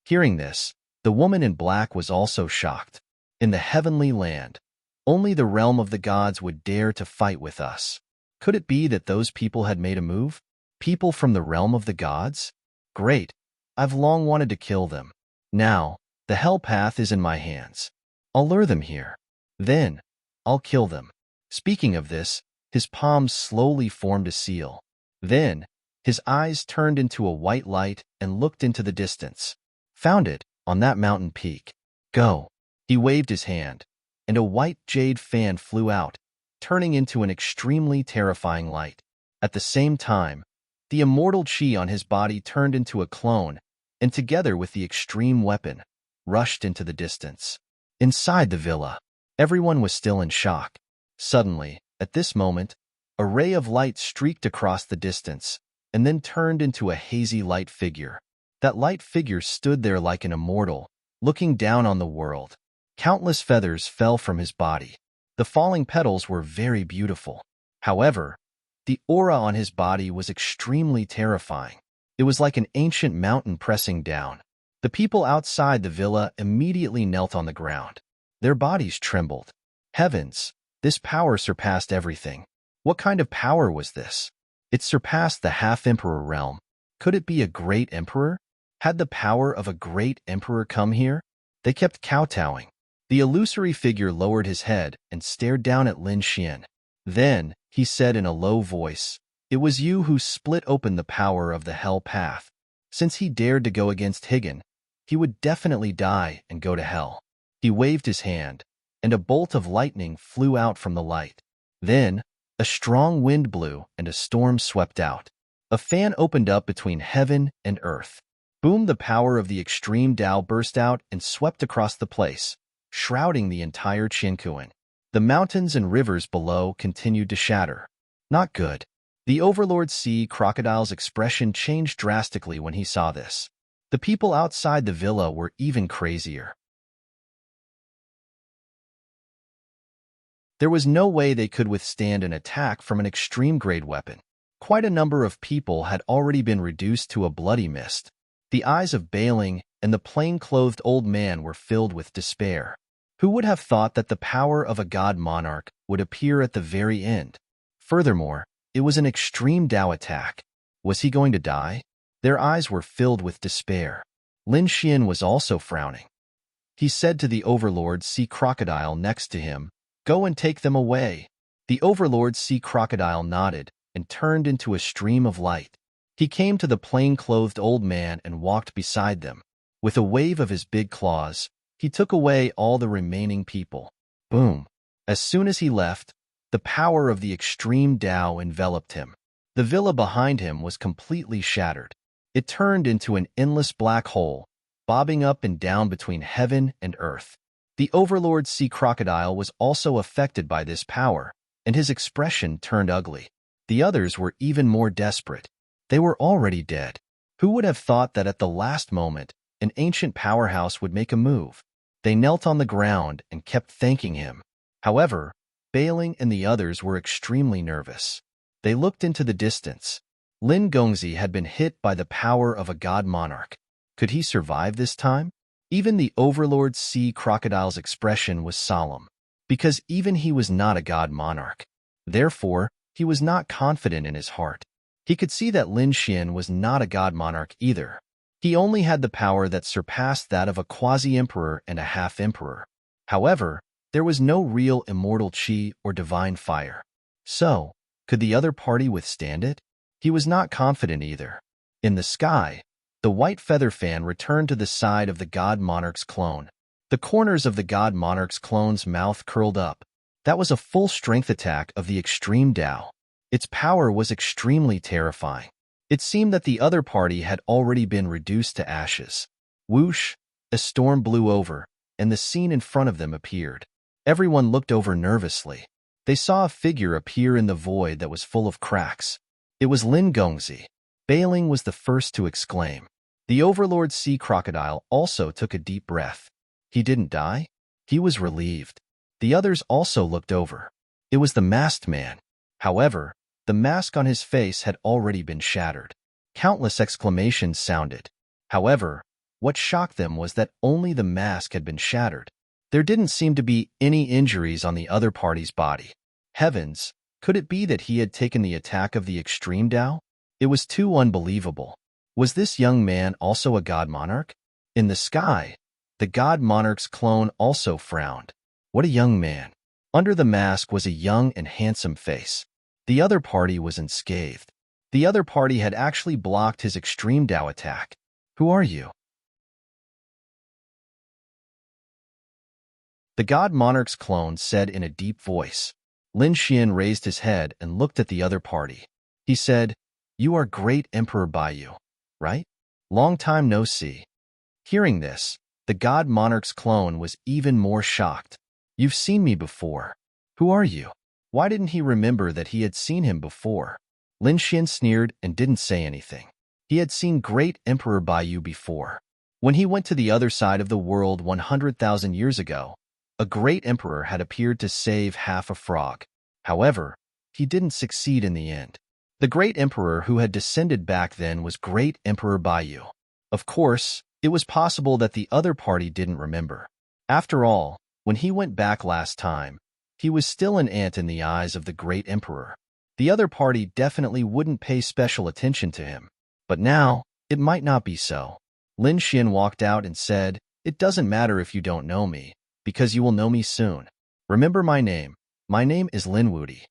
Hearing this, the woman in black was also shocked. In the Heavenly Land, only the realm of the gods would dare to fight with us. Could it be that those people had made a move? People from the realm of the gods? Great. I've long wanted to kill them. Now, the hell path is in my hands. I'll lure them here. Then, I'll kill them. Speaking of this, his palms slowly formed a seal. Then, his eyes turned into a white light and looked into the distance. Found it, on that mountain peak. Go. He waved his hand, and a white jade fan flew out, turning into an extremely terrifying light. At the same time, the immortal chi on his body turned into a clone, and together with the extreme weapon, rushed into the distance. Inside the villa, everyone was still in shock. Suddenly, at this moment, a ray of light streaked across the distance, and then turned into a hazy light figure. That light figure stood there like an immortal, looking down on the world. Countless feathers fell from his body. The falling petals were very beautiful. However, the aura on his body was extremely terrifying. It was like an ancient mountain pressing down. The people outside the villa immediately knelt on the ground. Their bodies trembled. Heavens, this power surpassed everything. What kind of power was this? It surpassed the half-emperor realm. Could it be a great emperor? Had the power of a great emperor come here? They kept kowtowing. The illusory figure lowered his head and stared down at Lin Xian. Then, he said in a low voice, "It was you who split open the power of the hell path. Since he dared to go against Higan, he would definitely die and go to hell." He waved his hand, and a bolt of lightning flew out from the light. Then, a strong wind blew and a storm swept out. A fan opened up between heaven and earth. Boom! The power of the extreme Tao burst out and swept across the place, shrouding the entire Qinkuan. The mountains and rivers below continued to shatter. Not good. The Overlord Sea Crocodile's expression changed drastically when he saw this. The people outside the villa were even crazier. There was no way they could withstand an attack from an extreme-grade weapon. Quite a number of people had already been reduced to a bloody mist. The eyes of Bailing and the plain-clothed old man were filled with despair. Who would have thought that the power of a god monarch would appear at the very end? Furthermore, it was an extreme Tao attack. Was he going to die? Their eyes were filled with despair. Lin Xian was also frowning. He said to the Overlord Sea Crocodile next to him, "Go and take them away." The Overlord Sea Crocodile nodded and turned into a stream of light. He came to the plain-clothed old man and walked beside them. With a wave of his big claws, he took away all the remaining people. Boom! As soon as he left, the power of the extreme Tao enveloped him. The villa behind him was completely shattered. It turned into an endless black hole, bobbing up and down between heaven and earth. The Overlord Sea Crocodile was also affected by this power, and his expression turned ugly. The others were even more desperate. They were already dead. Who would have thought that at the last moment, an ancient powerhouse would make a move? They knelt on the ground and kept thanking him. However, Bailing and the others were extremely nervous. They looked into the distance. Lin Gongzi had been hit by the power of a god monarch. Could he survive this time? Even the Overlord Sea Crocodile's expression was solemn, because even he was not a god monarch. Therefore, he was not confident in his heart. He could see that Lin Xian was not a god monarch either. He only had the power that surpassed that of a quasi-emperor and a half-emperor. However, there was no real immortal qi or divine fire. So, could the other party withstand it? He was not confident either. In the sky, the white feather fan returned to the side of the god monarch's clone. The corners of the god monarch's clone's mouth curled up. That was a full-strength attack of the extreme Tao. Its power was extremely terrifying. It seemed that the other party had already been reduced to ashes. Whoosh! A storm blew over, and the scene in front of them appeared. Everyone looked over nervously. They saw a figure appear in the void that was full of cracks. It was Lin Gongzi. Bailing was the first to exclaim. The Overlord Sea Crocodile also took a deep breath. He didn't die? He was relieved. The others also looked over. It was the masked man. However, the mask on his face had already been shattered. Countless exclamations sounded. However, what shocked them was that only the mask had been shattered. There didn't seem to be any injuries on the other party's body. Heavens, could it be that he had taken the attack of the extreme Tao? It was too unbelievable. Was this young man also a god monarch? In the sky, the god monarch's clone also frowned. What a young man. Under the mask was a young and handsome face. The other party was unscathed. The other party had actually blocked his extreme Tao attack. Who are you? The god monarch's clone said in a deep voice. Lin Xian raised his head and looked at the other party. He said, "You are great Emperor Baiyu, right? Long time no see." Hearing this, the god monarch's clone was even more shocked. "You've seen me before. Who are you?" Why didn't he remember that he had seen him before? Lin Xian sneered and didn't say anything. He had seen great Emperor Baiyu before. When he went to the other side of the world 100,000 years ago, a great emperor had appeared to save half a frog. However, he didn't succeed in the end. The great emperor who had descended back then was Great Emperor Baiyu. Of course, it was possible that the other party didn't remember. After all, when he went back last time, he was still an ant in the eyes of the great emperor. The other party definitely wouldn't pay special attention to him. But now, it might not be so. Lin Xian walked out and said, "It doesn't matter if you don't know me, because you will know me soon. Remember my name. My name is Lin Wudi."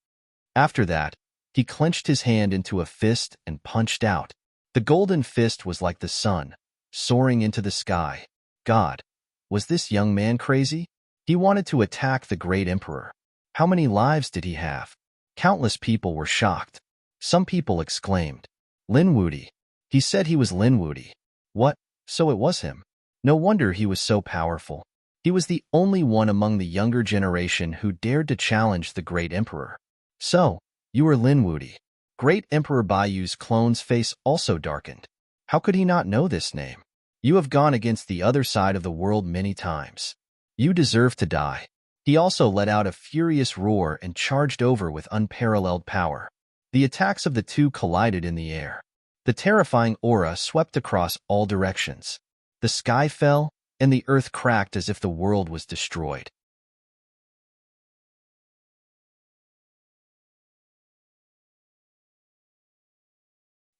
After that, he clenched his hand into a fist and punched out. The golden fist was like the sun, soaring into the sky. God, was this young man crazy? He wanted to attack the great emperor. How many lives did he have? Countless people were shocked. Some people exclaimed, "Lin Wudi. He said he was Lin Wudi. What? So it was him. No wonder he was so powerful." He was the only one among the younger generation who dared to challenge the great emperor. "So, you are Lin Wudi." Great Emperor Baiyu's clone's face also darkened. How could he not know this name? "You have gone against the other side of the world many times. You deserve to die." He also let out a furious roar and charged over with unparalleled power. The attacks of the two collided in the air. The terrifying aura swept across all directions. The sky fell, and the earth cracked as if the world was destroyed.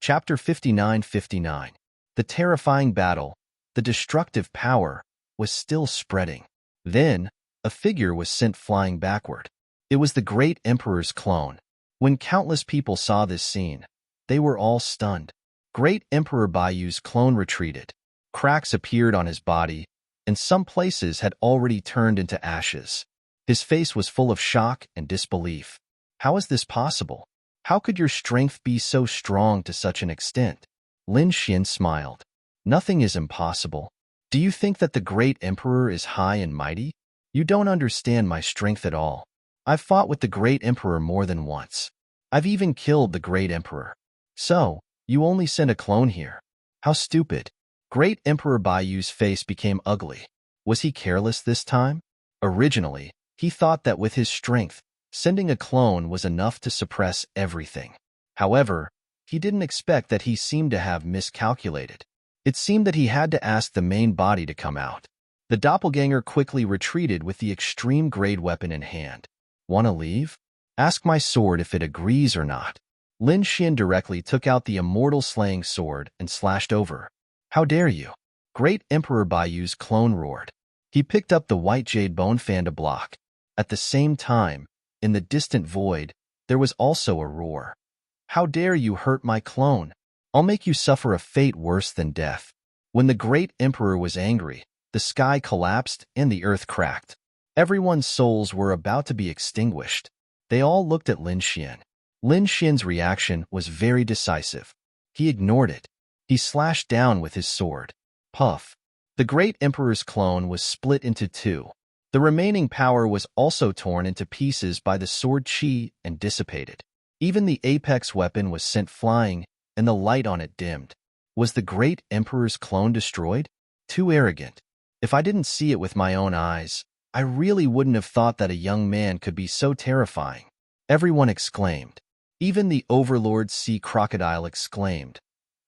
Chapter 59:59. The terrifying battle, the destructive power, was still spreading. Then, a figure was sent flying backward. It was the great emperor's clone. When countless people saw this scene, they were all stunned. Great Emperor Baiyu's clone retreated. Cracks appeared on his body, and some places had already turned into ashes. His face was full of shock and disbelief. "How is this possible? How could your strength be so strong to such an extent?" Lin Xian smiled. "Nothing is impossible. Do you think that the great emperor is high and mighty? You don't understand my strength at all. I've fought with the great emperor more than once. I've even killed the great emperor. So, you only sent a clone here. How stupid." Great Emperor Baiyu's face became ugly. Was he careless this time? Originally, he thought that with his strength, sending a clone was enough to suppress everything. However, he didn't expect that he seemed to have miscalculated. It seemed that he had to ask the main body to come out. The doppelganger quickly retreated with the extreme-grade weapon in hand. "Want to leave? Ask my sword if it agrees or not." Lin Xian directly took out the immortal slaying sword and slashed over. "How dare you?" Great Emperor Baiyu's clone roared. He picked up the white jade bone fan to block. At the same time, in the distant void, there was also a roar. "How dare you hurt my clone? I'll make you suffer a fate worse than death." When the great emperor was angry, the sky collapsed and the earth cracked. Everyone's souls were about to be extinguished. They all looked at Lin Xian. Lin Xian's reaction was very decisive. He ignored it. He slashed down with his sword. Puff. The great emperor's clone was split into two. The remaining power was also torn into pieces by the sword chi and dissipated. Even the apex weapon was sent flying, and the light on it dimmed. Was the great emperor's clone destroyed? Too arrogant. If I didn't see it with my own eyes, I really wouldn't have thought that a young man could be so terrifying. Everyone exclaimed. Even the overlord sea crocodile exclaimed,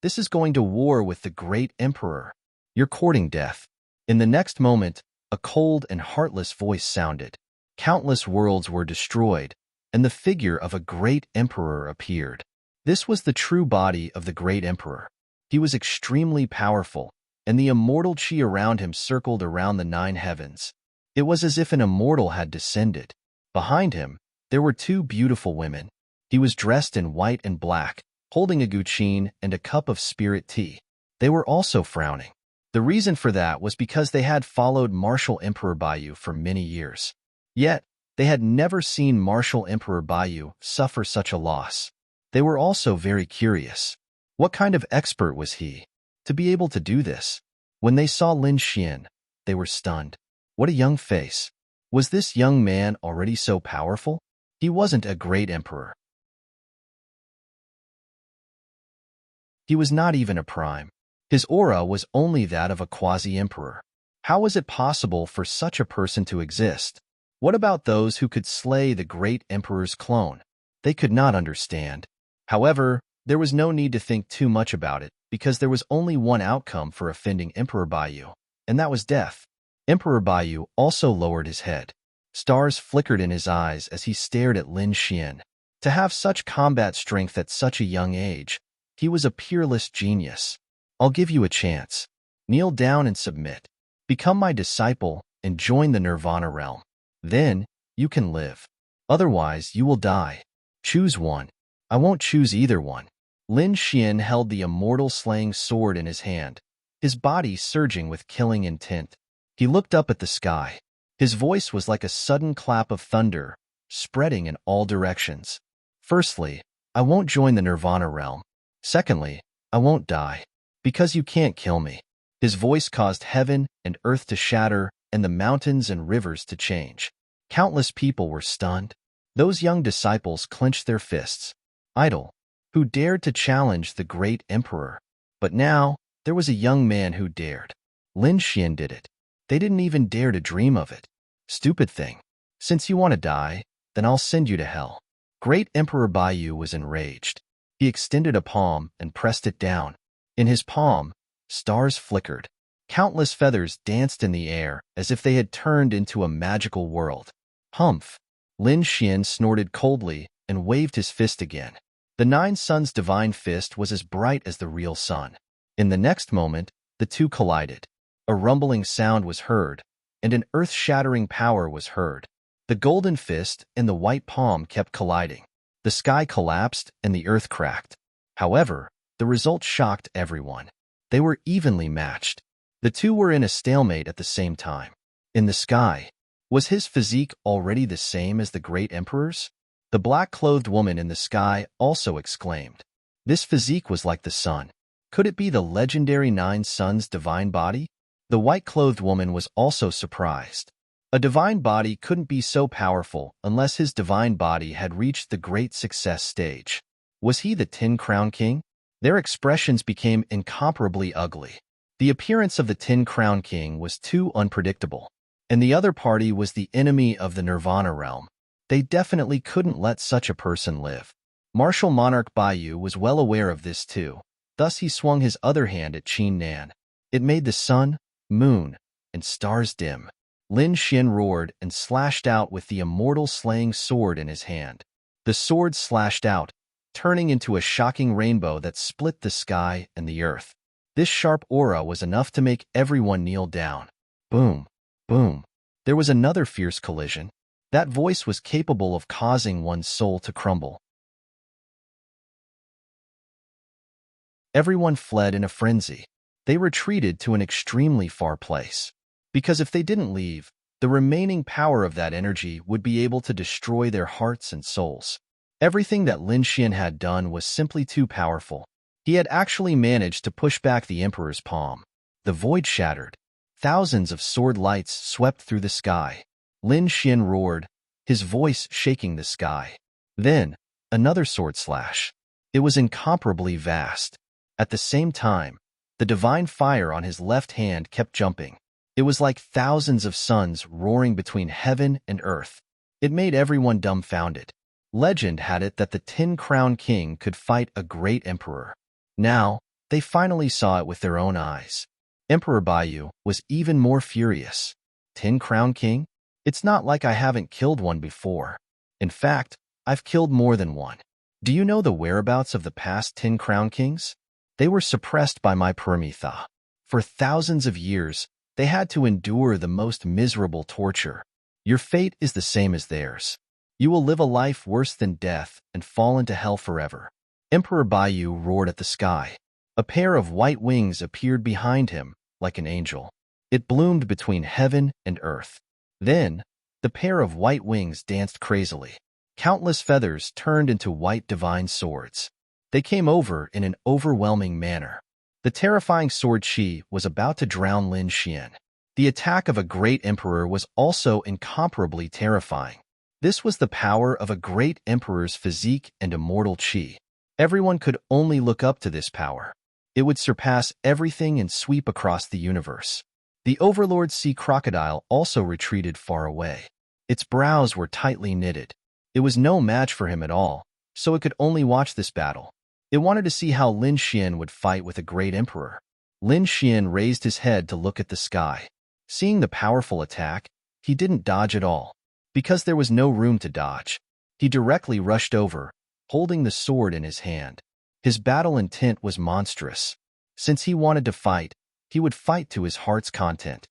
"This is going to war with the great emperor. You're courting death." In the next moment, a cold and heartless voice sounded. Countless worlds were destroyed, and the figure of a great emperor appeared. This was the true body of the great emperor. He was extremely powerful, and the immortal chi around him circled around the 9 heavens. It was as if an immortal had descended. Behind him, there were 2 beautiful women. He was dressed in white and black, holding a guqin and a cup of spirit tea. They were also frowning. The reason for that was because they had followed Martial Emperor Baiyu for many years. Yet, they had never seen Martial Emperor Baiyu suffer such a loss. They were also very curious. What kind of expert was he to be able to do this? When they saw Lin Xian, they were stunned. What a young face. Was this young man already so powerful? He wasn't a great emperor. He was not even a prime. His aura was only that of a quasi-emperor. How was it possible for such a person to exist? What about those who could slay the great emperor's clone? They could not understand. However, there was no need to think too much about it, because there was only one outcome for offending Emperor Baiyu, and that was death. Emperor Baiyu also lowered his head. Stars flickered in his eyes as he stared at Lin Xian. To have such combat strength at such a young age, he was a peerless genius. I'll give you a chance. Kneel down and submit. Become my disciple and join the Nirvana realm. Then, you can live. Otherwise, you will die. Choose one. I won't choose either one. Lin Xian held the immortal slaying sword in his hand, his body surging with killing intent. He looked up at the sky. His voice was like a sudden clap of thunder, spreading in all directions. Firstly, I won't join the Nirvana realm. Secondly, I won't die. Because you can't kill me. His voice caused heaven and earth to shatter and the mountains and rivers to change. Countless people were stunned. Those young disciples clenched their fists. Idle. Who dared to challenge the great emperor? But now, there was a young man who dared. Lin Xian did it. They didn't even dare to dream of it. Stupid thing. Since you want to die, then I'll send you to hell. Great Emperor Baiyu was enraged. He extended a palm and pressed it down. In his palm, stars flickered. Countless feathers danced in the air as if they had turned into a magical world. Humph! Lin Xian snorted coldly and waved his fist again. The Nine Suns' divine fist was as bright as the real sun. In the next moment, the two collided. A rumbling sound was heard, and an earth-shattering power was heard. The golden fist and the white palm kept colliding. The sky collapsed and the earth cracked. However, the result shocked everyone. They were evenly matched. The two were in a stalemate at the same time. In the sky, was his physique already the same as the great emperor's? The black-clothed woman in the sky also exclaimed. This physique was like the sun. Could it be the legendary Nine Suns' divine body? The white-clothed woman was also surprised. A divine body couldn't be so powerful unless his divine body had reached the great success stage. Was he the Tin Crown King? Their expressions became incomparably ugly. The appearance of the Tin Crown King was too unpredictable, and the other party was the enemy of the Nirvana realm. They definitely couldn't let such a person live. Martial Monarch Baiyu was well aware of this too. Thus he swung his other hand at Qin Nan. It made the sun, moon, and stars dim. Lin Xian roared and slashed out with the immortal slaying sword in his hand. The sword slashed out, turning into a shocking rainbow that split the sky and the earth. This sharp aura was enough to make everyone kneel down. Boom, boom. There was another fierce collision. That voice was capable of causing one's soul to crumble. Everyone fled in a frenzy. They retreated to an extremely far place. Because if they didn't leave, the remaining power of that energy would be able to destroy their hearts and souls. Everything that Lin Xian had done was simply too powerful. He had actually managed to push back the emperor's palm. The void shattered. Thousands of sword lights swept through the sky. Lin Xian roared, his voice shaking the sky. Then, another sword slash. It was incomparably vast. At the same time, the divine fire on his left hand kept jumping. It was like thousands of suns roaring between heaven and earth. It made everyone dumbfounded. Legend had it that the Tin Crown King could fight a great emperor. Now, they finally saw it with their own eyes. Emperor Baiyu was even more furious. Tin Crown King? It's not like I haven't killed one before. In fact, I've killed more than one. Do you know the whereabouts of the past Tin Crown Kings? They were suppressed by my Paramitha. For thousands of years, they had to endure the most miserable torture. Your fate is the same as theirs. You will live a life worse than death and fall into hell forever. Emperor Baiyu roared at the sky. A pair of white wings appeared behind him, like an angel. It bloomed between heaven and earth. Then, the pair of white wings danced crazily. Countless feathers turned into white divine swords. They came over in an overwhelming manner. The terrifying sword Qi was about to drown Lin Xian. The attack of a great emperor was also incomparably terrifying. This was the power of a great emperor's physique and immortal Qi. Everyone could only look up to this power. It would surpass everything and sweep across the universe. The Overlord Sea Crocodile also retreated far away. Its brows were tightly knitted. It was no match for him at all, so it could only watch this battle. It wanted to see how Lin Xian would fight with a great emperor. Lin Xian raised his head to look at the sky. Seeing the powerful attack, he didn't dodge at all. Because there was no room to dodge, he directly rushed over, holding the sword in his hand. His battle intent was monstrous. Since he wanted to fight, he would fight to his heart's content.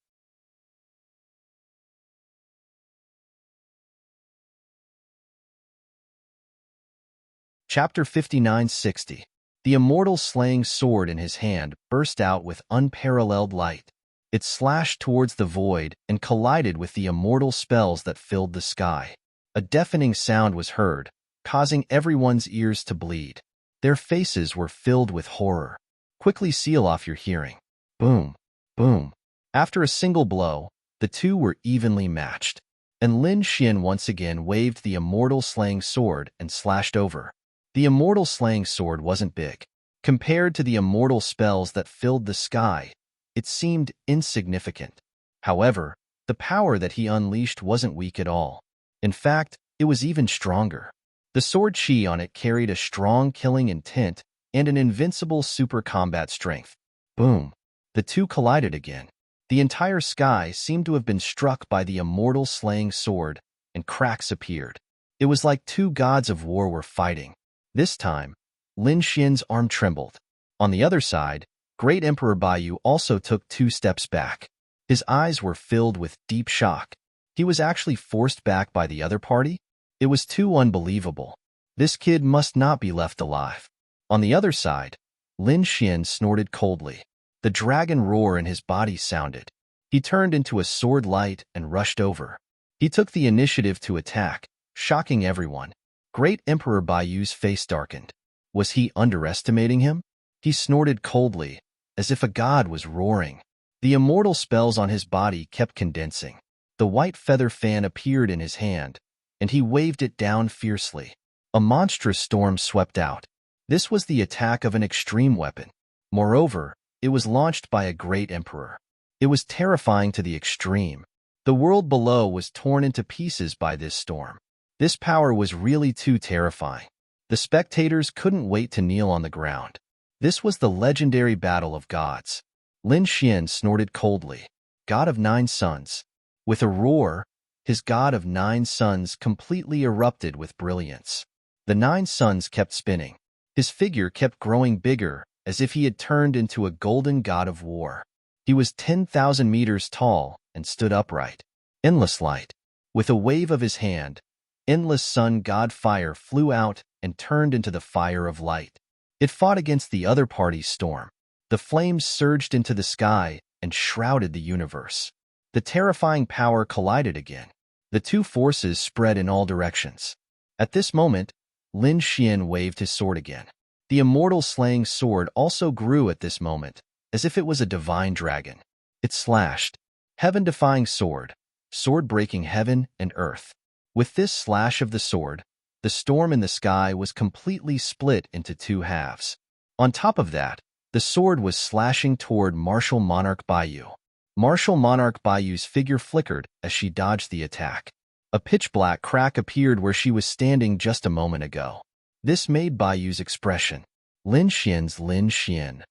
Chapter 59-60. The immortal slaying sword in his hand burst out with unparalleled light. It slashed towards the void and collided with the immortal spells that filled the sky. A deafening sound was heard, causing everyone's ears to bleed. Their faces were filled with horror. Quickly seal off your hearing. Boom, boom. After a single blow, the two were evenly matched, and Lin Xian once again waved the immortal slaying sword and slashed over. The immortal slaying sword wasn't big. Compared to the immortal spells that filled the sky, it seemed insignificant. However, the power that he unleashed wasn't weak at all. In fact, it was even stronger. The sword chi on it carried a strong killing intent and an invincible super combat strength. Boom. The two collided again. The entire sky seemed to have been struck by the immortal slaying sword, and cracks appeared. It was like two gods of war were fighting. This time, Lin Xian's arm trembled. On the other side, Great Emperor Baiyu also took 2 steps back. His eyes were filled with deep shock. He was actually forced back by the other party? It was too unbelievable. This kid must not be left alive. On the other side, Lin Xian snorted coldly. The dragon roar in his body sounded. He turned into a sword light and rushed over. He took the initiative to attack, shocking everyone. Great Emperor Baiyu's face darkened. Was he underestimating him? He snorted coldly, as if a god was roaring. The immortal spells on his body kept condensing. The white feather fan appeared in his hand, and he waved it down fiercely. A monstrous storm swept out. This was the attack of an extreme weapon. Moreover, it was launched by a great emperor. It was terrifying to the extreme. The world below was torn into pieces by this storm. This power was really too terrifying. The spectators couldn't wait to kneel on the ground. This was the legendary battle of gods. Lin Xian snorted coldly. God of 9 sons. With a roar, his god of 9 sons completely erupted with brilliance. The 9 suns kept spinning. His figure kept growing bigger, as if he had turned into a golden god of war. He was 10,000 meters tall and stood upright. Endless light. With a wave of his hand, endless sun god fire flew out and turned into the fire of light. It fought against the other party's storm. The flames surged into the sky and shrouded the universe. The terrifying power collided again. The two forces spread in all directions. At this moment, Lin Xian waved his sword again. The immortal slaying sword also grew at this moment, as if it was a divine dragon. It slashed. Heaven-defying sword, sword breaking heaven and earth. With this slash of the sword, the storm in the sky was completely split into 2 halves. On top of that, the sword was slashing toward Martial Monarch Baiyu. Martial Monarch Baiyu's figure flickered as she dodged the attack. A pitch-black crack appeared where she was standing just a moment ago. This made Baiyu's expression. Lin Xian's Lin Xian.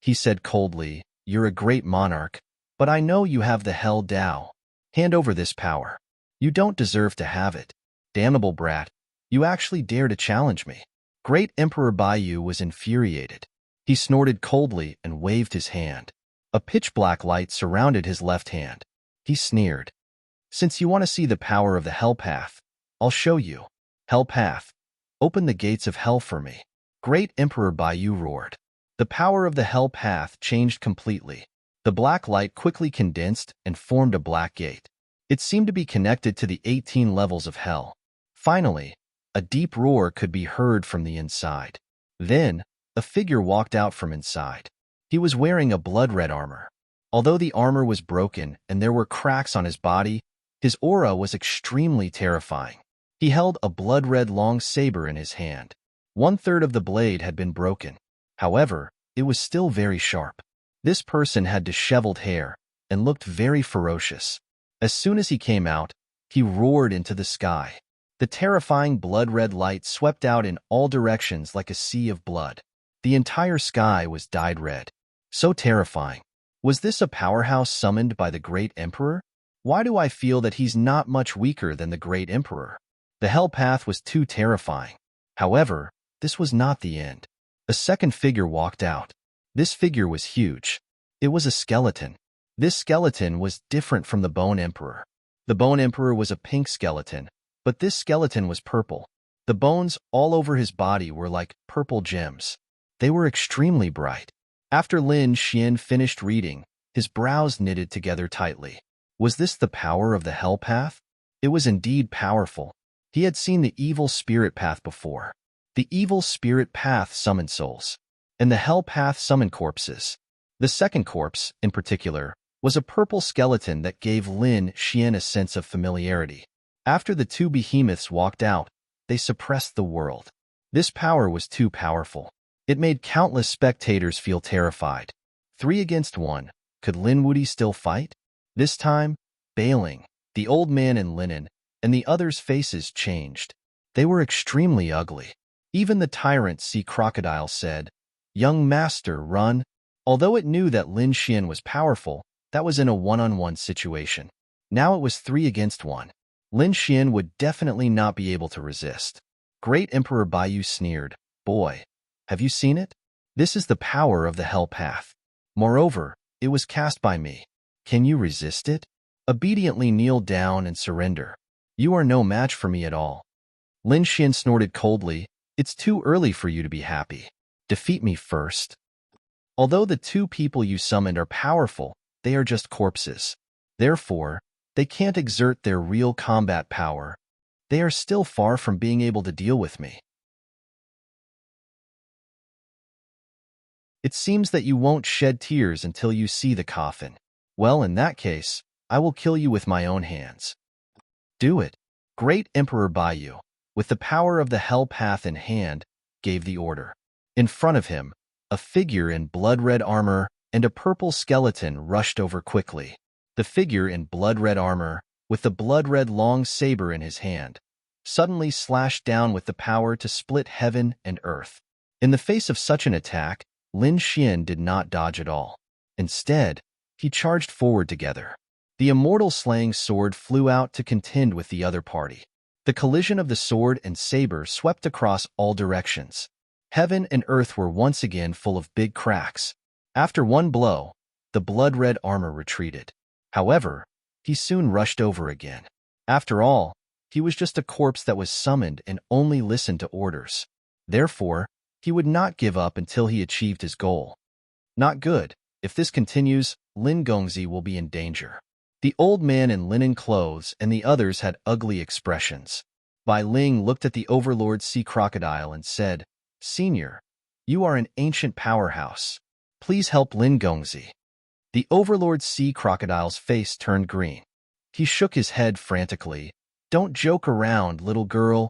He said coldly, "You're a great monarch, but I know you have the Hell Dao. Hand over this power. You don't deserve to have it. Damnable brat, you actually dare to challenge me." Great Emperor Baiyu was infuriated. He snorted coldly and waved his hand. A pitch-black light surrounded his left hand. He sneered. "Since you want to see the power of the Hell Path, I'll show you. Hell Path, open the gates of hell for me." Great Emperor Baiyu roared. The power of the Hell Path changed completely. The black light quickly condensed and formed a black gate. It seemed to be connected to the 18 levels of hell. Finally, a deep roar could be heard from the inside. Then, a figure walked out from inside. He was wearing a blood-red armor. Although the armor was broken and there were cracks on his body, his aura was extremely terrifying. He held a blood-red long saber in his hand. 1/3 of the blade had been broken. However, it was still very sharp. This person had disheveled hair and looked very ferocious. As soon as he came out, he roared into the sky. The terrifying blood-red light swept out in all directions like a sea of blood. The entire sky was dyed red. So terrifying. Was this a powerhouse summoned by the great emperor? Why do I feel that he's not much weaker than the great emperor? The hell path was too terrifying. However, this was not the end. A second figure walked out. This figure was huge. It was a skeleton. This skeleton was different from the Bone Emperor. The Bone Emperor was a pink skeleton, but this skeleton was purple. The bones all over his body were like purple gems. They were extremely bright. After Lin Xian finished reading, his brows knitted together tightly. Was this the power of the Hell Path? It was indeed powerful. He had seen the Evil Spirit Path before. The Evil Spirit Path summoned souls, and the Hell Path summoned corpses. The second corpse, in particular, was a purple skeleton that gave Lin Xian a sense of familiarity. After the two behemoths walked out, they suppressed the world. This power was too powerful. It made countless spectators feel terrified. 3 against 1. Could Lin Wudi still fight? This time, Bailing, the old man in linen, and the others' faces changed. They were extremely ugly. Even the tyrant sea crocodile said, "Young master, run." Although it knew that Lin Xian was powerful, that was in a one-on-one situation. Now it was 3 against 1. Lin Xian would definitely not be able to resist. Great Emperor Baiyu sneered, "Boy, have you seen it? This is the power of the Hell Path. Moreover, it was cast by me. Can you resist it? Obediently kneel down and surrender. You are no match for me at all." Lin Xian snorted coldly, "It's too early for you to be happy. Defeat me first." Although the two people you summoned are powerful, they are just corpses. Therefore, they can't exert their real combat power. They are still far from being able to deal with me. It seems that you won't shed tears until you see the coffin. Well, in that case, I will kill you with my own hands. Do it. Great Emperor Baiyu, with the power of the Hell Path in hand, gave the order. In front of him, a figure in blood-red armor and a purple skeleton rushed over quickly. The figure in blood-red armor, with the blood-red long saber in his hand, suddenly slashed down with the power to split heaven and earth. In the face of such an attack, Lin Xian did not dodge at all. Instead, he charged forward together. The immortal slaying sword flew out to contend with the other party. The collision of the sword and saber swept across all directions. Heaven and earth were once again full of big cracks. After one blow, the blood-red armor retreated. However, he soon rushed over again. After all, he was just a corpse that was summoned and only listened to orders. Therefore, he would not give up until he achieved his goal. Not good. If this continues, Lin Gongzi will be in danger. The old man in linen clothes and the others had ugly expressions. Bai Ling looked at the overlord sea crocodile and said, "Senior, you are an ancient powerhouse. Please help Lin Gongzi." The overlord sea crocodile's face turned green. He shook his head frantically. "Don't joke around, little girl.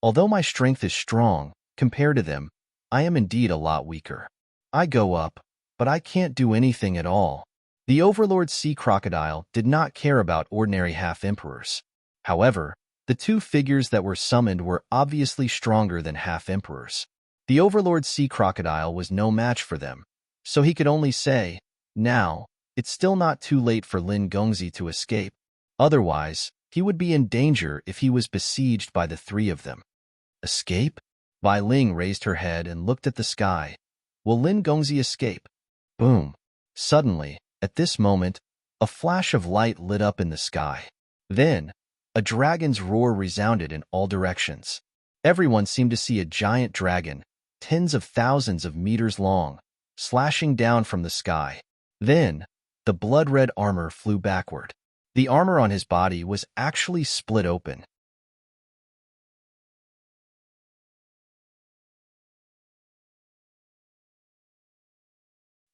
Although my strength is strong, compared to them, I am indeed a lot weaker. I go up, but I can't do anything at all." The overlord sea crocodile did not care about ordinary half-emperors. However, the two figures that were summoned were obviously stronger than half-emperors. The overlord sea crocodile was no match for them, so he could only say, "Now, it's still not too late for Lin Gongzi to escape. Otherwise, he would be in danger if he was besieged by the 3 of them." Escape? Bai Ling raised her head and looked at the sky. Will Lin Gongzi escape? Boom. Suddenly, at this moment, a flash of light lit up in the sky. Then, a dragon's roar resounded in all directions. Everyone seemed to see a giant dragon, tens of thousands of meters long, slashing down from the sky. Then, the blood-red armor flew backward. The armor on his body was actually split open.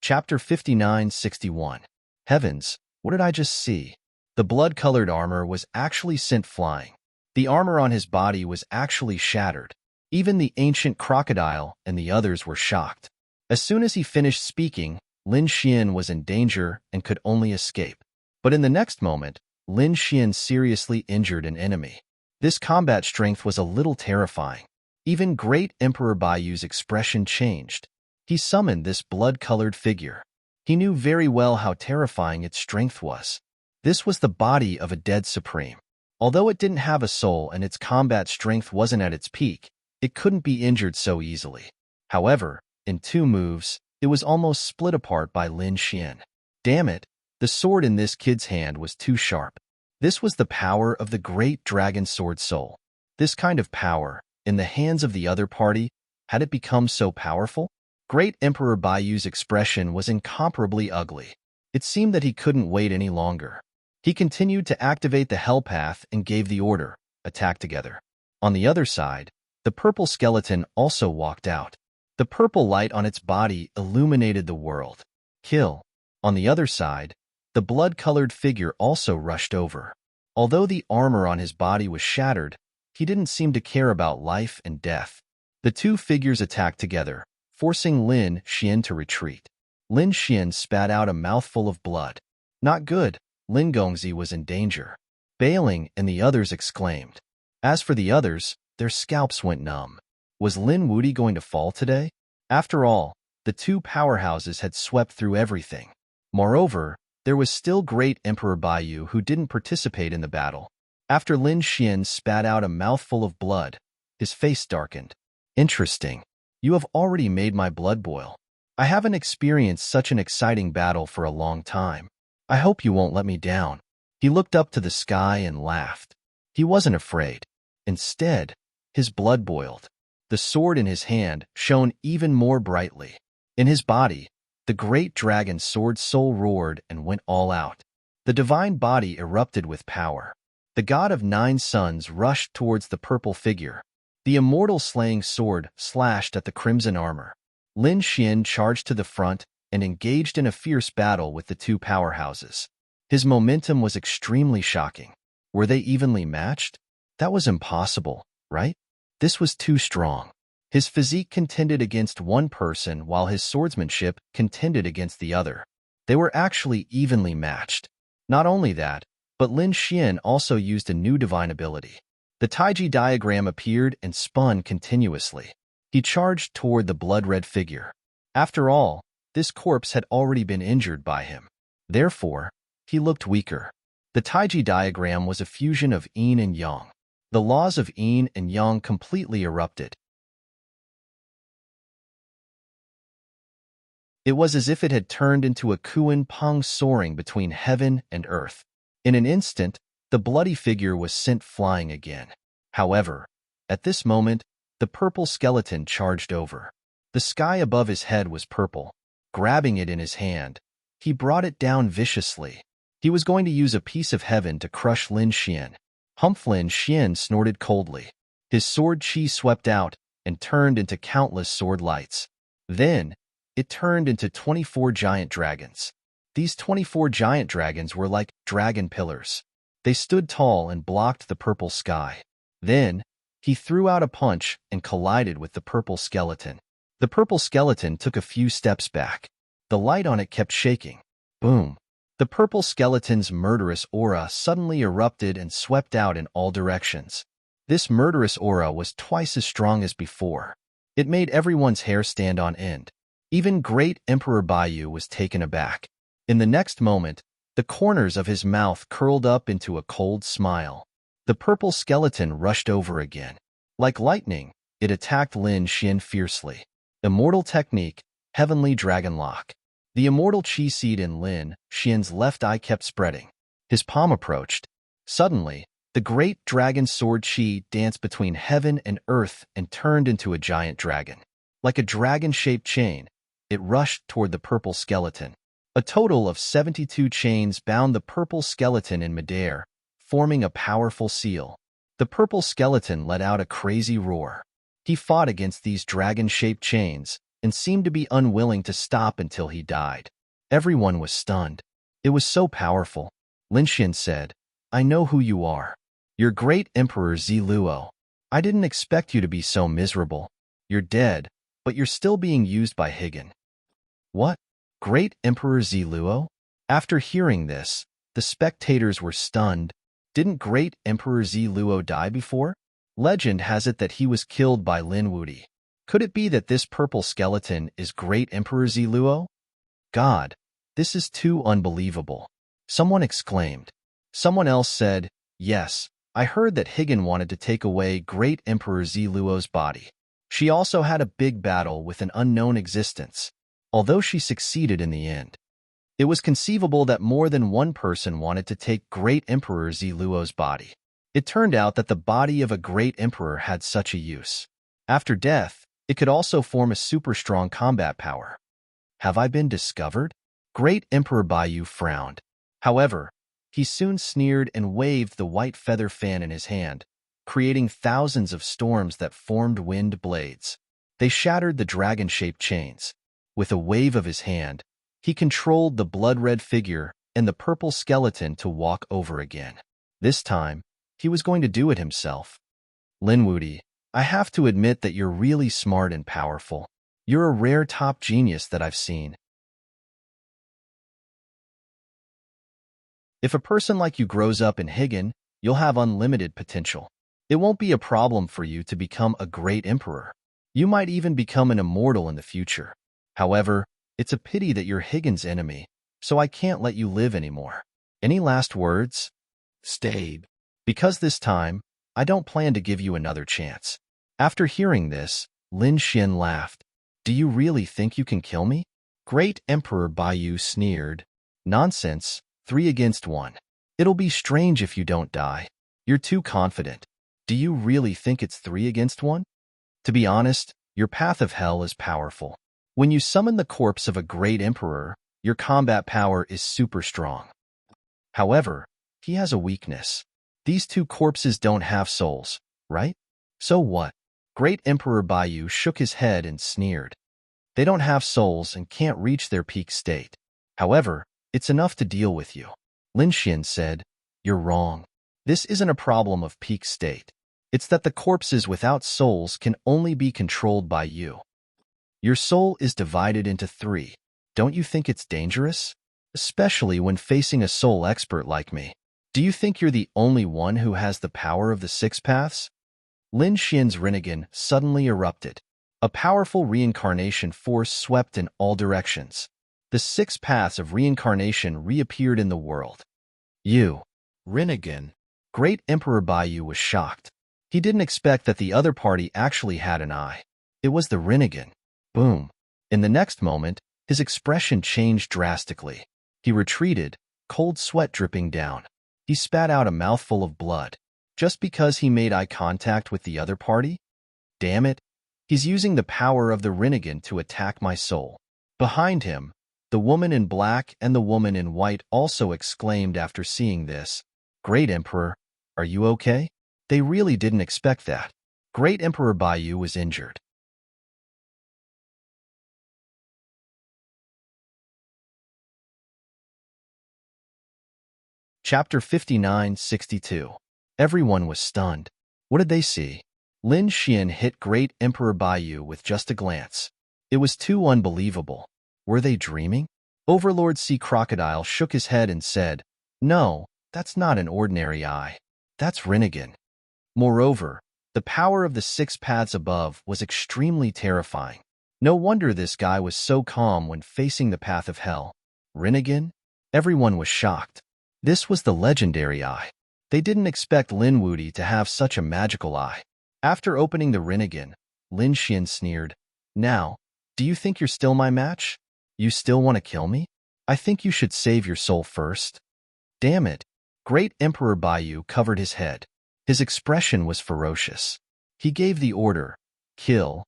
Chapter 59-61. Heavens, what did I just see? The blood-colored armor was actually sent flying. The armor on his body was actually shattered. Even the ancient crocodile and the others were shocked. As soon as he finished speaking, Lin Xian was in danger and could only escape. But in the next moment, Lin Xian seriously injured an enemy. This combat strength was a little terrifying. Even great Emperor Baiyu's expression changed. He summoned this blood-colored figure. He knew very well how terrifying its strength was. This was the body of a dead supreme. Although it didn't have a soul and its combat strength wasn't at its peak, it couldn't be injured so easily. However, in 2 moves, it was almost split apart by Lin Xian. Damn it, the sword in this kid's hand was too sharp. This was the power of the great dragon sword soul. This kind of power, in the hands of the other party, had it become so powerful? Great Emperor Baiyu's expression was incomparably ugly. It seemed that he couldn't wait any longer. He continued to activate the Hell Path and gave the order, attack together. On the other side, the purple skeleton also walked out. The purple light on its body illuminated the world. Kill. On the other side, the blood-colored figure also rushed over. Although the armor on his body was shattered, he didn't seem to care about life and death. The 2 figures attacked together, forcing Lin Xian to retreat. Lin Xian spat out a mouthful of blood. Not good, Lin Gongzi was in danger. Bailing and the others exclaimed. As for the others, their scalps went numb. Was Lin Wudi going to fall today? After all, the 2 powerhouses had swept through everything. Moreover, there was still great Emperor Baiyu who didn't participate in the battle. After Lin Xian spat out a mouthful of blood, his face darkened. Interesting. You have already made my blood boil. I haven't experienced such an exciting battle for a long time. I hope you won't let me down. He looked up to the sky and laughed. He wasn't afraid. Instead, his blood boiled. The sword in his hand shone even more brightly. In his body, the great dragon sword soul roared and went all out. The divine body erupted with power. The god of 9 suns rushed towards the purple figure. The immortal slaying sword slashed at the crimson armor. Lin Xian charged to the front and engaged in a fierce battle with the 2 powerhouses. His momentum was extremely shocking. Were they evenly matched? That was impossible, right? This was too strong. His physique contended against one person while his swordsmanship contended against the other. They were actually evenly matched. Not only that, but Lin Xian also used a new divine ability. The Taiji diagram appeared and spun continuously. He charged toward the blood-red figure. After all, this corpse had already been injured by him. Therefore, he looked weaker. The Taiji diagram was a fusion of yin and yang. The laws of yin and yang completely erupted. It was as if it had turned into a Kuan Peng soaring between heaven and earth. In an instant, the bloody figure was sent flying again. However, at this moment, the purple skeleton charged over. The sky above his head was purple. Grabbing it in his hand, he brought it down viciously. He was going to use a piece of heaven to crush Lin Xian. Humph! Lin Xian snorted coldly. His sword chi swept out and turned into countless sword lights. Then, it turned into 24 giant dragons. These 24 giant dragons were like dragon pillars. They stood tall and blocked the purple sky. Then, he threw out a punch and collided with the purple skeleton. The purple skeleton took a few steps back. The light on it kept shaking. Boom! The purple skeleton's murderous aura suddenly erupted and swept out in all directions. This murderous aura was twice as strong as before. It made everyone's hair stand on end. Even great Emperor Baiyu was taken aback. In the next moment, the corners of his mouth curled up into a cold smile. The purple skeleton rushed over again. Like lightning, it attacked Lin Xian fiercely. Immortal technique, Heavenly Dragon Lock. The immortal chi seed in Lin Xian's left eye kept spreading. His palm approached. Suddenly, the great dragon sword chi danced between heaven and earth and turned into a giant dragon. Like a dragon-shaped chain, it rushed toward the purple skeleton. A total of 72 chains bound the purple skeleton in midair, forming a powerful seal. The purple skeleton let out a crazy roar. He fought against these dragon-shaped chains and seemed to be unwilling to stop until he died. Everyone was stunned. It was so powerful. Lin Xian said, "I know who you are. You're great Emperor Ziluo." I didn't expect you to be so miserable. You're dead, but you're still being used by Higgin. What? Great Emperor Ziluo? After hearing this, the spectators were stunned. Didn't Great Emperor Ziluo die before? Legend has it that he was killed by Lin Wuti. Could it be that this purple skeleton is Great Emperor Ziluo? God, this is too unbelievable. Someone exclaimed. Someone else said, yes, I heard that Higgin wanted to take away Great Emperor Ziluo's body. She also had a big battle with an unknown existence, although she succeeded in the end. It was conceivable that more than one person wanted to take Great Emperor Ziluo's body. It turned out that the body of a great emperor had such a use. After death, it could also form a super strong combat power. Have I been discovered? Great Emperor Baiyu frowned. However, he soon sneered and waved the white feather fan in his hand, creating thousands of storms that formed wind blades. They shattered the dragon-shaped chains. With a wave of his hand, he controlled the blood-red figure and the purple skeleton to walk over again. This time, he was going to do it himself. Lin Wuti, I have to admit that you're really smart and powerful. You're a rare top genius that I've seen. If a person like you grows up in Higgin, you'll have unlimited potential. It won't be a problem for you to become a great emperor. You might even become an immortal in the future. However, it's a pity that you're Higgin's enemy, so I can't let you live anymore. Any last words? Stayed. Because this time, I don't plan to give you another chance. After hearing this, Lin Xian laughed. Do you really think you can kill me? Great Emperor Baiyu sneered. Nonsense, 3 against 1. It'll be strange if you don't die. You're too confident. Do you really think it's 3 against 1? To be honest, your path of hell is powerful. When you summon the corpse of a great emperor, your combat power is super strong. However, he has a weakness. These 2 corpses don't have souls, right? So what? Great Emperor Baiyu shook his head and sneered. They don't have souls and can't reach their peak state. However, it's enough to deal with you. Lin Xian said, you're wrong. This isn't a problem of peak state. It's that the corpses without souls can only be controlled by you. Your soul is divided into 3. Don't you think it's dangerous? Especially when facing a soul expert like me. Do you think you're the only one who has the power of the 6 paths? Lin Xian's Rinnegan suddenly erupted. A powerful reincarnation force swept in all directions. The 6 paths of reincarnation reappeared in the world. You, Rinnegan. Great Emperor Baiyu was shocked. He didn't expect that the other party actually had an eye. It was the Rinnegan. Boom. In the next moment, his expression changed drastically. He retreated, cold sweat dripping down. He spat out a mouthful of blood. Just because he made eye contact with the other party? Damn it. He's using the power of the Rinnegan to attack my soul. Behind him, the woman in black and the woman in white also exclaimed after seeing this. Great Emperor, are you okay? They really didn't expect that. Great Emperor Baiyu was injured. Chapter 59-62. Everyone was stunned. What did they see? Lin Xian hit Great Emperor Baiyu with just a glance. It was too unbelievable. Were they dreaming? Overlord Sea Crocodile shook his head and said, no, that's not an ordinary eye. That's Rinnegan. Moreover, the power of the 6 paths above was extremely terrifying. No wonder this guy was so calm when facing the path of hell. Rinnegan? Everyone was shocked. This was the legendary eye. They didn't expect Lin Wuti to have such a magical eye. After opening the Rinnegan, Lin Xian sneered, now, do you think you're still my match? You still want to kill me? I think you should save your soul first. Damn it. Great Emperor Baiyu covered his head. His expression was ferocious. He gave the order, kill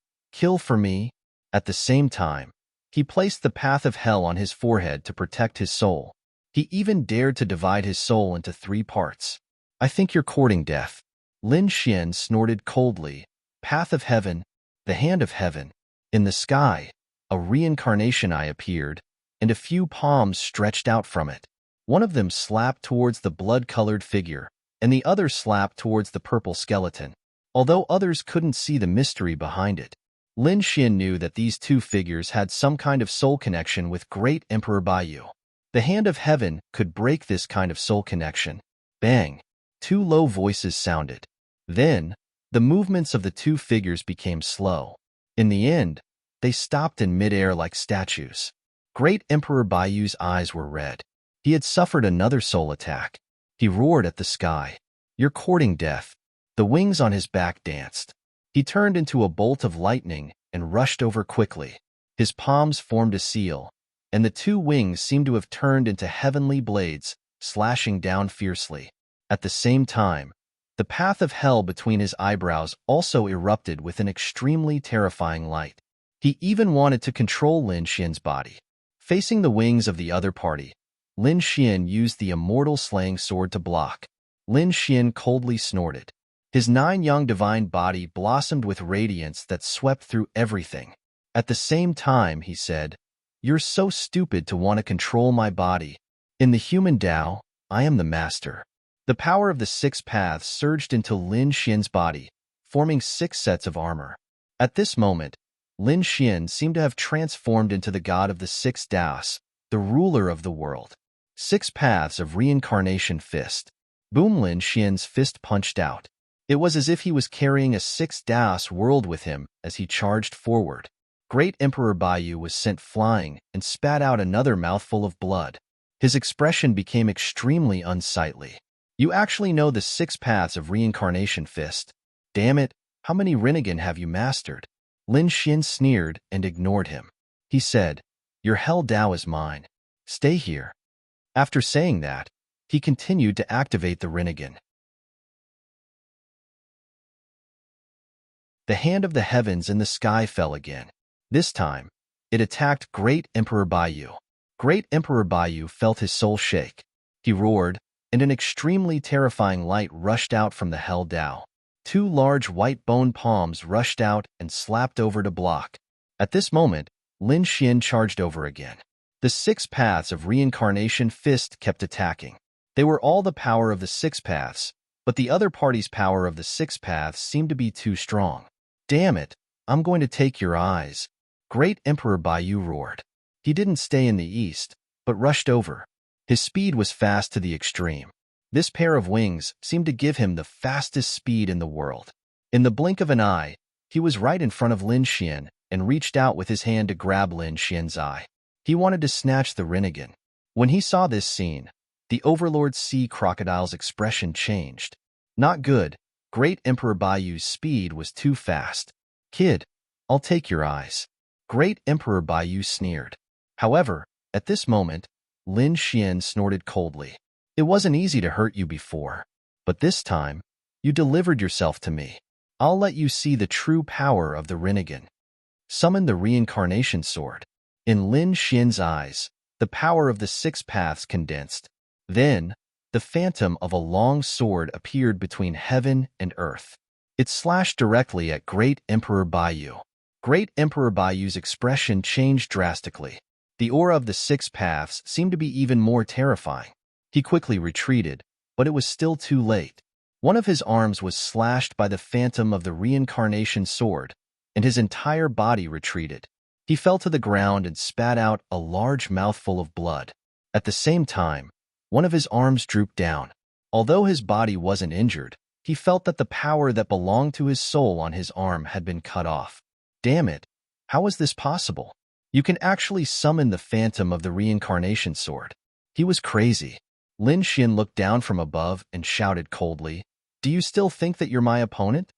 for me. At the same time, he placed the path of hell on his forehead to protect his soul. He even dared to divide his soul into 3 parts. I think you're courting death. Lin Xian snorted coldly. Path of heaven, the hand of heaven. In the sky, a reincarnation eye appeared, and a few palms stretched out from it. One of them slapped towards the blood-colored figure, and the other slapped towards the purple skeleton. although others couldn't see the mystery behind it. Lin Xian knew that these two figures had some kind of soul connection with Great Emperor Baiyu. The hand of heaven could break this kind of soul connection. Bang! Two low voices sounded. Then, the movements of the two figures became slow. In the end, they stopped in midair like statues. Great Emperor Baiyu's eyes were red. He had suffered another soul attack. He roared at the sky. "You're courting death." The wings on his back danced. He turned into a bolt of lightning and rushed over quickly. His palms formed a seal, and the two wings seemed to have turned into heavenly blades, slashing down fiercely. At the same time, the path of hell between his eyebrows also erupted with an extremely terrifying light. He even wanted to control Lin Xian's body. Facing the wings of the other party, Lin Xian used the immortal slaying sword to block. Lin Xian coldly snorted. His 9-yang divine body blossomed with radiance that swept through everything. At the same time, he said, "You're so stupid to want to control my body. In the human Tao, I am the master." The power of the 6 paths surged into Lin Xian's body, forming 6 sets of armor. At this moment, Lin Xian seemed to have transformed into the god of the 6 Taos, the ruler of the world. 6 paths of reincarnation fist. Boom! Lin Xian's fist punched out. It was as if he was carrying a 6 Taos world with him as he charged forward. Great Emperor Baiyu was sent flying and spat out another mouthful of blood. His expression became extremely unsightly. "You actually know the 6 paths of reincarnation fist. Damn it, how many Rinnegan have you mastered?" Lin Xian sneered and ignored him. He said, "Your hell Tao is mine. Stay here." After saying that, he continued to activate the Rinnegan. The hand of the heavens and the sky fell again. This time, it attacked Great Emperor Baiyu. Great Emperor Baiyu felt his soul shake. He roared, and an extremely terrifying light rushed out from the hell Tao. 2 large white bone palms rushed out and slapped over to block. At this moment, Lin Xian charged over again. The 6 paths of reincarnation fist kept attacking. They were all the power of the 6 paths, but the other party's power of the 6 paths seemed to be too strong. "Damn it, I'm going to take your eyes," Great Emperor Baiyu roared. He didn't stay in the east, but rushed over. His speed was fast to the extreme. This pair of wings seemed to give him the fastest speed in the world. In the blink of an eye, he was right in front of Lin Xian and reached out with his hand to grab Lin Xian's eye. He wanted to snatch the Rinnegan. When he saw this scene, the Overlord Sea Crocodile's expression changed. Not good. Great Emperor Baiyu's speed was too fast. "Kid, I'll take your eyes." Great Emperor Baiyu sneered. However, at this moment, Lin Xian snorted coldly. "It wasn't easy to hurt you before, but this time, you delivered yourself to me. I'll let you see the true power of the Rinnegan." Summon the reincarnation sword. In Lin Xian's eyes, the power of the 6 paths condensed. Then, the phantom of a long sword appeared between heaven and earth. It slashed directly at Great Emperor Baiyu. Great Emperor Baiyu's expression changed drastically. The aura of the 6 paths seemed to be even more terrifying. He quickly retreated, but it was still too late. One of his arms was slashed by the phantom of the reincarnation sword, and his entire body retreated. He fell to the ground and spat out a large mouthful of blood. At the same time, one of his arms drooped down. Although his body wasn't injured, he felt that the power that belonged to his soul on his arm had been cut off. Damn it, how is this possible? You can actually summon the phantom of the reincarnation sword. He was crazy. Lin Xian looked down from above and shouted coldly, "Do you still think that you're my opponent?"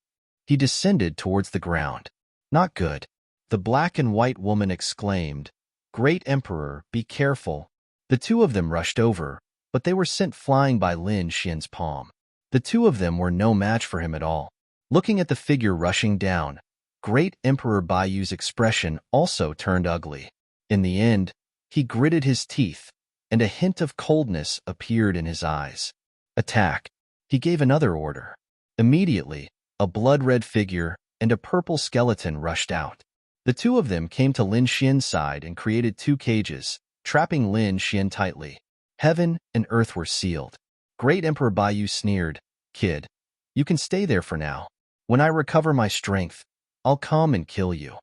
He descended towards the ground. "Not good." The black and white woman exclaimed, "Great Emperor, be careful." The two of them rushed over, but they were sent flying by Lin Xian's palm. The two of them were no match for him at all. Looking at the figure rushing down, Great Emperor Baiyu's expression also turned ugly. In the end, he gritted his teeth, and a hint of coldness appeared in his eyes. "Attack!" He gave another order. Immediately, a blood-red figure and a purple skeleton rushed out. The two of them came to Lin Xian's side and created 2 cages, trapping Lin Xian tightly. Heaven and earth were sealed. Great Emperor Baiyu sneered, "Kid, you can stay there for now. When I recover my strength, I'll come and kill you.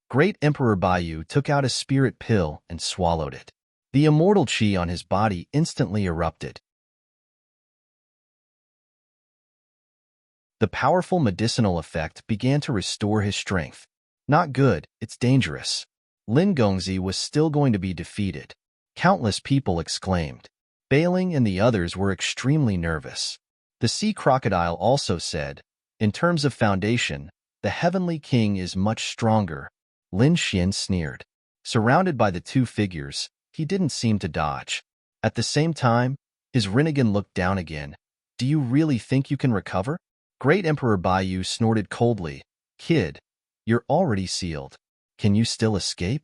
Great Emperor Baiyu took out a spirit pill and swallowed it. The immortal chi on his body instantly erupted. The powerful medicinal effect began to restore his strength. Not good, it's dangerous. Lin Gongzi was still going to be defeated. Countless people exclaimed. Bailing and the others were extremely nervous. The sea crocodile also said, in terms of foundation, the heavenly king is much stronger. Lin Xian sneered. Surrounded by the two figures, he didn't seem to dodge. At the same time, his Rinnegan looked down again. Do you really think you can recover? Great Emperor Baiyu snorted coldly. Kid, you're already sealed. Can you still escape?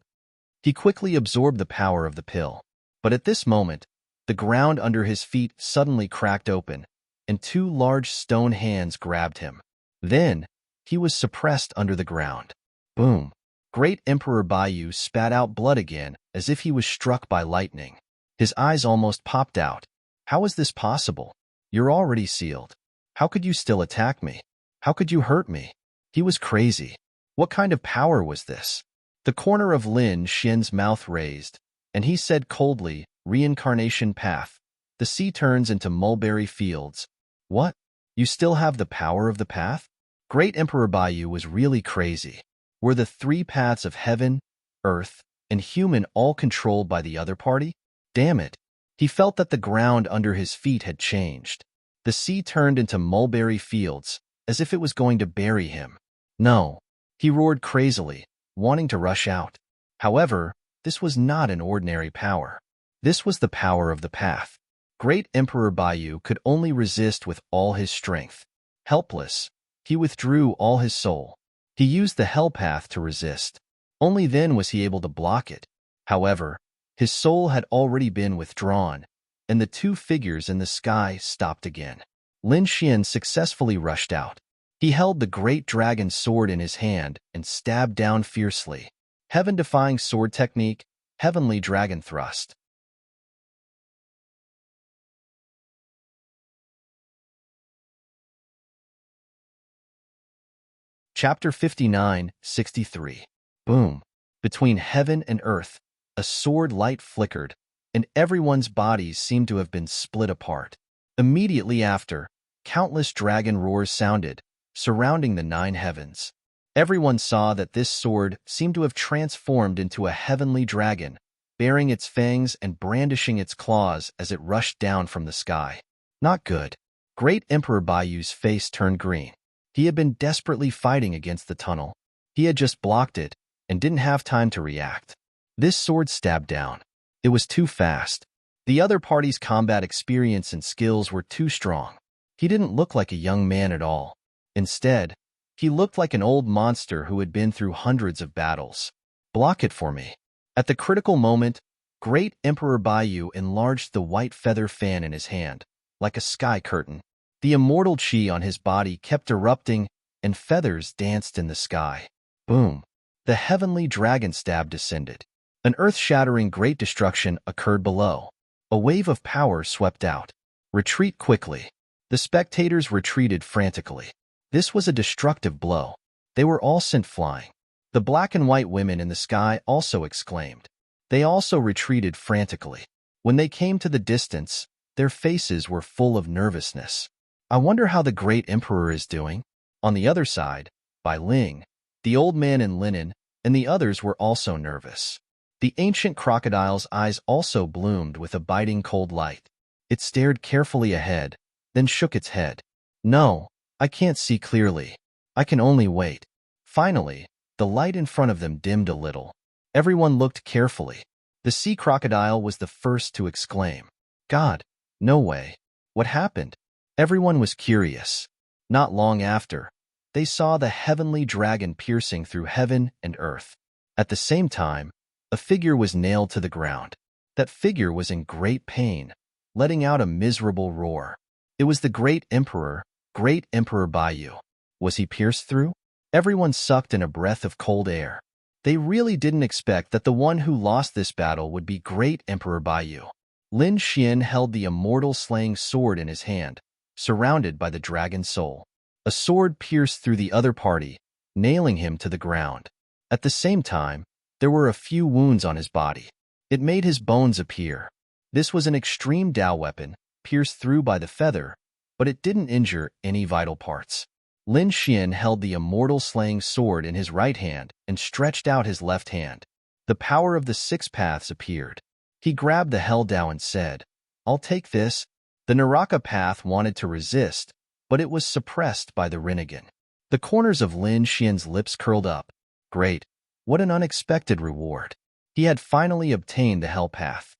He quickly absorbed the power of the pill. But at this moment, the ground under his feet suddenly cracked open, and two large stone hands grabbed him. Then, he was suppressed under the ground. Boom! Great Emperor Baiyu spat out blood again, as if he was struck by lightning. His eyes almost popped out. How is this possible? You're already sealed. How could you still attack me? How could you hurt me? He was crazy. What kind of power was this? The corner of Lin Xian's mouth raised, and he said coldly, Reincarnation path. The sea turns into mulberry fields. What? You still have the power of the path? Great Emperor Baiyu was really crazy. Were the three paths of heaven, earth, and human all controlled by the other party? Damn it. He felt that the ground under his feet had changed. The sea turned into mulberry fields, as if it was going to bury him. No. He roared crazily, wanting to rush out. However, this was not an ordinary power. This was the power of the path. Great Emperor Baiyu could only resist with all his strength. Helpless, he withdrew all his soul. He used the hell path to resist. Only then was he able to block it. However, his soul had already been withdrawn, and the two figures in the sky stopped again. Lin Xian successfully rushed out. He held the great dragon sword in his hand and stabbed down fiercely. Heaven-defying sword technique, heavenly dragon thrust. Chapter 59:63. Boom. Between heaven and earth, a sword light flickered, and everyone's bodies seemed to have been split apart. Immediately after, countless dragon roars sounded, surrounding the nine heavens. Everyone saw that this sword seemed to have transformed into a heavenly dragon, baring its fangs and brandishing its claws as it rushed down from the sky. Not good. Great Emperor Baiyu's face turned green. He had been desperately fighting against the tunnel. He had just blocked it and didn't have time to react. This sword stabbed down. It was too fast. The other party's combat experience and skills were too strong. He didn't look like a young man at all. Instead, he looked like an old monster who had been through hundreds of battles. Block it for me. At the critical moment, Great Emperor Baiyu enlarged the white feather fan in his hand, like a sky curtain. The immortal chi on his body kept erupting, and feathers danced in the sky. Boom! The heavenly dragon stab descended. An earth-shattering great destruction occurred below. A wave of power swept out. Retreat quickly. The spectators retreated frantically. This was a destructive blow. They were all sent flying. The black and white women in the sky also exclaimed. They also retreated frantically. When they came to the distance, their faces were full of nervousness. I wonder how the great emperor is doing. On the other side, Bai Ling, the old man in linen, and the others were also nervous. The ancient crocodile's eyes also bloomed with a biting cold light. It stared carefully ahead, then shook its head. No, I can't see clearly. I can only wait. Finally, the light in front of them dimmed a little. Everyone looked carefully. The sea crocodile was the first to exclaim. God, no way. What happened? Everyone was curious. Not long after, they saw the heavenly dragon piercing through heaven and earth. At the same time, a figure was nailed to the ground. That figure was in great pain, letting out a miserable roar. It was the Great Emperor Baiyu. Was he pierced through? Everyone sucked in a breath of cold air. They really didn't expect that the one who lost this battle would be Great Emperor Baiyu. Lin Xian held the immortal slaying sword in his hand, surrounded by the dragon soul. A sword pierced through the other party, nailing him to the ground. At the same time, there were a few wounds on his body. It made his bones appear. This was an extreme Dao weapon, pierced through by the feather, but it didn't injure any vital parts. Lin Xian held the immortal slaying sword in his right hand and stretched out his left hand. The power of the six paths appeared. He grabbed the Hell Dao and said, "I'll take this." The Naraka path wanted to resist, but it was suppressed by the Rinnegan. The corners of Lin Xian's lips curled up. Great. What an unexpected reward. He had finally obtained the Hell Path.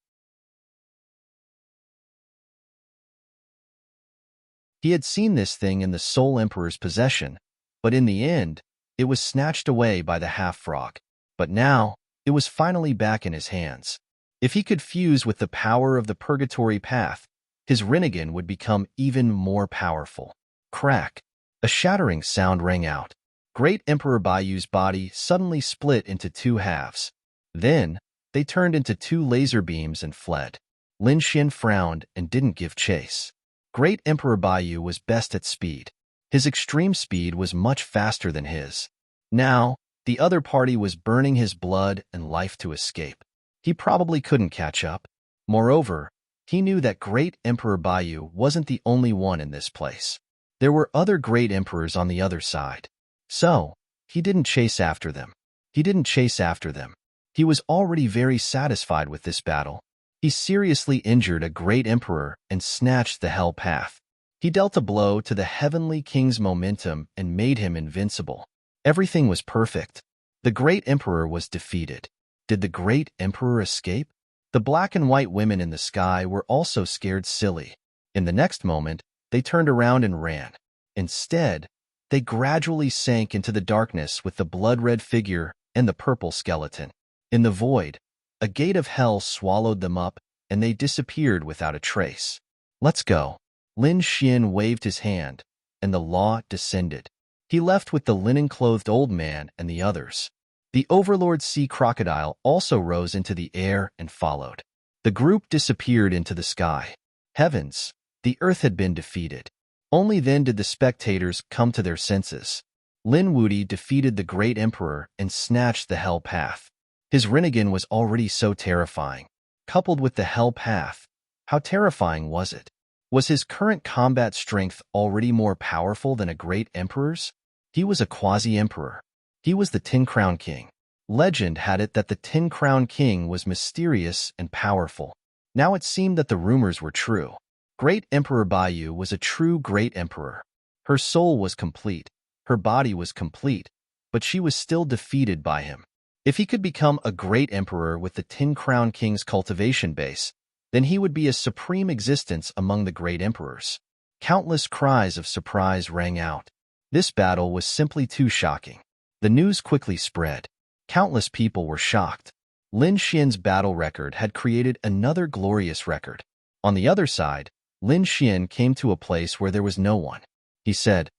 He had seen this thing in the Soul Emperor's possession, but in the end, it was snatched away by the half-frog. But now, it was finally back in his hands. If he could fuse with the power of the Purgatory Path, his Rinnegan would become even more powerful. Crack! A shattering sound rang out. Great Emperor Baiyu's body suddenly split into two halves. Then, they turned into two laser beams and fled. Lin Xian frowned and didn't give chase. Great Emperor Baiyu was best at speed. His extreme speed was much faster than his. Now, the other party was burning his blood and life to escape. He probably couldn't catch up. Moreover, he knew that Great Emperor Baiyu wasn't the only one in this place. There were other great emperors on the other side. So, he didn't chase after them. He was already very satisfied with this battle. He seriously injured a great emperor and snatched the Hell Path. He dealt a blow to the Heavenly King's momentum and made him invincible. Everything was perfect. The great emperor was defeated. Did the great emperor escape? The black and white women in the sky were also scared silly. In the next moment, they turned around and ran. Instead, they gradually sank into the darkness with the blood-red figure and the purple skeleton. In the void, a gate of hell swallowed them up, and they disappeared without a trace. "Let's go." Lin Xian waved his hand, and the law descended. He left with the linen-clothed old man and the others. The Overlord Sea Crocodile also rose into the air and followed. The group disappeared into the sky. Heavens, the earth had been defeated. Only then did the spectators come to their senses. Lin Wudi defeated the great emperor and snatched the Hell Path. His Rinnegan was already so terrifying. Coupled with the Hell Path, how terrifying was it? Was his current combat strength already more powerful than a great emperor's? He was a quasi-emperor. He was the Tin Crown King. Legend had it that the Tin Crown King was mysterious and powerful. Now it seemed that the rumors were true. Great Emperor Baiyu was a true great emperor. Her soul was complete. Her body was complete, but she was still defeated by him. If he could become a great emperor with the Tin Crown King's cultivation base, then he would be a supreme existence among the great emperors. Countless cries of surprise rang out. This battle was simply too shocking. The news quickly spread. Countless people were shocked. Lin Xian's battle record had created another glorious record. On the other side, Lin Xian came to a place where there was no one. He said,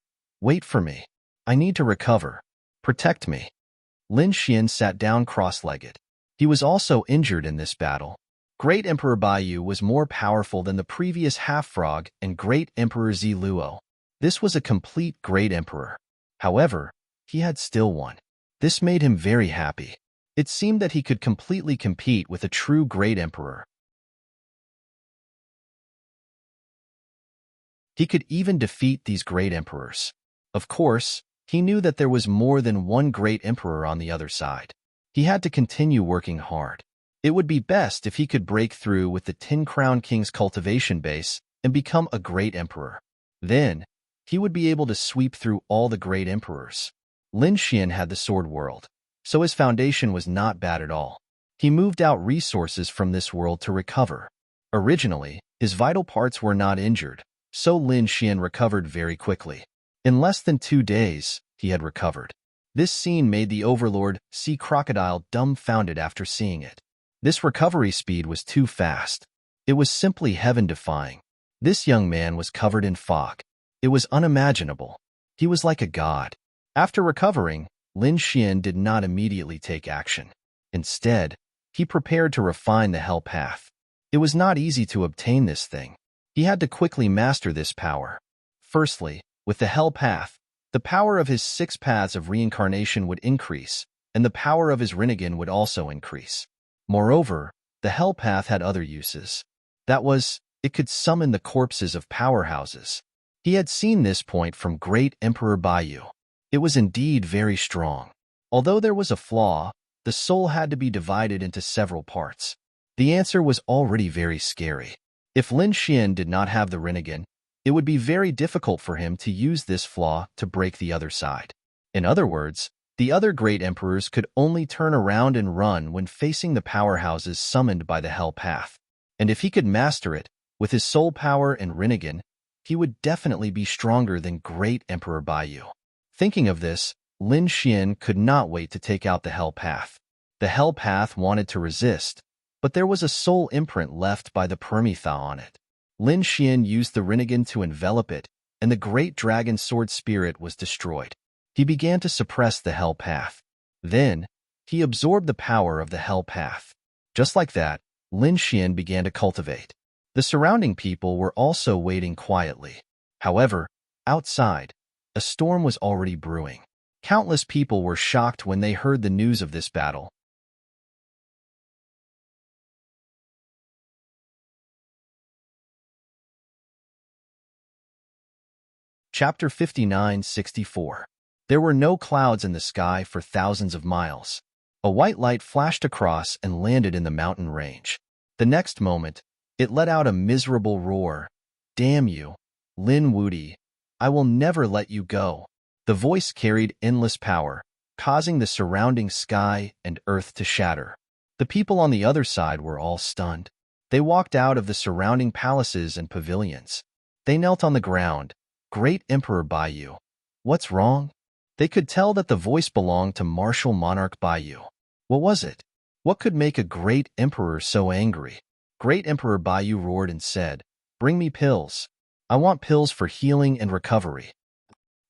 "Wait for me. I need to recover. Protect me." Lin Xian sat down cross-legged. He was also injured in this battle. Great Emperor Baiyu was more powerful than the previous half-frog and Great Emperor Ziluo. This was a complete great emperor. However, he had still won. This made him very happy. It seemed that he could completely compete with a true great emperor. He could even defeat these great emperors. Of course, he knew that there was more than one great emperor on the other side. He had to continue working hard. It would be best if he could break through with the Tin Crown King's cultivation base and become a great emperor. Then, he would be able to sweep through all the great emperors. Lin Xian had the Sword World, so his foundation was not bad at all. He moved out resources from this world to recover. Originally, his vital parts were not injured, so Lin Xian recovered very quickly. In less than 2 days, he had recovered. This scene made the Overlord Sea Crocodile dumbfounded after seeing it. This recovery speed was too fast. It was simply heaven-defying. This young man was covered in fog. It was unimaginable. He was like a god. After recovering, Lin Xian did not immediately take action. Instead, he prepared to refine the Hell Path. It was not easy to obtain this thing. He had to quickly master this power. Firstly, with the Hell Path, The power of his 6 paths of reincarnation would increase, and the power of his Rinnegan would also increase. Moreover, the Hell Path had other uses. That was, it could summon the corpses of powerhouses. He had seen this point from Great Emperor Bayu. It was indeed very strong. Although there was a flaw, the soul had to be divided into several parts. The answer was already very scary. If Lin Xian did not have the Rinnegan, it would be very difficult for him to use this flaw to break the other side. In other words, the other great emperors could only turn around and run when facing the powerhouses summoned by the Hell Path. And if he could master it, with his soul power and Rinnegan, he would definitely be stronger than Great Emperor Bayu. Thinking of this, Lin Xian could not wait to take out the Hell Path. The Hell Path wanted to resist, but there was a soul imprint left by the Permitha on it. Lin Xian used the Rinnegan to envelop it, and the great dragon sword spirit was destroyed. He began to suppress the Hell Path. Then, he absorbed the power of the Hell Path. Just like that, Lin Xian began to cultivate. The surrounding people were also waiting quietly. However, outside, a storm was already brewing. Countless people were shocked when they heard the news of this battle. Chapter 59-64. There were no clouds in the sky for thousands of miles. A white light flashed across and landed in the mountain range. The next moment, it let out a miserable roar. "Damn you, Lin Wudi! I will never let you go." The voice carried endless power, causing the surrounding sky and earth to shatter. The people on the other side were all stunned. They walked out of the surrounding palaces and pavilions. They knelt on the ground. "Great Emperor Bayu, what's wrong?" They could tell that the voice belonged to martial monarch Bayu. What was it? What could make a great emperor so angry? Great Emperor Bayu roared and said, "Bring me pills. I want pills for healing and recovery.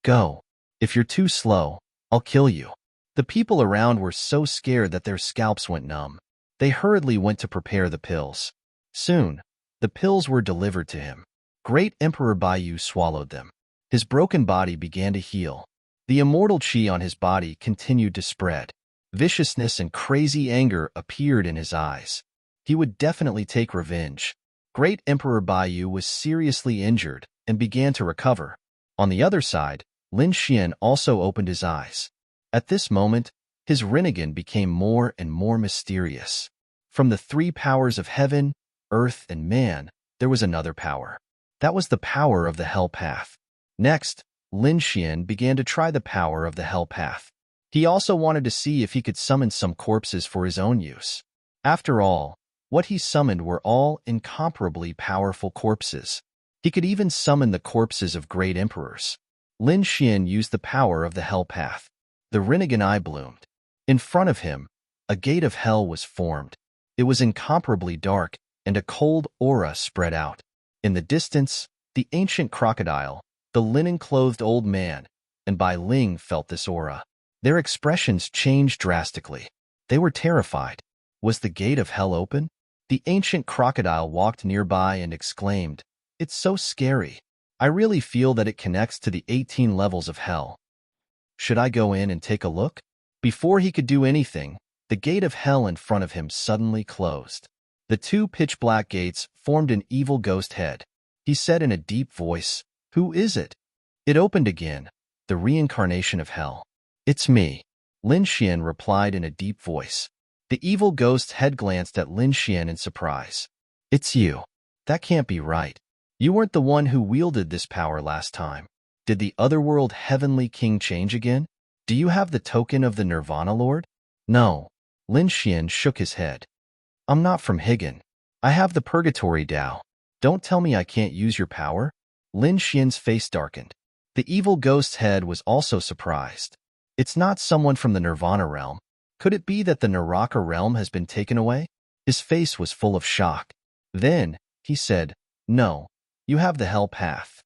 Go. If you're too slow, I'll kill you." The people around were so scared that their scalps went numb. They hurriedly went to prepare the pills. Soon, the pills were delivered to him. Great Emperor Bayu swallowed them. His broken body began to heal. The immortal qi on his body continued to spread. Viciousness and crazy anger appeared in his eyes. He would definitely take revenge. Great Emperor Bayu was seriously injured and began to recover. On the other side, Lin Xian also opened his eyes. At this moment, his Rinnegan became more and more mysterious. From the 3 powers of heaven, earth, and man, there was another power. That was the power of the Hell Path. Next, Lin Xian began to try the power of the Hell Path. He also wanted to see if he could summon some corpses for his own use. After all, what he summoned were all incomparably powerful corpses. He could even summon the corpses of great emperors. Lin Xian used the power of the Hell Path. The Rinnegan eye bloomed. In front of him, a gate of hell was formed. It was incomparably dark, and a cold aura spread out. In the distance, the ancient crocodile, the linen-clothed old man, and Bai Ling felt this aura. Their expressions changed drastically. They were terrified. Was the gate of hell open? The ancient crocodile walked nearby and exclaimed, "It's so scary. I really feel that it connects to the 18 levels of hell. Should I go in and take a look?" Before he could do anything, the gate of hell in front of him suddenly closed. The 2 pitch-black gates formed an evil ghost head. He said in a deep voice, "Who is it?" It opened again, the reincarnation of hell. "It's me," Lin Xian replied in a deep voice. The evil ghost head glanced at Lin Xian in surprise. "It's you. That can't be right. You weren't the one who wielded this power last time. Did the otherworld heavenly king change again? Do you have the token of the Nirvana Lord?" "No." Lin Xian shook his head. "I'm not from Higan. I have the Purgatory Tao. Don't tell me I can't use your power." Lin Xian's face darkened. The evil ghost's head was also surprised. "It's not someone from the Nirvana realm. Could it be that the Naraka realm has been taken away?" His face was full of shock. Then, he said, "No, you have the Hell Path.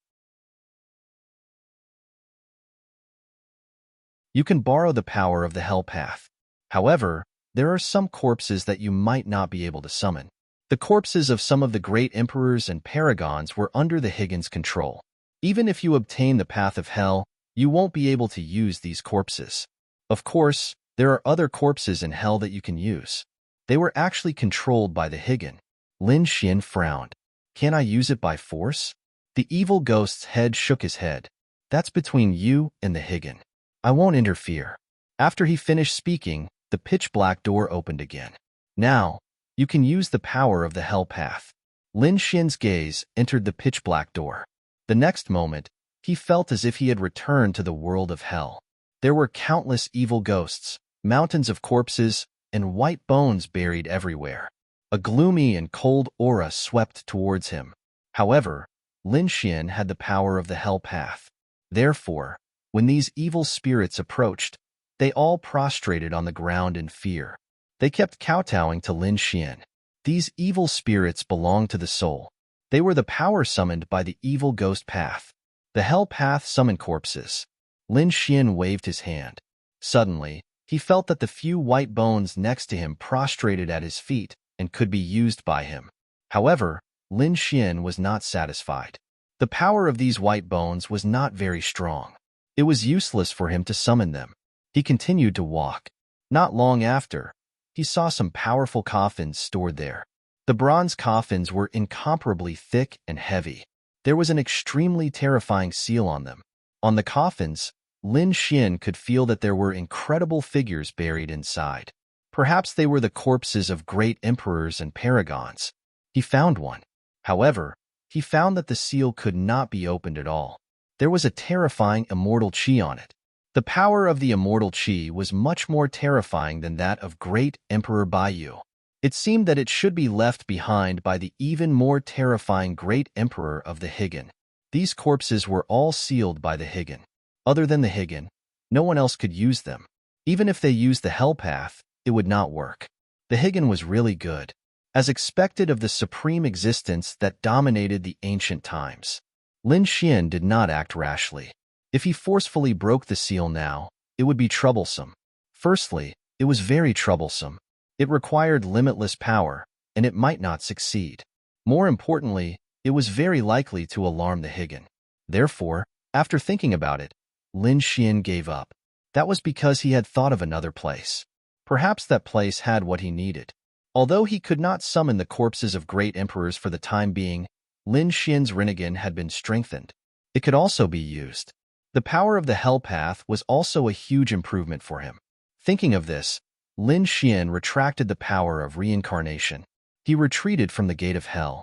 You can borrow the power of the Hell Path. However, there are some corpses that you might not be able to summon. The corpses of some of the great emperors and paragons were under the Higgins' control. Even if you obtain the path of hell, you won't be able to use these corpses. Of course, there are other corpses in hell that you can use. They were actually controlled by the Higan. Lin Xian frowned. Can I use it by force? The evil ghost's head shook his head. That's between you and the Higan. I won't interfere. After he finished speaking, the pitch-black door opened again. Now, you can use the power of the hell path. Lin Xian's gaze entered the pitch-black door. The next moment, he felt as if he had returned to the world of hell. There were countless evil ghosts, mountains of corpses, and white bones buried everywhere. A gloomy and cold aura swept towards him. However, Lin Xian had the power of the hell path. Therefore, when these evil spirits approached, they all prostrated on the ground in fear. They kept kowtowing to Lin Xian. These evil spirits belonged to the soul. They were the power summoned by the evil ghost path. The hell path summoned corpses. Lin Xian waved his hand. Suddenly, he felt that the few white bones next to him prostrated at his feet and could be used by him. However, Lin Xian was not satisfied. The power of these white bones was not very strong. It was useless for him to summon them. He continued to walk. Not long after, he saw some powerful coffins stored there. The bronze coffins were incomparably thick and heavy. There was an extremely terrifying seal on them. On the coffins, Lin Xian could feel that there were incredible figures buried inside. Perhaps they were the corpses of great emperors and paragons. He found one. However, he found that the seal could not be opened at all. There was a terrifying immortal chi on it. The power of the immortal chi was much more terrifying than that of great Emperor Baiyu. It seemed that it should be left behind by the even more terrifying great emperor of the Higan. These corpses were all sealed by the Higan. Other than the Higan, no one else could use them. Even if they used the hell path, it would not work. The Higan was really good, as expected of the supreme existence that dominated the ancient times. Lin Xian did not act rashly. If he forcefully broke the seal now, it would be troublesome. Firstly, it was very troublesome. It required limitless power, and it might not succeed. More importantly, it was very likely to alarm the Higan. Therefore, after thinking about it, Lin Xian gave up. That was because he had thought of another place. Perhaps that place had what he needed. Although he could not summon the corpses of great emperors for the time being, Lin Xian's Rinnegan had been strengthened. It could also be used. The power of the hell path was also a huge improvement for him. Thinking of this, Lin Xian retracted the power of reincarnation. He retreated from the gate of hell.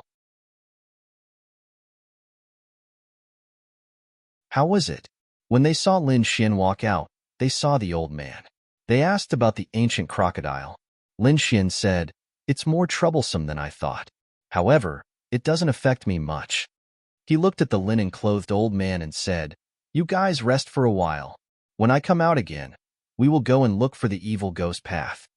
How was it? When they saw Lin Xian walk out, they saw the old man. They asked about the ancient crocodile. Lin Xian said, "It's more troublesome than I thought. However, it doesn't affect me much." He looked at the linen-clothed old man and said, "You guys rest for a while. When I come out again, we will go and look for the evil ghost path."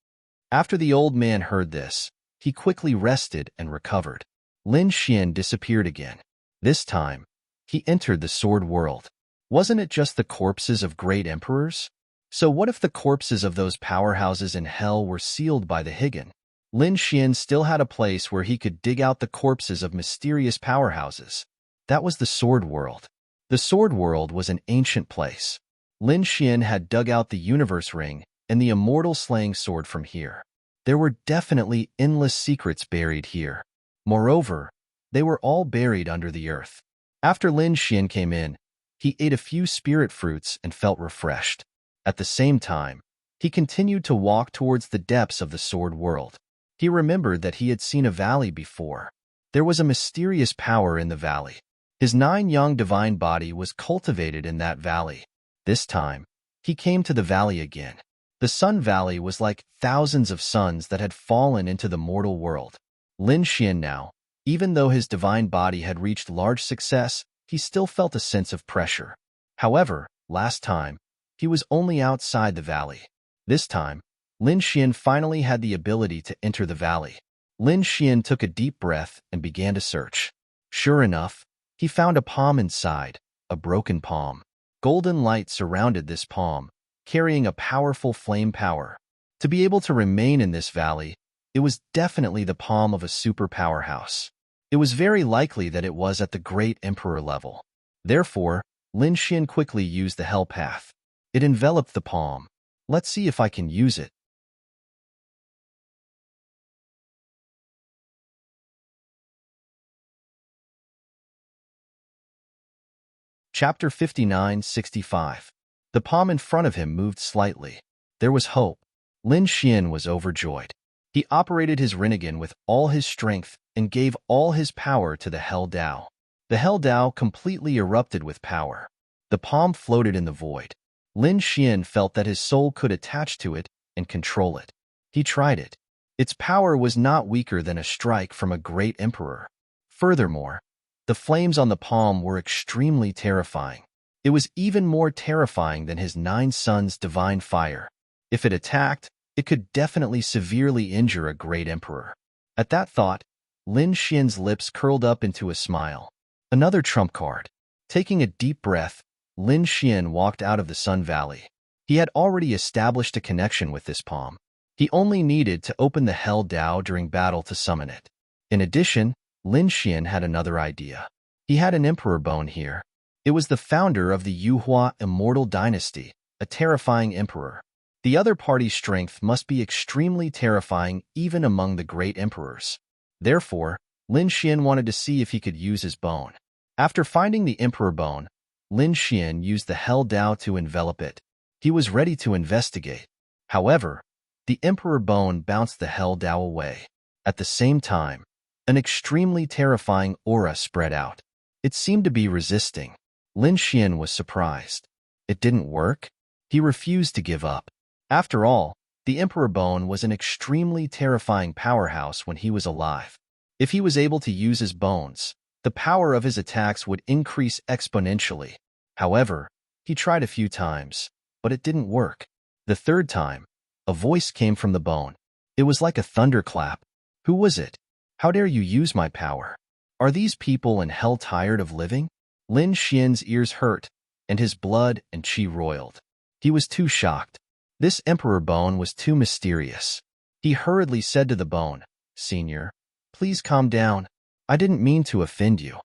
After the old man heard this, he quickly rested and recovered. Lin Xian disappeared again. This time, he entered the sword world. Wasn't it just the corpses of great emperors? So what if the corpses of those powerhouses in hell were sealed by the Higan? Lin Xian still had a place where he could dig out the corpses of mysterious powerhouses. That was the sword world. The sword world was an ancient place. Lin Xian had dug out the universe ring and the immortal slaying sword from here. There were definitely endless secrets buried here. Moreover, they were all buried under the earth. After Lin Xian came in, he ate a few spirit fruits and felt refreshed. At the same time, he continued to walk towards the depths of the sword world. He remembered that he had seen a valley before. There was a mysterious power in the valley. His 9 young divine body was cultivated in that valley. This time, he came to the valley again. The Sun Valley was like thousands of suns that had fallen into the mortal world. Lin Xian now, even though his divine body had reached large success, he still felt a sense of pressure. However, last time, he was only outside the valley. This time, Lin Xian finally had the ability to enter the valley. Lin Xian took a deep breath and began to search. Sure enough, he found a palm inside, a broken palm. Golden light surrounded this palm, carrying a powerful flame power. To be able to remain in this valley, it was definitely the palm of a super powerhouse. It was very likely that it was at the great emperor level. Therefore, Lin Xian quickly used the hell path. It enveloped the palm. Let's see if I can use it. Chapter 59-65. The palm in front of him moved slightly. There was hope. Lin Xian was overjoyed. He operated his Rinnegan with all his strength and gave all his power to the Hell Dao. The Hell Dao completely erupted with power. The palm floated in the void. Lin Xian felt that his soul could attach to it and control it. He tried it. Its power was not weaker than a strike from a great emperor. Furthermore, the flames on the palm were extremely terrifying. It was even more terrifying than his 9 sons' divine fire. If it attacked, it could definitely severely injure a great emperor. At that thought, Lin Xian's lips curled up into a smile. Another trump card. Taking a deep breath, Lin Xian walked out of the Sun Valley. He had already established a connection with this palm. He only needed to open the Hell Dao during battle to summon it. In addition, Lin Xian had another idea. He had an emperor bone here. It was the founder of the Yuhua immortal dynasty, a terrifying emperor. The other party's strength must be extremely terrifying even among the great emperors. Therefore, Lin Xian wanted to see if he could use his bone. After finding the emperor bone, Lin Xian used the Hell Dao to envelop it. He was ready to investigate. However, the emperor bone bounced the Hell Dao away. At the same time, an extremely terrifying aura spread out. It seemed to be resisting. Lin Xian was surprised. It didn't work? He refused to give up. After all, the emperor bone was an extremely terrifying powerhouse when he was alive. If he was able to use his bones, the power of his attacks would increase exponentially. However, he tried a few times, but it didn't work. The third time, a voice came from the bone. It was like a thunderclap. Who was it? How dare you use my power? Are these people in hell tired of living? Lin Xian's ears hurt, and his blood and qi roiled. He was too shocked. This emperor bone was too mysterious. He hurriedly said to the bone, "Senior, please calm down. I didn't mean to offend you."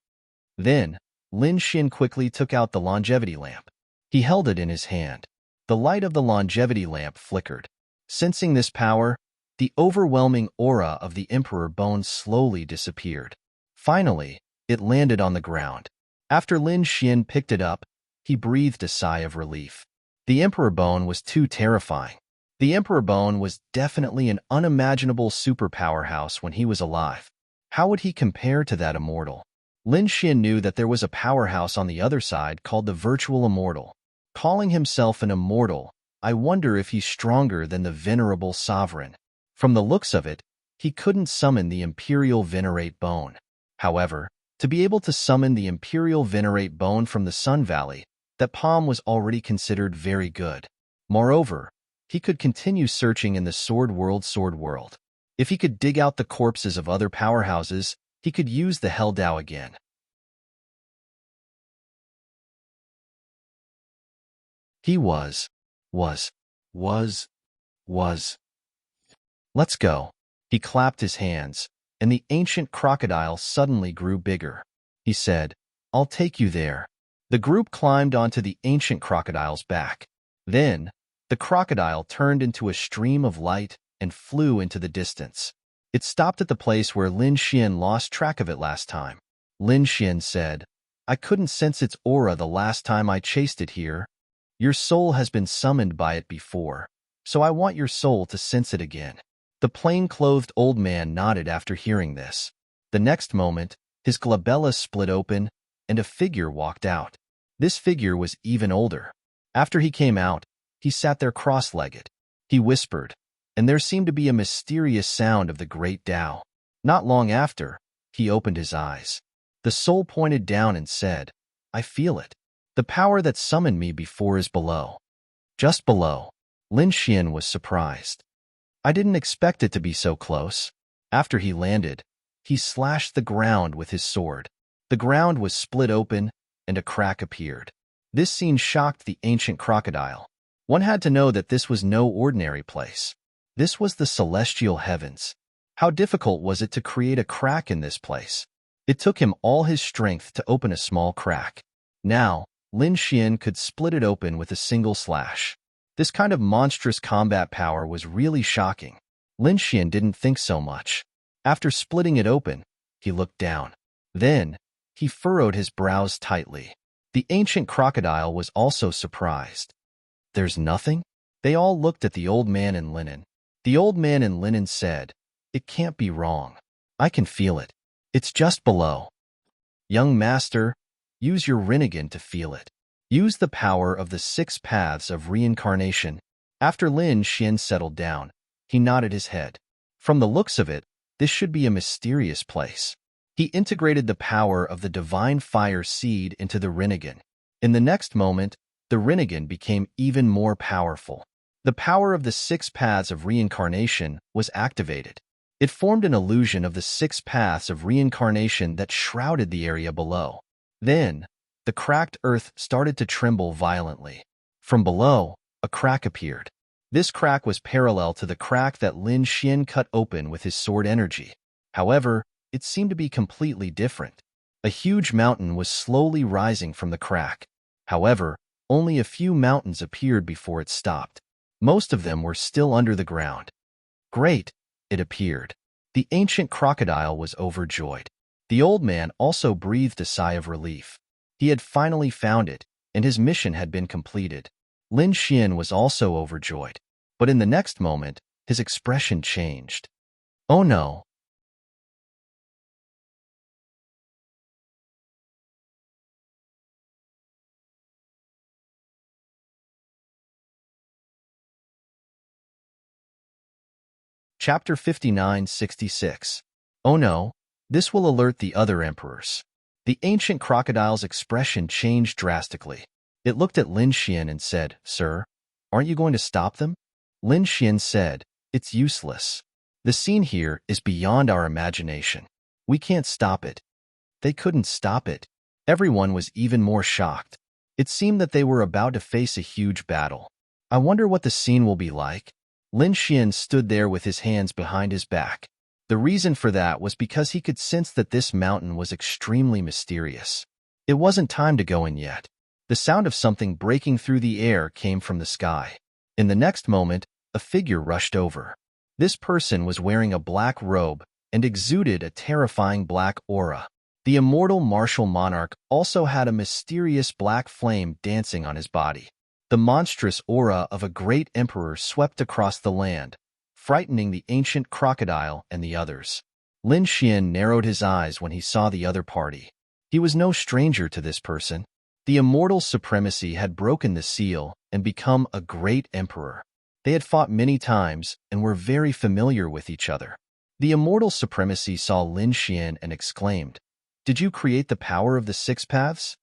Then, Lin Xian quickly took out the longevity lamp. He held it in his hand. The light of the longevity lamp flickered. Sensing this power, the overwhelming aura of the emperor bone slowly disappeared. Finally, it landed on the ground. After Lin Xian picked it up, he breathed a sigh of relief. The emperor bone was too terrifying. The emperor bone was definitely an unimaginable superpowerhouse when he was alive. How would he compare to that immortal? Lin Xian knew that there was a powerhouse on the other side called the virtual immortal. Calling himself an immortal, I wonder if he's stronger than the venerable sovereign. From the looks of it, he couldn't summon the imperial venerate bone. However, to be able to summon the imperial venerate bone from the Sun Valley, that palm was already considered very good. Moreover, he could continue searching in the Sword World. If he could dig out the corpses of other powerhouses, he could use the Hell Dao again. He was. Let's go. He clapped his hands, and the ancient crocodile suddenly grew bigger. He said, "I'll take you there." The group climbed onto the ancient crocodile's back. Then, the crocodile turned into a stream of light and flew into the distance. It stopped at the place where Lin Xian lost track of it last time. Lin Xian said, "I couldn't sense its aura the last time I chased it here. Your soul has been summoned by it before, so I want your soul to sense it again." The plain-clothed old man nodded after hearing this. The next moment, his glabella split open, and a figure walked out. This figure was even older. After he came out, he sat there cross-legged. He whispered, and there seemed to be a mysterious sound of the great Tao. Not long after, he opened his eyes. The soul pointed down and said, "I feel it. The power that summoned me before is below." Just below. Lin Xian was surprised. "I didn't expect it to be so close." After he landed, he slashed the ground with his sword. The ground was split open, and a crack appeared. This scene shocked the ancient crocodile. One had to know that this was no ordinary place. This was the celestial heavens. How difficult was it to create a crack in this place? It took him all his strength to open a small crack. Now, Lin Xian could split it open with a single slash. This kind of monstrous combat power was really shocking. Lin Xian didn't think so much. After splitting it open, he looked down. Then, he furrowed his brows tightly. The ancient crocodile was also surprised. "There's nothing?" They all looked at the old man in linen. The old man in linen said, "It can't be wrong. I can feel it. It's just below. Young master, use your Rinnegan to feel it. Use the power of the 6 paths of reincarnation." After Lin Xian settled down, he nodded his head. From the looks of it, this should be a mysterious place. He integrated the power of the divine fire seed into the Rinnegan. In the next moment, the Rinnegan became even more powerful. The power of the 6 paths of reincarnation was activated. It formed an illusion of the 6 paths of reincarnation that shrouded the area below. Then, the cracked earth started to tremble violently. From below, a crack appeared. This crack was parallel to the crack that Lin Xian cut open with his sword energy. However, it seemed to be completely different. A huge mountain was slowly rising from the crack. However, only a few mountains appeared before it stopped. Most of them were still under the ground. "Great," it appeared. The ancient crocodile was overjoyed. The old man also breathed a sigh of relief. He had finally found it, and his mission had been completed. Lin Xian was also overjoyed. But in the next moment, his expression changed. "Oh no." Chapter 59-66. "Oh no, this will alert the other emperors." The ancient crocodile's expression changed drastically. It looked at Lin Xian and said, "Sir, aren't you going to stop them?" Lin Xian said, "It's useless. The scene here is beyond our imagination. We can't stop it." They couldn't stop it. Everyone was even more shocked. It seemed that they were about to face a huge battle. "I wonder what the scene will be like." Lin Xian stood there with his hands behind his back. The reason for that was because he could sense that this mountain was extremely mysterious. It wasn't time to go in yet. The sound of something breaking through the air came from the sky. In the next moment, a figure rushed over. This person was wearing a black robe and exuded a terrifying black aura. The immortal martial monarch also had a mysterious black flame dancing on his body. The monstrous aura of a great emperor swept across the land, frightening the ancient crocodile and the others. Lin Xian narrowed his eyes when he saw the other party. He was no stranger to this person. The immortal supremacy had broken the seal and become a great emperor. They had fought many times and were very familiar with each other. The immortal supremacy saw Lin Xian and exclaimed, "Did you create the power of the 6 paths?"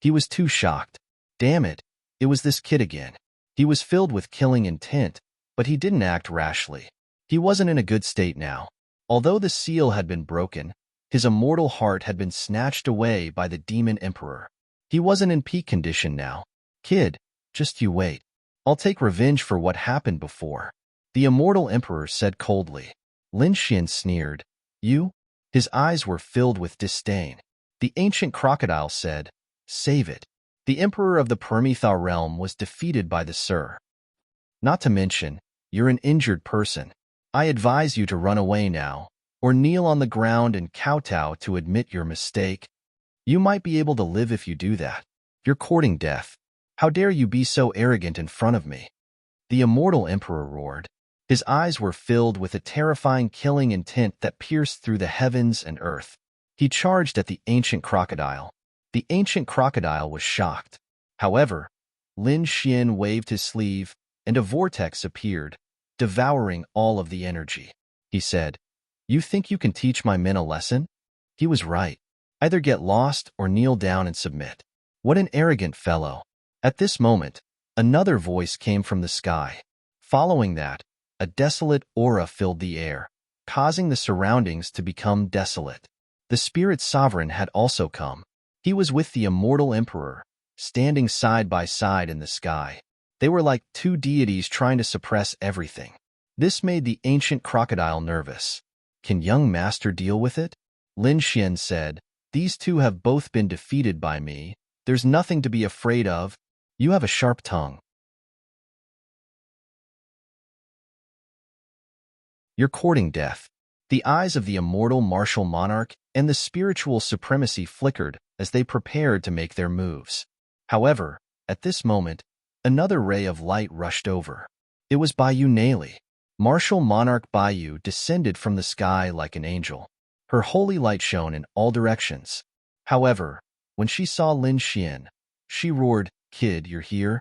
He was too shocked. Damn it, it was this kid again. He was filled with killing intent, but he didn't act rashly. He wasn't in a good state now. Although the seal had been broken, his immortal heart had been snatched away by the demon emperor. He wasn't in peak condition now. "Kid, just you wait. I'll take revenge for what happened before," the immortal emperor said coldly. Lin Xian sneered. "You?" His eyes were filled with disdain. The ancient crocodile said, "Save it." The emperor of the Permitha realm was defeated by the Sir. Not to mention, you're an injured person. I advise you to run away now, or kneel on the ground and kowtow to admit your mistake. You might be able to live if you do that. You're courting death. How dare you be so arrogant in front of me?" The immortal emperor roared. His eyes were filled with a terrifying killing intent that pierced through the heavens and earth. He charged at the ancient crocodile. The ancient crocodile was shocked. However, Lin Xian waved his sleeve, and a vortex appeared, devouring all of the energy. He said, "You think you can teach my men a lesson?" He was right. Either get lost or kneel down and submit. What an arrogant fellow. At this moment, another voice came from the sky. Following that, a desolate aura filled the air, causing the surroundings to become desolate. The spirit sovereign had also come. He was with the immortal emperor, standing side by side in the sky. They were like two deities trying to suppress everything. This made the ancient crocodile nervous. "Can young master deal with it?" Lin Xian said, "These two have both been defeated by me, There's nothing to be afraid of. You have a sharp tongue. You're courting death. The eyes of the immortal martial monarch and the spiritual supremacy flickered as they prepared to make their moves. However, at this moment, another ray of light rushed over. It was Bayou Nali. Martial monarch Bayou descended from the sky like an angel. Her holy light shone in all directions. However, when she saw Lin Xian, she roared, "Kid, you're here?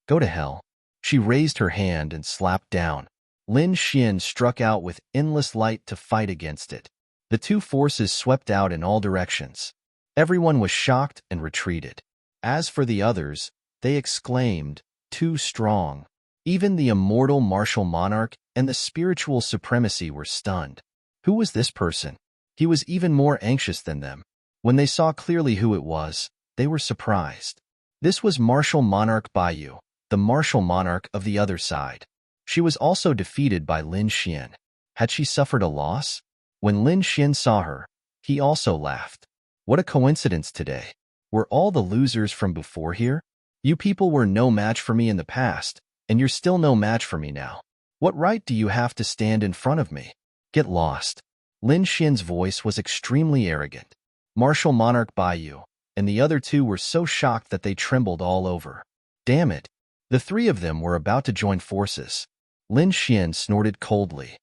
Go to hell." She raised her hand and slapped down. Lin Xian struck out with endless light to fight against it. The two forces swept out in all directions. Everyone was shocked and retreated. As for the others, they exclaimed, "Too strong." Even the immortal martial monarch and the spiritual supremacy were stunned. Who was this person? He was even more anxious than them. When they saw clearly who it was, they were surprised. This was martial monarch Bayou, the martial monarch of the other side. She was also defeated by Lin Xian. Had she suffered a loss? When Lin Xian saw her, he also laughed. What a coincidence today. Were all the losers from before here? You people were no match for me in the past, and you're still no match for me now. What right do you have to stand in front of me? Get lost. Lin Xian's voice was extremely arrogant. Martial monarch Bayou and the other two were so shocked that they trembled all over. Damn it. The three of them were about to join forces. Lin Xian snorted coldly.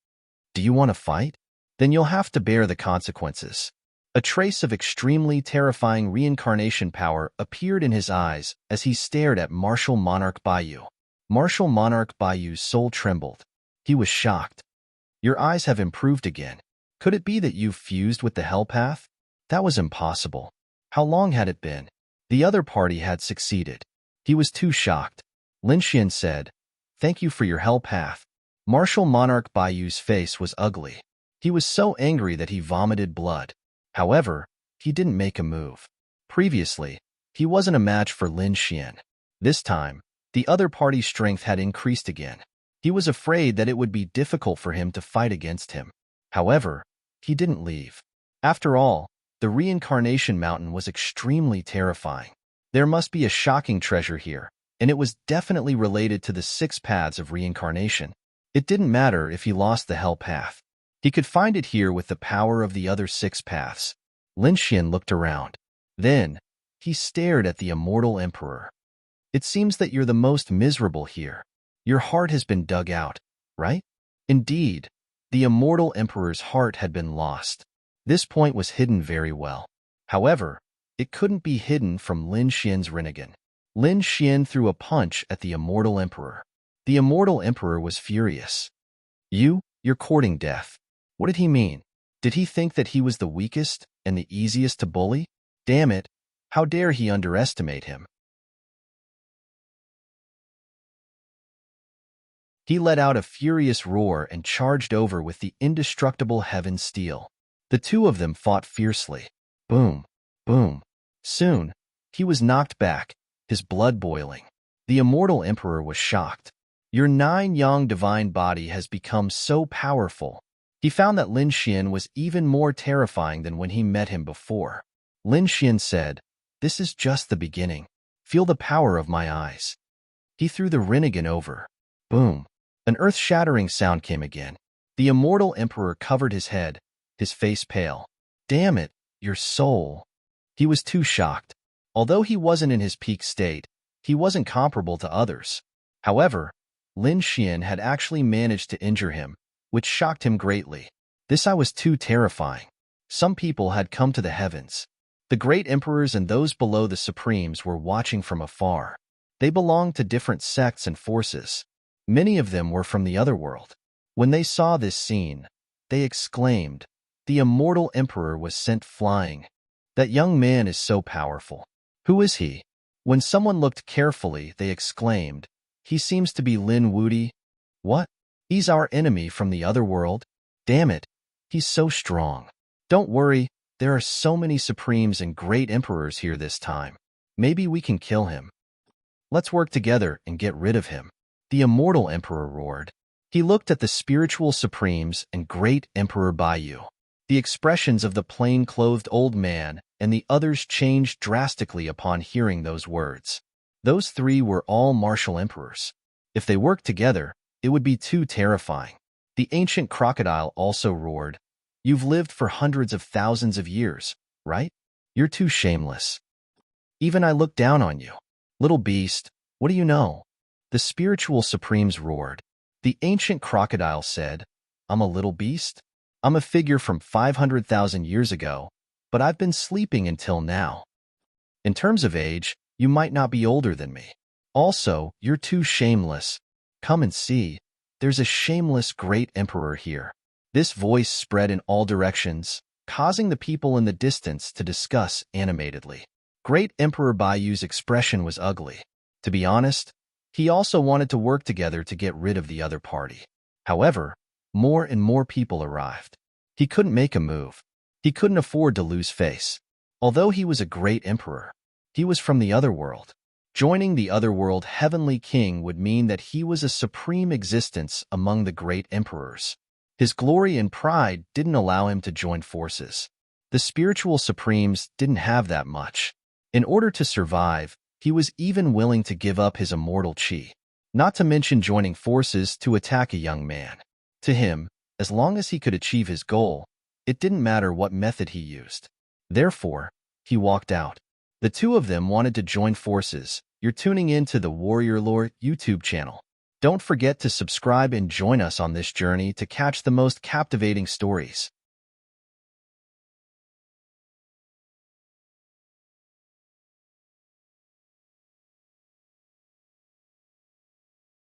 Do you want to fight? Then you'll have to bear the consequences. A trace of extremely terrifying reincarnation power appeared in his eyes as he stared at martial monarch Bayou. Martial monarch Bayou's soul trembled. He was shocked. Your eyes have improved again. Could it be that you've fused with the hell path? That was impossible. How long had it been? The other party had succeeded. He was too shocked. Lin Xian said, "Thank you for your hell path." Martial monarch Bayou's face was ugly. He was so angry that he vomited blood. However, he didn't make a move. Previously, he wasn't a match for Lin Xian. This time, the other party's strength had increased again. He was afraid that it would be difficult for him to fight against him. However, he didn't leave. After all, the reincarnation mountain was extremely terrifying. There must be a shocking treasure here, and it was definitely related to the 6 paths of reincarnation. It didn't matter if he lost the hell path. He could find it here with the power of the other 6 paths. Lin Xian looked around. Then, he stared at the immortal emperor. It seems that you're the most miserable here. Your heart has been dug out, right? Indeed, the immortal emperor's heart had been lost. This point was hidden very well. However, it couldn't be hidden from Lin Xian's Rinnegan. Lin Xian threw a punch at the immortal emperor. The immortal emperor was furious. You're courting death. What did he mean? Did he think that he was the weakest and the easiest to bully? Damn it, how dare he underestimate him? He let out a furious roar and charged over with the indestructible heaven steel. The two of them fought fiercely. Boom, boom. Soon, he was knocked back, his blood boiling. The immortal emperor was shocked. Your 9-yang divine body has become so powerful. He found that Lin Xian was even more terrifying than when he met him before. Lin Xian said, "This is just the beginning. Feel the power of my eyes." He threw the Rinnegan over. Boom. An earth-shattering sound came again. The immortal emperor covered his head, his face pale. Damn it, your soul. He was too shocked. Although he wasn't in his peak state, he wasn't comparable to others. However, Lin Xian had actually managed to injure him, which shocked him greatly. This eye was too terrifying. Some people had come to the heavens. The great emperors and those below the supremes were watching from afar. They belonged to different sects and forces. Many of them were from the other world. When they saw this scene, they exclaimed, "The immortal emperor was sent flying. That young man is so powerful. Who is he?" When someone looked carefully, they exclaimed, "He seems to be Lin Wudi." What? He's our enemy from the other world? Damn it, he's so strong. Don't worry, there are so many supremes and great emperors here this time. Maybe we can kill him. Let's work together and get rid of him. The immortal emperor roared. He looked at the spiritual supremes and great emperor Bayou. The expressions of the plain-clothed old man and the others changed drastically upon hearing those words. Those three were all martial emperors. If they worked together, it would be too terrifying. The ancient crocodile also roared, "You've lived for hundreds of thousands of years, right? You're too shameless. Even I look down on you. Little beast, what do you know?" The spiritual supremes roared. The ancient crocodile said, "I'm a little beast? I'm a figure from 500,000 years ago, but I've been sleeping until now. In terms of age, you might not be older than me. Also, you're too shameless. Come and see. There's a shameless great emperor here." This voice spread in all directions, causing the people in the distance to discuss animatedly. Great Emperor Bayu's expression was ugly. To be honest, he also wanted to work together to get rid of the other party. However, more and more people arrived. He couldn't make a move. He couldn't afford to lose face. Although he was a great emperor, he was from the other world. Joining the otherworld heavenly king would mean that he was a supreme existence among the great emperors. His glory and pride didn't allow him to join forces. The spiritual supremes didn't have that much. In order to survive, he was even willing to give up his immortal chi, not to mention joining forces to attack a young man. To him, as long as he could achieve his goal, it didn't matter what method he used. Therefore, he walked out. The two of them wanted to join forces. You're tuning in to the Warrior Lore YouTube channel. Don't forget to subscribe and join us on this journey to catch the most captivating stories.